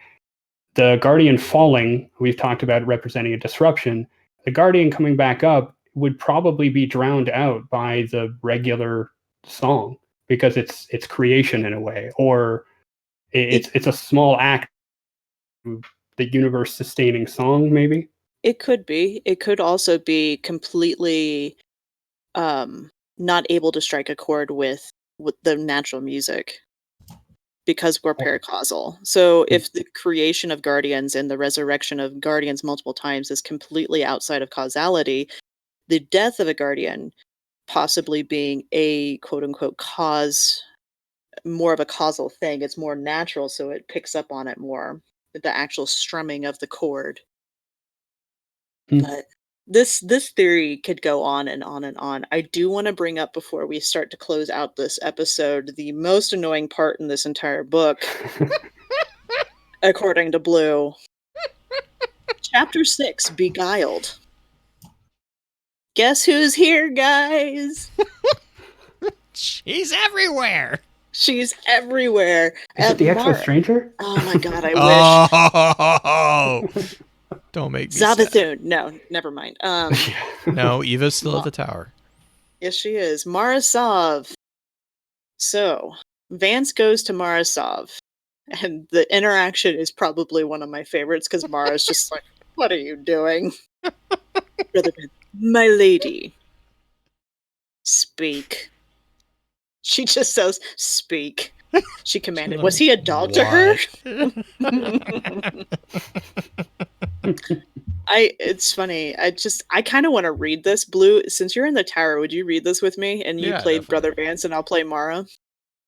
The Guardian falling, we've talked about representing a disruption. The Guardian coming back up would probably be drowned out by the regular song because it's creation in a way, or it's a small act of the universe sustaining song. Maybe it could be. It could also be completely not able to strike a chord with the natural music because we're paracausal. So if the creation of Guardians and the resurrection of Guardians multiple times is completely outside of causality, the death of a Guardian possibly being a quote-unquote cause, more of a causal thing. It's more natural, so it picks up on it more, the actual strumming of the chord. But this theory could go on and on and on. I do want to bring up, before we start to close out this episode, the most annoying part in this entire book, according to Blue. Chapter 6, Beguiled. Guess who's here, guys? She's everywhere. She's everywhere. Is it the Exo Stranger? Oh my god, I wish. Don't make me Zavathun. No, never mind. No, Eva's still at the tower. Yes, she is. Marasov. So, Vance goes to Marasov, and the interaction is probably one of my favorites because Mara's just like, what are you doing? Rather than, my lady, speak. She just says, "Speak." She commanded. Was he a dog to her? It's funny. I kind of want to read this. Blue, since you're in the tower, would you read this with me? And you Yeah, play definitely. Brother Vance and I'll play Mara.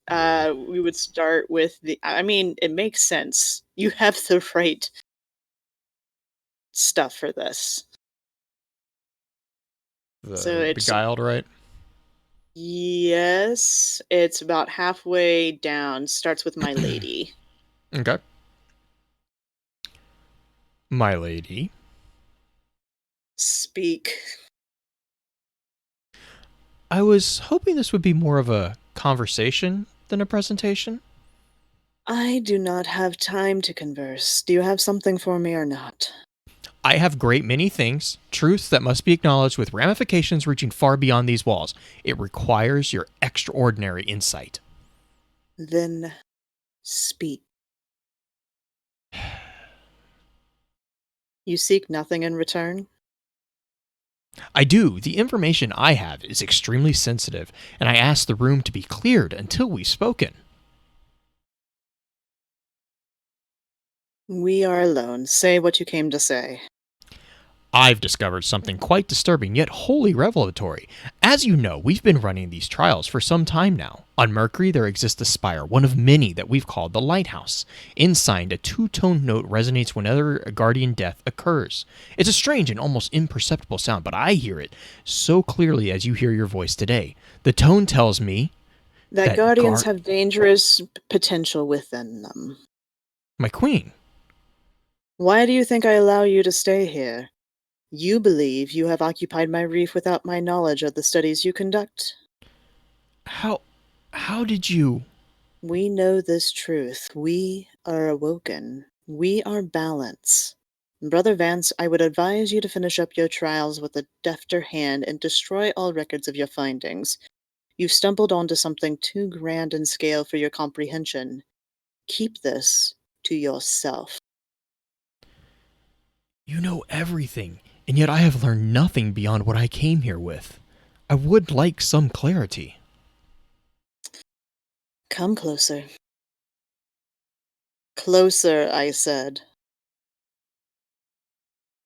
We would start with I mean, it makes sense. You have the right stuff for this. So The it's Beguiled, right? yes, it's about halfway down. Starts with my lady. Okay. My lady. Speak. I was hoping this would be more of a conversation than a presentation. I do not have time to converse. Do you have something for me or not? I have great many things, truths that must be acknowledged with ramifications reaching far beyond these walls. It requires your extraordinary insight. Then speak. You seek nothing in return? I do. The information I have is extremely sensitive, and I ask the room to be cleared until we've spoken. We are alone. Say what you came to say. I've discovered something quite disturbing yet wholly revelatory. As you know, we've been running these trials for some time now. On Mercury, there exists a spire, one of many that we've called the Lighthouse. Inside, a two-tone note resonates whenever a guardian death occurs. It's a strange and almost imperceptible sound, but I hear it so clearly as you hear your voice today. The tone tells me That guardians have dangerous potential within them. My queen. Why do you think I allow you to stay here? You believe you have occupied my reef without my knowledge of the studies you conduct? How did you... We know this truth. We are awoken. We are balance. Brother Vance, I would advise you to finish up your trials with a defter hand and destroy all records of your findings. You've stumbled onto something too grand in scale for your comprehension. Keep this to yourself. You know everything, and yet I have learned nothing beyond what I came here with. I would like some clarity. Come closer. Closer, I said.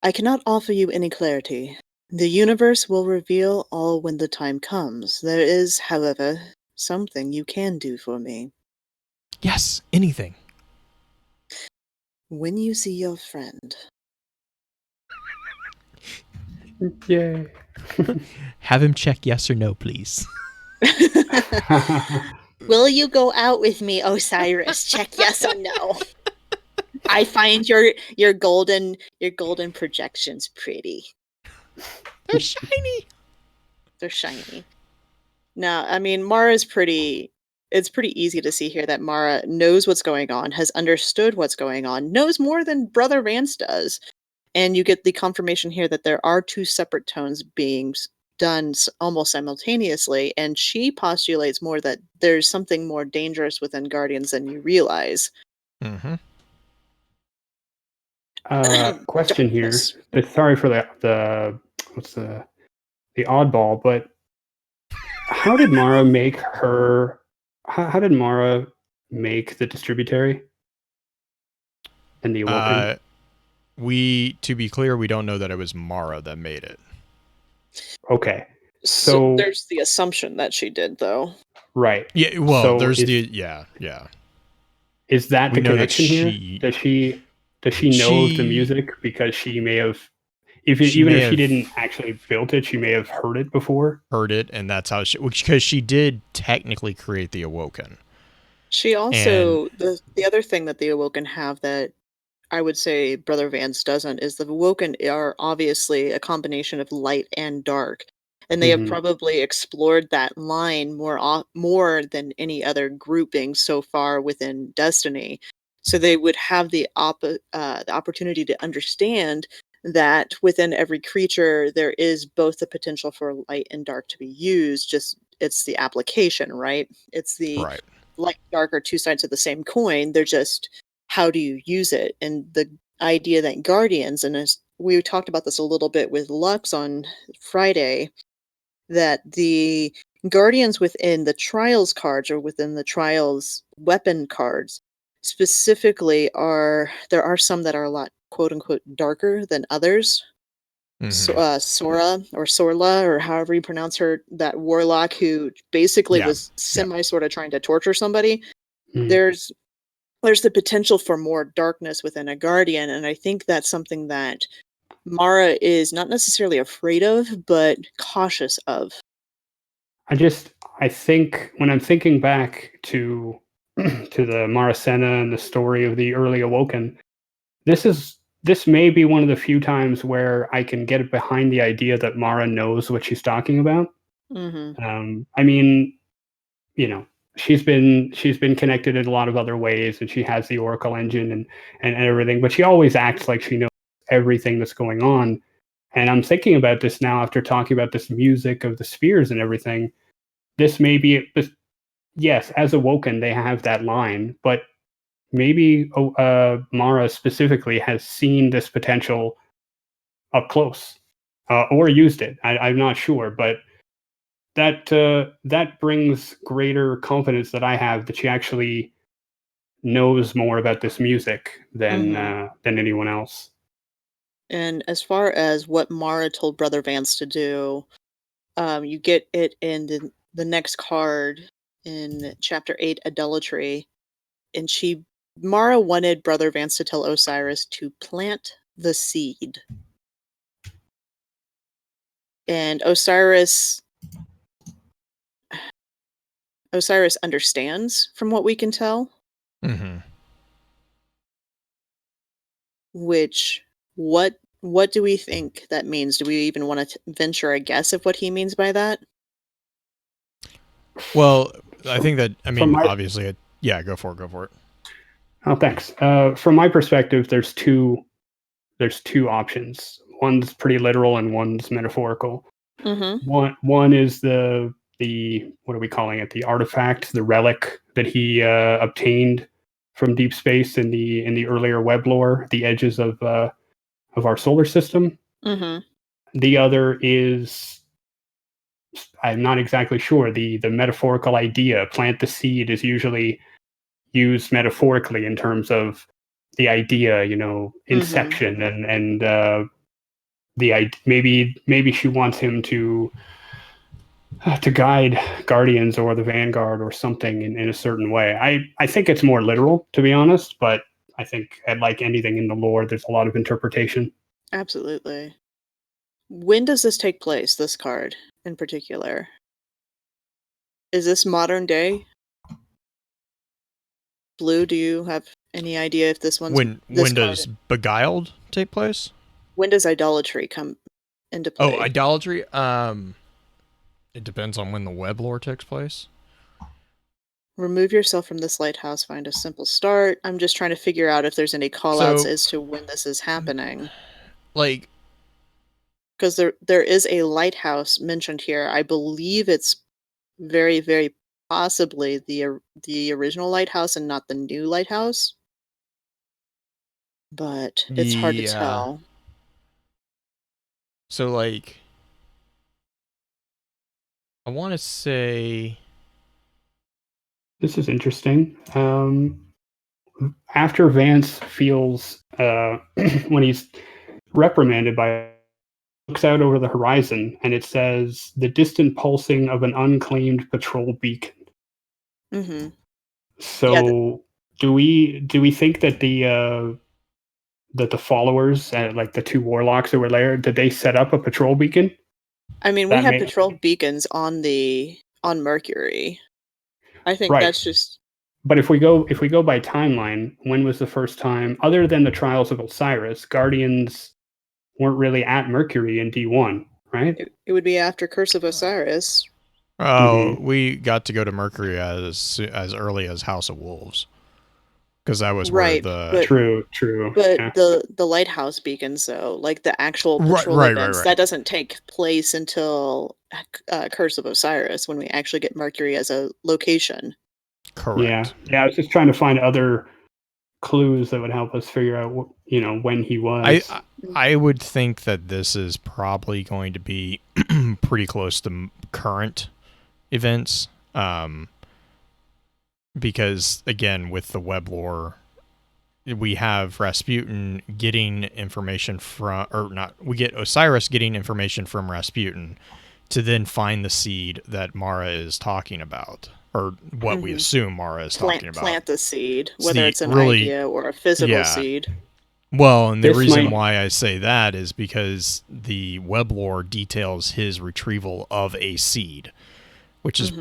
I cannot offer you any clarity. The universe will reveal all when the time comes. There is, however, something you can do for me. Yes, anything. When you see your friend, Yay. Have him check yes or no, please. will you go out with me, Osiris? Check yes or no. I find your golden projections pretty. They're shiny. They're shiny. Now, I mean, Mara's pretty. It's pretty easy to see here that Mara knows what's going on, has understood what's going on, knows more than Brother Vance does. And you get the confirmation here that there are two separate tones being done almost simultaneously, and she postulates more that there's something more dangerous within Guardians than you realize. Mm-hmm. Question here. Darkness. Sorry for the what's the oddball, but how did Mara make her? How did Mara make the distributary and the awoken? To be clear, we don't know that it was Mara that made it. Okay. So there's the assumption that she did, though. Right. Yeah, well, so there's yeah. Is that We the know that connection here? Does she know of the music because she may have, even if she didn't actually build it, she may have heard it before? Heard it, and that's how because she did technically create the Awoken. She also, the other thing that the Awoken have that I would say Brother Vance doesn't is the Awoken are obviously a combination of light and dark. And they have probably explored that line more than any other grouping so far within Destiny. So they would have the opportunity to understand that within every creature there is both the potential for light and dark to be used. Just it's the application, right? It's the Right. light and dark are two sides of the same coin. They're just how do you use it? And the idea that Guardians, and as we talked about this a little bit with Lux on Friday, that the guardians within the trials cards or within the trials weapon cards specifically there are some that are a lot quote unquote darker than others. Sora or Sorla or however you pronounce her, that warlock who basically was sort of trying to torture somebody. There's the potential for more darkness within a guardian, and I think that's something that Mara is not necessarily afraid of, but cautious of. I think when I'm thinking back to the Maracena and the story of the early Awoken, this may be one of the few times where I can get behind the idea that Mara knows what she's talking about. I mean, you know, she's been connected in a lot of other ways, and she has the Oracle engine and everything, but she always acts like she knows everything that's going on. And I'm thinking about this now after talking about this music of the spheres and everything. This may be, yes, as Awoken, they have that line, but maybe Mara specifically has seen this potential up close or used it. I'm not sure, but that brings greater confidence that I have that she actually knows more about this music than anyone else. And as far as what Mara told Brother Vance to do, you get it in the next card in Chapter 8, Idolatry. And Mara wanted Brother Vance to tell Osiris to plant the seed. And Osiris understands, from what we can tell. Which, what do we think that means? Do we even want to venture a guess of what he means by that? Well, I think that, obviously, go for it. Oh, thanks. From my perspective, there's two options. One's pretty literal and one's metaphorical. One is the what are we calling it? The artifact, the relic that he obtained from deep space in the earlier web lore, the edges of our solar system. The other is, I'm not exactly sure, the metaphorical idea. Plant the seed is usually used metaphorically in terms of the idea, inception and maybe she wants him to guide Guardians or the Vanguard or something in a certain way. I think it's more literal, to be honest, but I think, like anything in the lore, there's a lot of interpretation. Absolutely. When does this take place, this card in particular? Is this modern day? Blue, do you have any idea if this one's... When does Beguiled take place? When does Idolatry come into play? Oh, Idolatry? It depends on when the web lore takes place. Remove yourself from this lighthouse, find a simple start. I'm just trying to figure out if there's any callouts as to when this is happening. Like... Because there is a lighthouse mentioned here. I believe it's very, very possibly the original lighthouse and not the new lighthouse. But it's hard to tell. So, like... I want to say... This is interesting. After Vance feels... when he's reprimanded by... looks out over the horizon, and it says, the distant pulsing of an unclaimed patrol beacon. So, do we think that the followers, like the two warlocks that were there, did they set up a patrol beacon? I mean, we have patrol beacons on Mercury. I think that's just... But if we go by timeline, when was the first time, other than the Trials of Osiris, Guardians weren't really at Mercury in D1, right? It would be after Curse of Osiris. Oh, we got to go to Mercury as early as House of Wolves, because that was where the... True. But the lighthouse beacons, though, like the actual patrol events, that doesn't take place until Curse of Osiris, when we actually get Mercury as a location. Correct. Yeah. I was just trying to find other clues that would help us figure out when he was. I would think that this is probably going to be pretty close to current events. Because again, with the web lore, we have Rasputin getting information from, or not, we get Osiris getting information from Rasputin to then find the seed that Mara is talking about, or what we assume Mara is talking about. Plant the seed, whether it's an really, idea or a physical seed. Well, and the reason why I say that is because the web lore details his retrieval of a seed, which is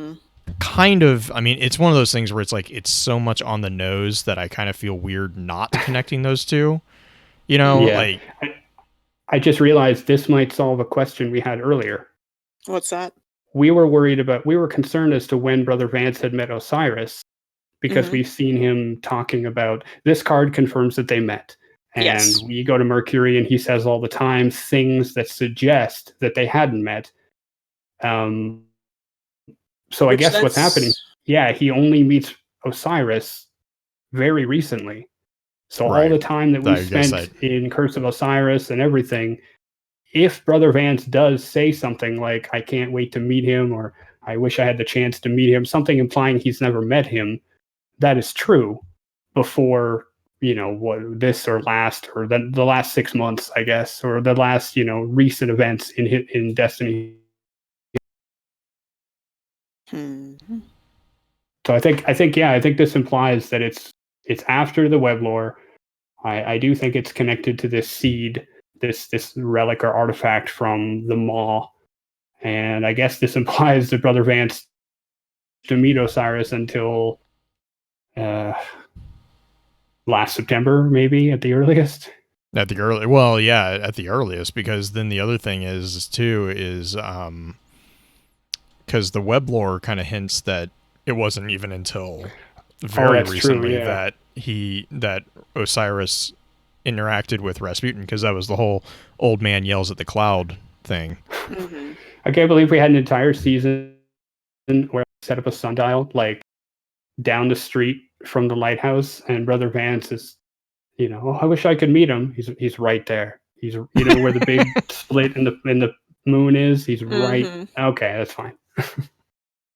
kind of, I mean, it's one of those things where it's like, it's so much on the nose that I kind of feel weird not connecting those two, you know? Yeah. Like, I just realized this might solve a question we had earlier. What's that? We were concerned as to when Brother Vance had met Osiris, because we've seen him talking about, this card confirms that they met. And we go to Mercury and he says all the time things that suggest that they hadn't met. So I guess what's happening, he only meets Osiris very recently. So all the time that we spent in Curse of Osiris and everything, if Brother Vance does say something like, I can't wait to meet him, or I wish I had the chance to meet him, something implying he's never met him, that is true before, what this or last, or the last 6 months, I guess, or the last, recent events in Destiny. So I think this implies that it's after the web lore. I do think it's connected to this seed, this relic or artifact from the Maw, and I guess this implies that Brother Vance to meet Osiris until last September, maybe at the earliest. At the earliest, because then the other thing is because the web lore kind of hints that it wasn't even until very recently that Osiris interacted with Rasputin, because that was the whole old man yells at the cloud thing. I can't believe we had an entire season where I set up a sundial like down the street from the lighthouse, and Brother Vance is, I wish I could meet him. He's right there. He's where the big split in the moon is. He's right. Okay, that's fine.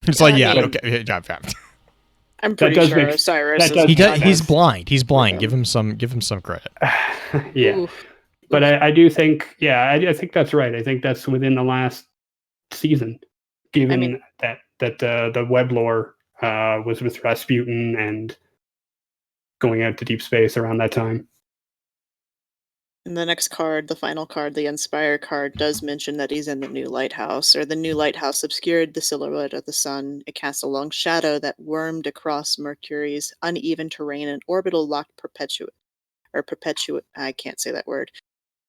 It's like, okay. I'm pretty sure Osiris is he's blind. He's blind. Give him some credit. Yeah. But I do think, I think that's right. I think that's within the last season, given that the web lore was with Rasputin and going out to deep space around that time. And the next card, the final card, the Inspire card, does mention that he's in the new lighthouse, or the new lighthouse obscured the silhouette of the sun. It cast a long shadow that wormed across Mercury's uneven terrain and orbital locked I can't say that word.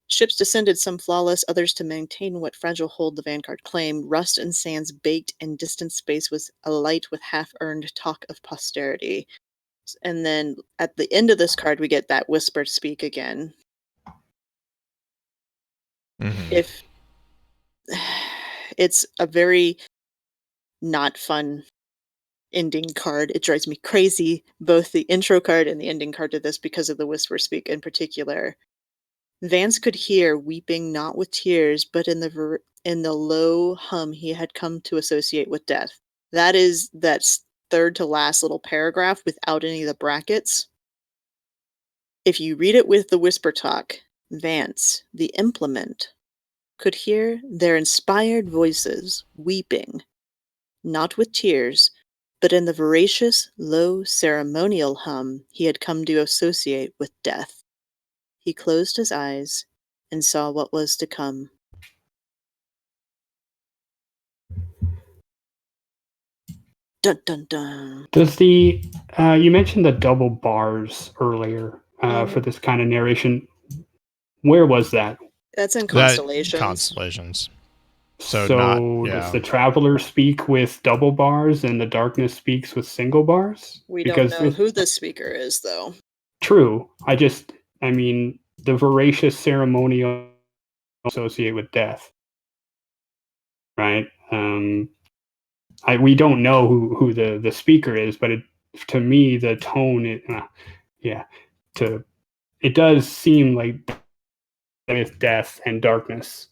Ships descended, some flawless, others to maintain what fragile hold the Vanguard claimed. Rust and sands baked in distant space was alight with half-earned talk of posterity. And then at the end of this card, we get that whisper speak again. If it's a very not fun ending card, it drives me crazy, both the intro card and the ending card to this, because of the whisper speak in particular. Vance could hear weeping not with tears, but in the low hum he had come to associate with death. That's third to last little paragraph without any of the brackets. If you read it with the whisper talk, Vance, the implement, could hear their inspired voices weeping, not with tears, but in the voracious, low, ceremonial hum he had come to associate with death. He closed his eyes and saw what was to come. Dun dun dun. Does the you mentioned the double bars earlier for this kind of narration? Where was that? That's in Constellations. Constellations. So does the Traveler speak with double bars and the Darkness speaks with single bars? We don't know who the speaker is, though. True. I mean, the voracious ceremonial associate with death, right? We don't know who the speaker is, but to me the tone, it does seem like with death and darkness,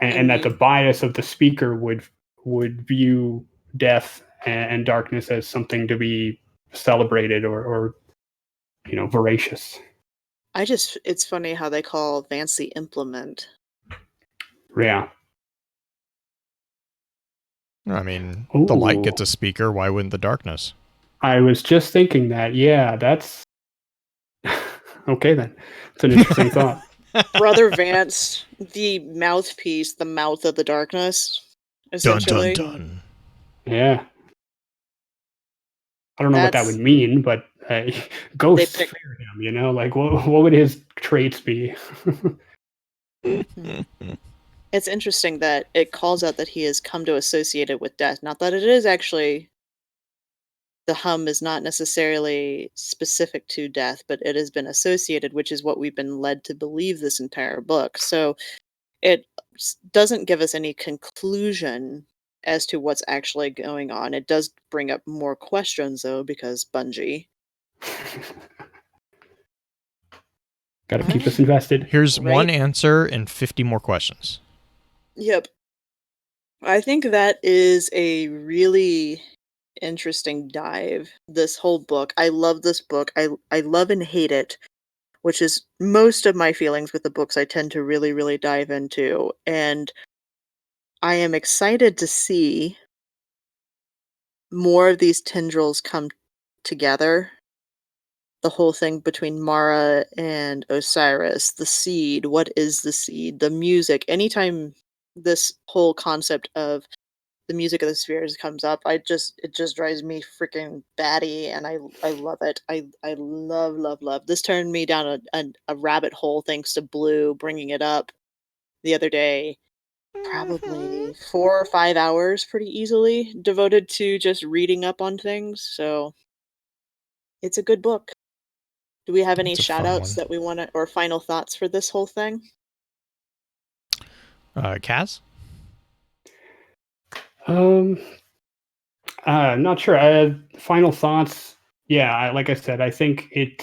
and that the bias of the speaker would would view death and darkness as something to be celebrated or voracious. It's funny how they call Vance the implement. Yeah. I mean, the light Ooh. gets a speaker. Why wouldn't the darkness? I was just thinking that. Yeah, that's okay then. It's an interesting thought. Brother Vance, the mouthpiece, the mouth of the darkness, Dun essentially. dun dun. Yeah. I don't know what that would That's mean, but ghosts pick- fear him, like what would his traits be? It's interesting that it calls out that he has come to associate it with death. Not that it is actually the hum is not necessarily specific to death, but it has been associated, which is what we've been led to believe this entire book. So it doesn't give us any conclusion as to what's actually going on. It does bring up more questions, though, because Bungie. Got to keep us invested. Here's Right? one answer and 50 more questions. Yep. I think that is a really interesting dive. This whole book. I love this book. I love and hate it, which is most of my feelings with the books I tend to really, really dive into. And I am excited to see more of these tendrils come together. The whole thing between Mara and Osiris, the seed, what is the seed, the music. Anytime this whole concept of the music of the spheres comes up, it just drives me freaking batty, and I love it. I love. This turned me down a rabbit hole thanks to Blue bringing it up the other day. Probably 4 or 5 hours pretty easily devoted to just reading up on things, so it's a good book. Do we have any It's a fun shout-outs one. that we wanna or final thoughts for this whole thing? Kaz? Not sure. Final thoughts. Yeah, like I said, I think it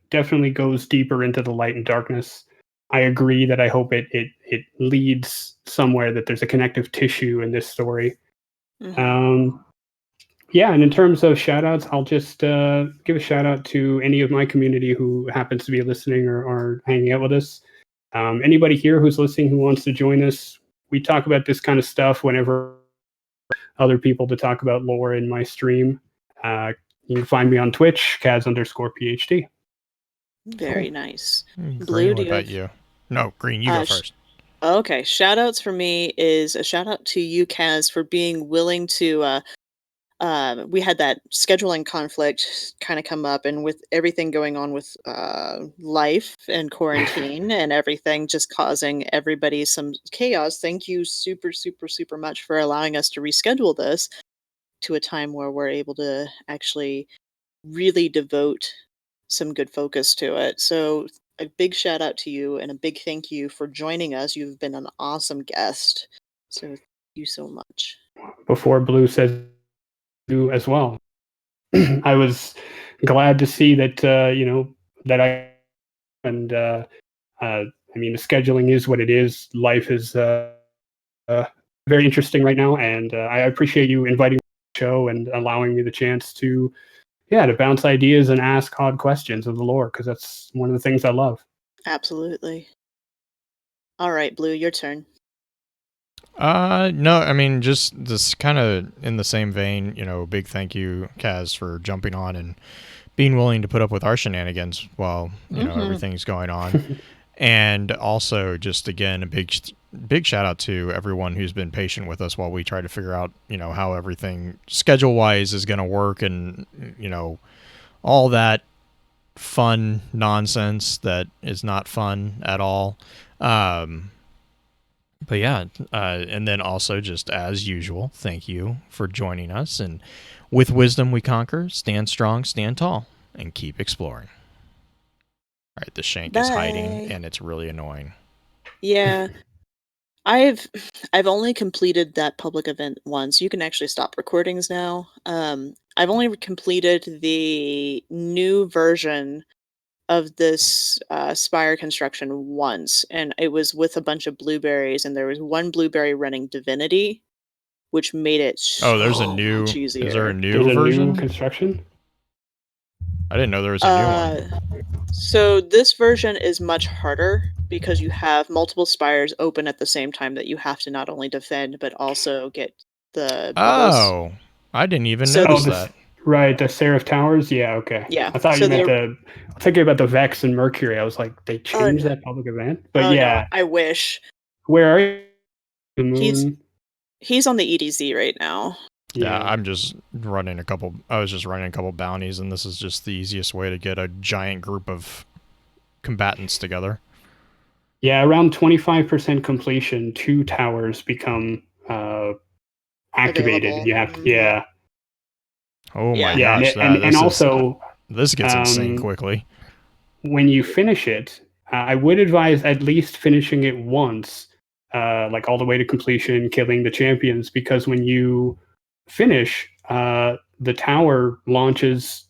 definitely goes deeper into the light and darkness. I agree that I hope it leads somewhere, that there's a connective tissue in this story. Mhm. Yeah, and in terms of shout outs, I'll just give a shout out to any of my community who happens to be listening or hanging out with us. Anybody here who's listening who wants to join us, we talk about this kind of stuff whenever other people to talk about lore in my stream. You can find me on Twitch, Kaz_PhD. Very nice. Green, Blue, do what you about have you? No, Green, you go first. Okay, shout-outs for me is a shout-out to you, Kaz, for being willing to, we had that scheduling conflict kinda come up, and with everything going on with, life and quarantine and everything just causing everybody some chaos, thank you super, super, super much for allowing us to reschedule this to a time where we're able to actually really devote some good focus to it. So a big shout out to you and a big thank you for joining us. You've been an awesome guest. So thank you so much. Before Blue says you as well, I was glad to see that that I and I mean the scheduling is what it is. Life is uh, very interesting right now, and I appreciate you inviting me to the show and allowing me the chance to bounce ideas and ask odd questions of the lore, because that's one of the things I love. Absolutely. All right, Blue, your turn. No, I mean, just this kind of in the same vein, big thank you, Kaz, for jumping on and being willing to put up with our shenanigans while, everything's going on. And also, just again, a big shout out to everyone who's been patient with us while we try to figure out, how everything schedule wise is going to work, and, all that fun nonsense that is not fun at all. But yeah, and then also, just as usual, thank you for joining us. And with wisdom we conquer, stand strong, stand tall, and keep exploring. All right, the shank is hiding, Bye. and it's really annoying. Yeah. I've I've only completed that public event once. You can actually stop recordings now. I've only completed the new version of this spire construction once, and it was with a bunch of blueberries, and there was one blueberry running divinity, which made it so there's a new. much easier. Is there a new There's a version? new construction? I didn't know there was a new one. So this version is much harder because you have multiple spires open at the same time that you have to not only defend but also get the bubbles. Oh, I didn't even So notice this, that. Right, the Seraph Towers? Yeah, okay. Yeah, I thought so you meant I'm thinking about the Vex and Mercury. I was like, they changed no. that public event? But Oh yeah. no, I wish. Where are you? The moon? He's on the EDZ right now. Yeah, I'm just running a couple. I was just running a couple bounties, and this is just the easiest way to get a giant group of combatants together. Yeah, around 25% completion, 2 towers become activated. Available. You have to, yeah. Oh my Yeah. gosh! And also, this gets insane quickly. When you finish it, I would advise at least finishing it once, like all the way to completion, killing the champions, because when you finish, the tower launches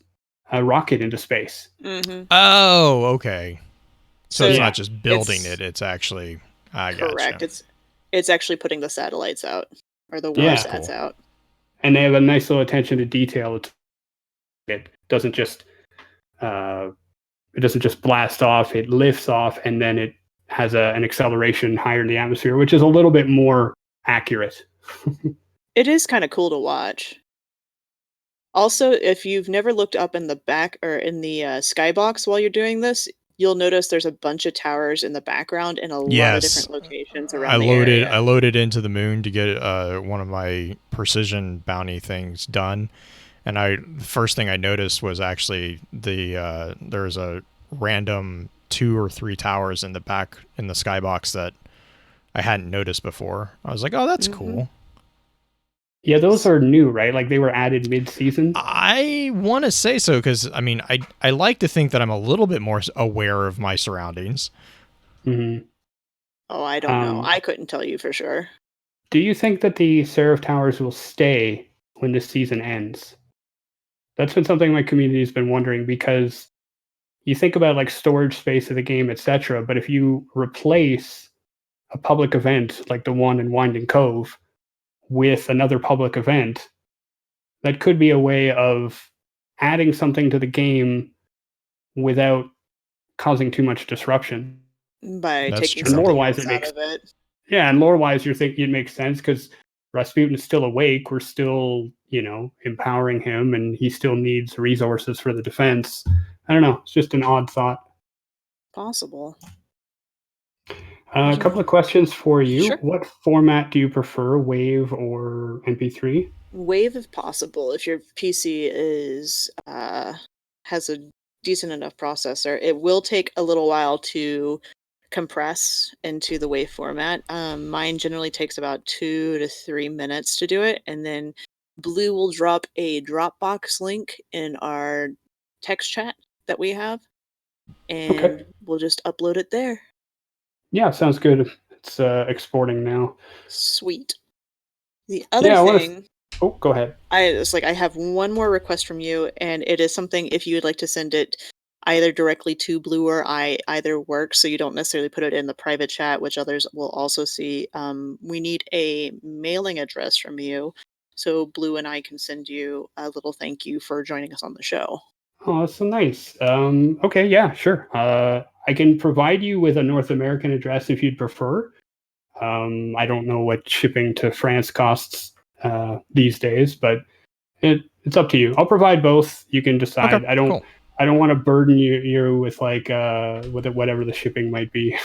a rocket into space. Mm-hmm. Oh, okay. So it's yeah, not just building it's actually. I correct. Gotcha. It's actually putting the satellites out or the warsats out. And they have a nice little attention to detail. It doesn't just blast off. It lifts off, and then it has an acceleration higher in the atmosphere, which is a little bit more accurate. It is kind of cool to watch. Also, if you've never looked up in the back or in the skybox while you're doing this, you'll notice there's a bunch of towers in the background in a lot of different locations around the area. I loaded into the moon to get one of my precision bounty things done, and the first thing I noticed was actually there's a random 2 or 3 towers in the back in the skybox that I hadn't noticed before. I was like, oh, that's cool. Yeah, those are new, right? Like they were added mid-season? I want to say so, because, I mean, I like to think that I'm a little bit more aware of my surroundings. Mm-hmm. Oh, I don't know. I couldn't tell you for sure. Do you think that the Seraph Towers will stay when this season ends? That's been something my community has been wondering, because you think about like storage space of the game, etc., but if you replace a public event like the one in Winding Cove with another public event, that could be a way of adding something to the game without causing too much disruption. By taking true. something else out of it. Yeah, and lore-wise, you're thinking it makes sense because Rasputin's still awake. We're still, empowering him, and he still needs resources for the defense. I don't know. It's just an odd thought. Possible. A couple of questions for you. Sure. What format do you prefer, WAV or MP3? WAV if possible. If your PC has a decent enough processor, it will take a little while to compress into the WAV format. Mine generally takes about 2 to 3 minutes to do it, and then Blue will drop a Dropbox link in our text chat that we have, and we'll just upload it there. Yeah, sounds good. It's exporting now. Sweet. The other thing... Oh, go ahead. I have one more request from you, and it is something, if you would like to send it either directly to Blue or I, either works, so you don't necessarily put it in the private chat, which others will also see. We need a mailing address from you, so Blue and I can send you a little thank you for joining us on the show. Oh, that's so nice. Okay, yeah, sure. I can provide you with a North American address if you'd prefer. I don't know what shipping to France costs these days, but it's up to you. I'll provide both. You can decide. Okay, I don't want to burden you with with whatever the shipping might be.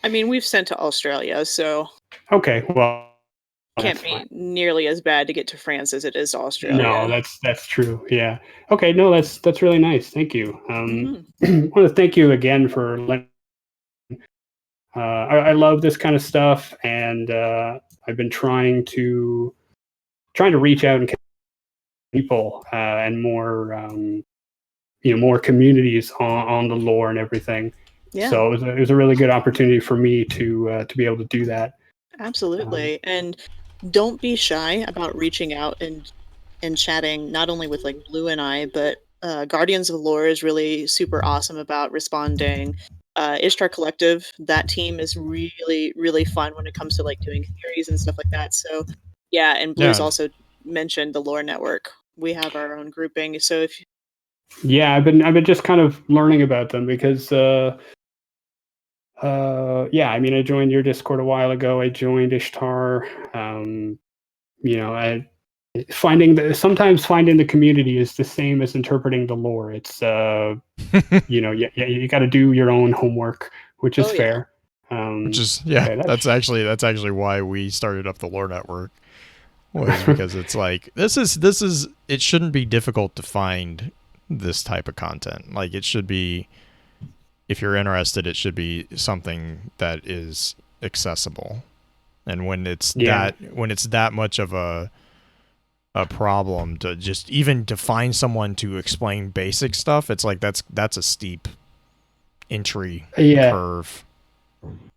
I mean, we've sent to Australia, so okay. Well, can't be nearly as bad to get to France as it is to Australia. No, that's true. Yeah. Okay. No, that's really nice. Thank you. I want to thank you again for letting. I love this kind of stuff, and I've been trying to reach out and connect people and more more communities on the lore and everything. Yeah. So it was a really good opportunity for me to be able to do that. Absolutely. And don't be shy about reaching out and chatting, not only with Blue and I, but Guardians of Lore is really super awesome about responding. Ishtar Collective, that team is really, really fun when it comes to doing theories and stuff like that. So Yeah, and Blue's also mentioned the Lore Network. We have our own grouping, so if yeah, I've been just kind of learning about them because yeah, I mean, I joined your Discord a while ago. I joined Ishtar. You know, sometimes finding the community is the same as interpreting the lore. It's you know, you got to do your own homework, which is fair. Which is okay, that's actually why we started up the Lore Network, was because it's like this is it shouldn't be difficult to find this type of content. Like, it should be, if you're interested, it should be something that is accessible. And when it's that much of a problem to just even to find someone to explain basic stuff, it's like that's a steep entry curve.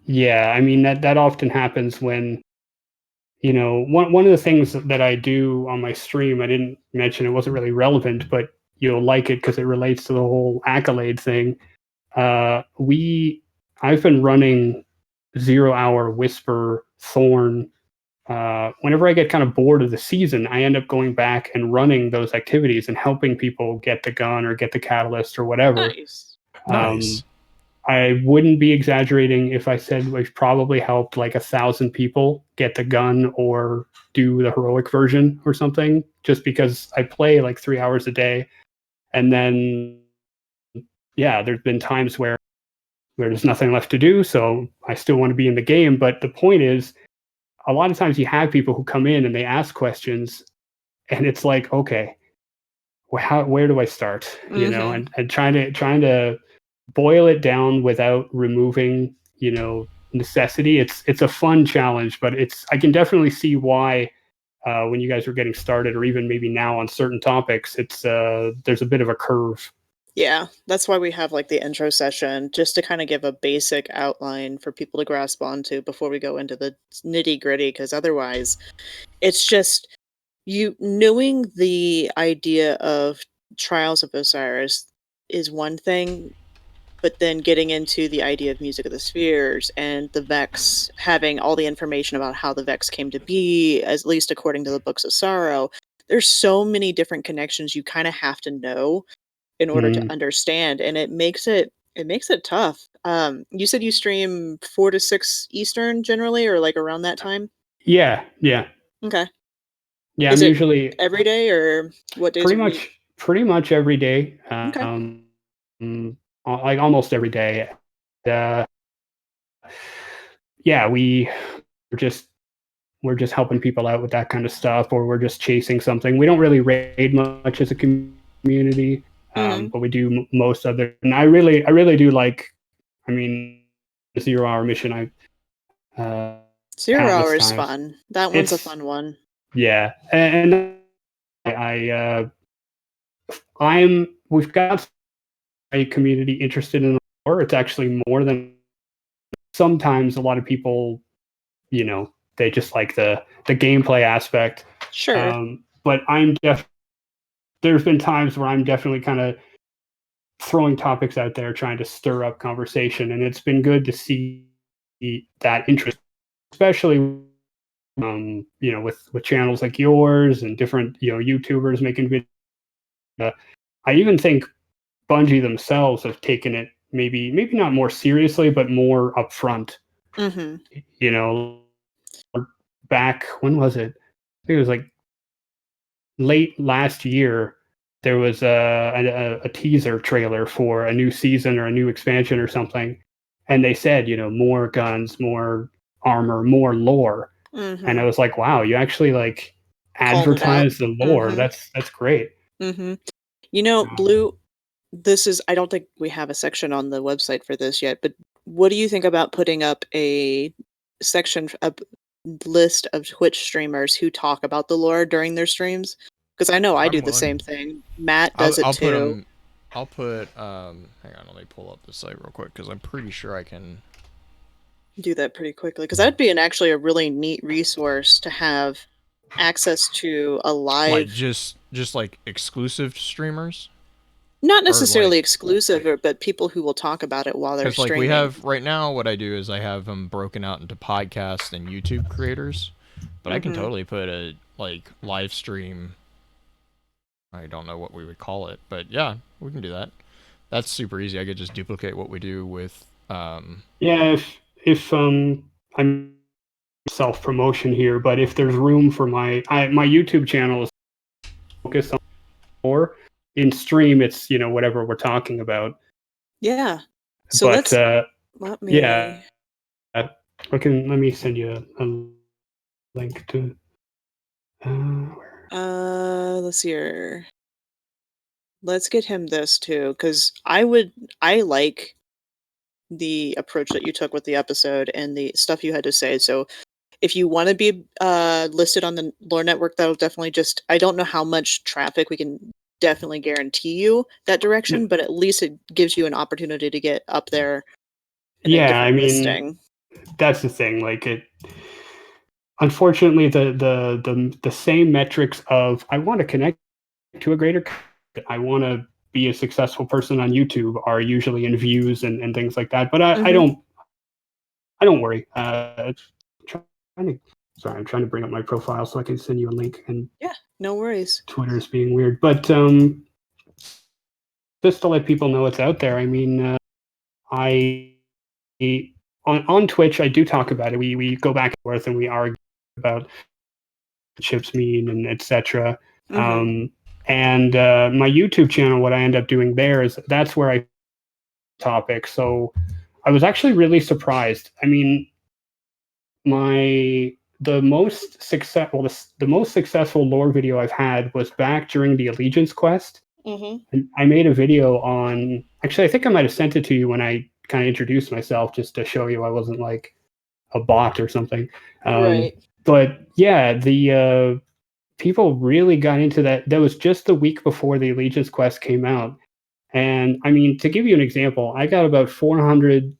Yeah, I mean, that often happens when, you know, one of the things that I do on my stream, I didn't mention, it wasn't really relevant, but you'll like it because it relates to the whole accolade thing. I've been running 0 Hour Whisper Thorn. Whenever I get kind of bored of the season, I end up going back and running those activities and helping people get the gun or get the catalyst or whatever. Nice. I wouldn't be exaggerating if I said we've probably helped like 1,000 people get the gun or do the heroic version or something, just because I play like 3 hours a day. And then, yeah, there's been times where there's nothing left to do. So I still want to be in the game. But the point is, a lot of times you have people who come in and they ask questions, and it's like, okay, where do I start? You know, and trying to boil it down without removing, you know, necessity. It's a fun challenge, but I can definitely see why when you guys were getting started, or even maybe now on certain topics, there's a bit of a curve. Yeah, that's why we have like the intro session, just to kind of give a basic outline for people to grasp onto before we go into the nitty gritty. Because otherwise, it's just you knowing the idea of Trials of Osiris is one thing, but then getting into the idea of Music of the Spheres and the Vex, having all the information about how the Vex came to be, at least according to the Books of Sorrow, there's so many different connections you kind of have to know in order to understand, and it makes it tough. You said you stream 4 to 6 Eastern generally, or like around that time? Yeah. Okay. Yeah, Is I'm it usually every day, or what days a week? pretty much every day. Okay. Like almost every day. Uh, yeah, we're just helping people out with that kind of stuff, or we're just chasing something. We don't really raid much as a community, but we do most of it. And I really do like, I mean, the 0 Hour mission. 0 Hour is fun. That one's a fun one. Yeah, and we've got a community interested in the lore. It's actually more than sometimes a lot of people, you know, they just like the gameplay aspect. Sure. But there's been times where I'm definitely kind of throwing topics out there, trying to stir up conversation, and it's been good to see that interest, especially you know, with channels like yours and different, you know, YouTubers making videos. I even think Bungie themselves have taken it maybe not more seriously, but more upfront. You know, back, when was it? I think it was like late last year. There was a teaser trailer for a new season or a new expansion or something, and they said, you know, more guns, more armor, more lore. And I was like, wow, you actually like advertise the lore. That's great. You know, Blue, I don't think we have a section on the website for this yet, but what do you think about putting up a section, a list of Twitch streamers who talk about the lore during their streams? Because I know I do the same thing. Matt does it too. I'll put hang on, let me pull up the site real quick, because I'm pretty sure I can do that pretty quickly, because that'd be actually a really neat resource to have access to a live, like just like exclusive streamers. Not necessarily like, exclusive, but people who will talk about it while they're streaming. Like we have right now, what I do is I have them broken out into podcast and YouTube creators. But I can totally put a live stream. I don't know what we would call it, but yeah, we can do that. That's super easy. I could just duplicate what we do with. Yeah, if I'm self promotion here, but if there's room for my YouTube channel is focused on more in stream, it's whatever we're talking about. Yeah. So but let me. Yeah, let me send you a link to. Let's see here. Let's get him this too, because I like the approach that you took with the episode and the stuff you had to say. So if you want to be listed on the Lore Network, that'll definitely I don't know how much traffic we can definitely guarantee you that direction, but at least it gives you an opportunity to get up there in a different listing. That's the thing. Like unfortunately, the same metrics of I want to connect to a greater, I want to be a successful person on YouTube are usually in views and things like that. But I don't worry. I'm trying to bring up my profile so I can send you a link. And yeah, no worries. Twitter's being weird, but just to let people know it's out there. I mean, on Twitch I do talk about it. We go back and forth and we argue about chips mean and etc. And my YouTube channel, what I end up doing there is that's where I topic. So I was actually really surprised. I mean, the most successful lore video I've had was back during the Allegiance quest. And I made a video on. Actually, I think I might have sent it to you when I kind of introduced myself, just to show you I wasn't like a bot or something. Right. But yeah, the people really got into that. That was just the week before the Allegiance quest came out. And I mean, to give you an example, I got about 400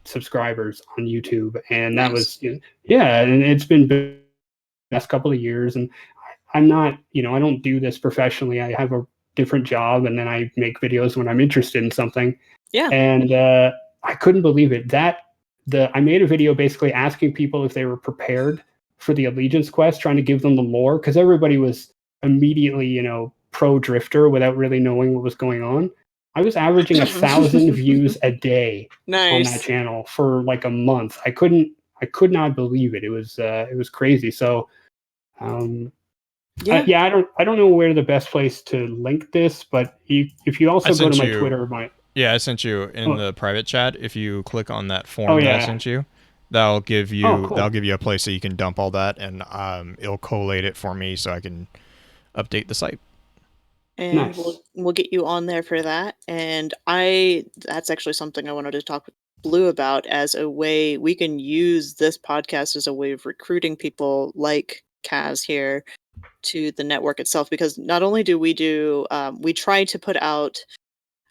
subscribers on YouTube, and that was and it's been the last couple of years. And I'm not, I don't do this professionally. I have a different job, and then I make videos when I'm interested in something. Yeah. And I couldn't believe it. I made a video basically asking people if they were prepared for the Allegiance quest, trying to give them the lore, because everybody was immediately, pro drifter without really knowing what was going on. I was averaging 1,000 views a day on that channel for like a month. I could not believe it. It was crazy. So, I don't know where the best place to link this, but if you also go to my Twitter, I sent you in the private chat. If you click on that form that I sent you, that'll give you a place that you can dump all that, and it'll collate it for me so I can update the site. And we'll get you on there for that. And that's actually something I wanted to talk with Blue about as a way we can use this podcast as a way of recruiting people like Kaz here to the network itself, because not only do we try to put out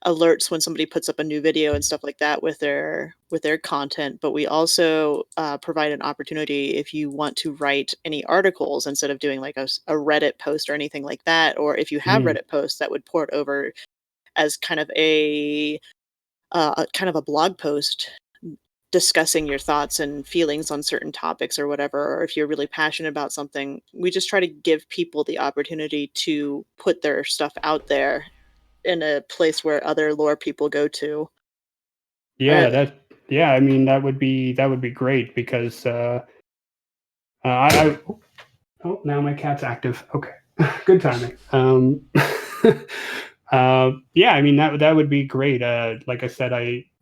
alerts when somebody puts up a new video and stuff like that with their content, but we also provide an opportunity if you want to write any articles instead of doing like a Reddit post or anything like that, or if you have Reddit posts that would port over as kind of a blog post discussing your thoughts and feelings on certain topics or whatever, or if you're really passionate about something. We just try to give people the opportunity to put their stuff out there in a place where other lore people go to. I mean, that would be great, because now my cat's active. Okay. Good timing. I mean, that would be great. Like I said,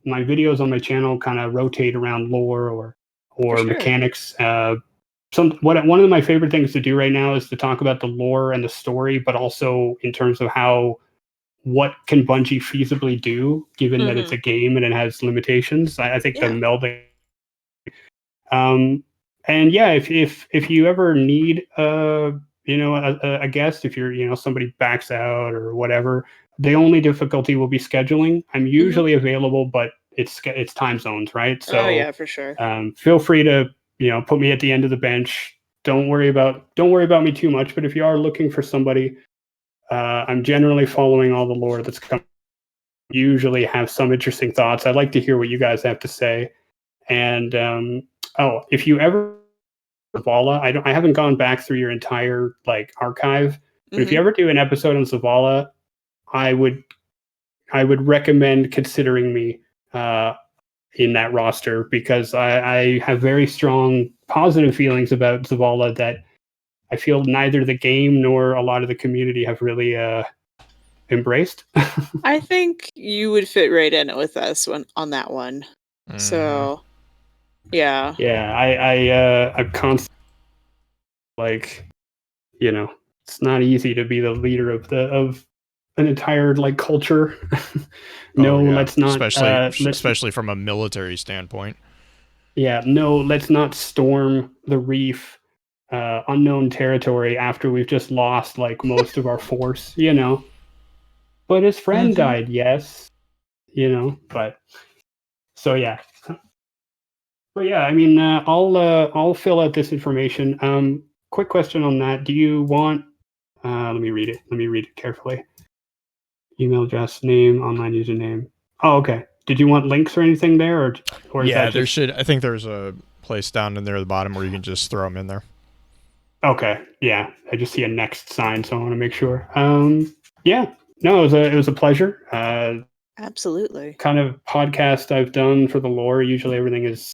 my videos on my channel kind of rotate around lore or mechanics. One of my favorite things to do right now is to talk about the lore and the story, but also in terms of what can Bungie feasibly do, given that it's a game and it has limitations. I think the melding. And yeah, if you ever need a guest, if you're somebody backs out or whatever, the only difficulty will be scheduling. I'm usually available, but it's time zones, right? So for sure. Feel free to put me at the end of the bench. Don't worry about me too much. But if you are looking for somebody, I'm generally following all the lore that's coming. Usually have some interesting thoughts. I'd like to hear what you guys have to say. And if you ever Zavala. I haven't gone back through your entire like archive, but if you ever do an episode on Zavala, I would recommend considering me in that roster because I have very strong positive feelings about Zavala that I feel neither the game nor a lot of the community have really embraced. I think you would fit right in with us on that one. So, yeah. Yeah, I'm constantly like, you know, it's not easy to be the leader of an entire like culture. No, let's not. Especially from a military standpoint. Yeah, no, let's not storm the reef, unknown territory after we've just lost like most of our force. But his friend died. Yes, but so yeah. But yeah, I mean, I'll fill out this information. Quick question on that: do you want? Let me read it. Let me read it carefully. Email address, name, online username. Oh, okay. Did you want links or anything there, or is yeah, that just... I think there's a place down in there at the bottom where you can just throw them in there. Okay, yeah. I just see a next sign, so I want to make sure. Yeah. No, it was a pleasure. Absolutely. Kind of podcast I've done for the lore. Usually everything is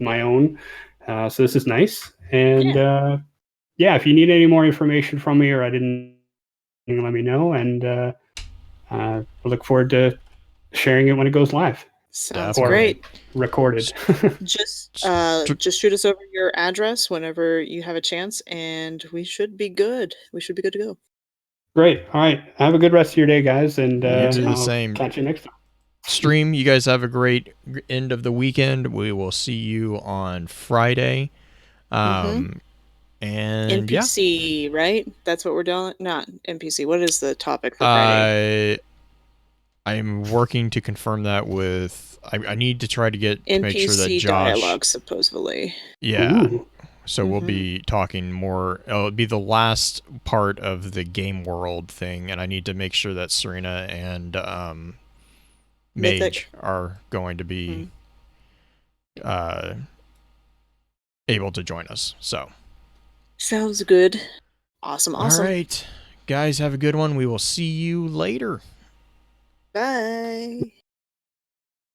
my own. So this is nice. And yeah, if you need any more information from me or I didn't, let me know. And I look forward to sharing it when it goes live. Sounds or great. Recorded. Just shoot us over your address whenever you have a chance, and we should be good. We should be good to go. Great. All right. Have a good rest of your day, guys, and you do the I'll same. Catch you next time. Stream. You guys have a great end of the weekend. We will see you on Friday. And NPC, right? That's what we're doing. Not NPC. What is the topic for Friday? I'm working to confirm that with. I need to try to make sure that NPC Josh dialogue, supposedly. Yeah. Ooh. So we'll be talking more. It'll be the last part of the game world thing, and I need to make sure that Serena and Mage are going to be able to join us. So sounds good. Awesome. All right, guys, have a good one. We will see you later. Bye.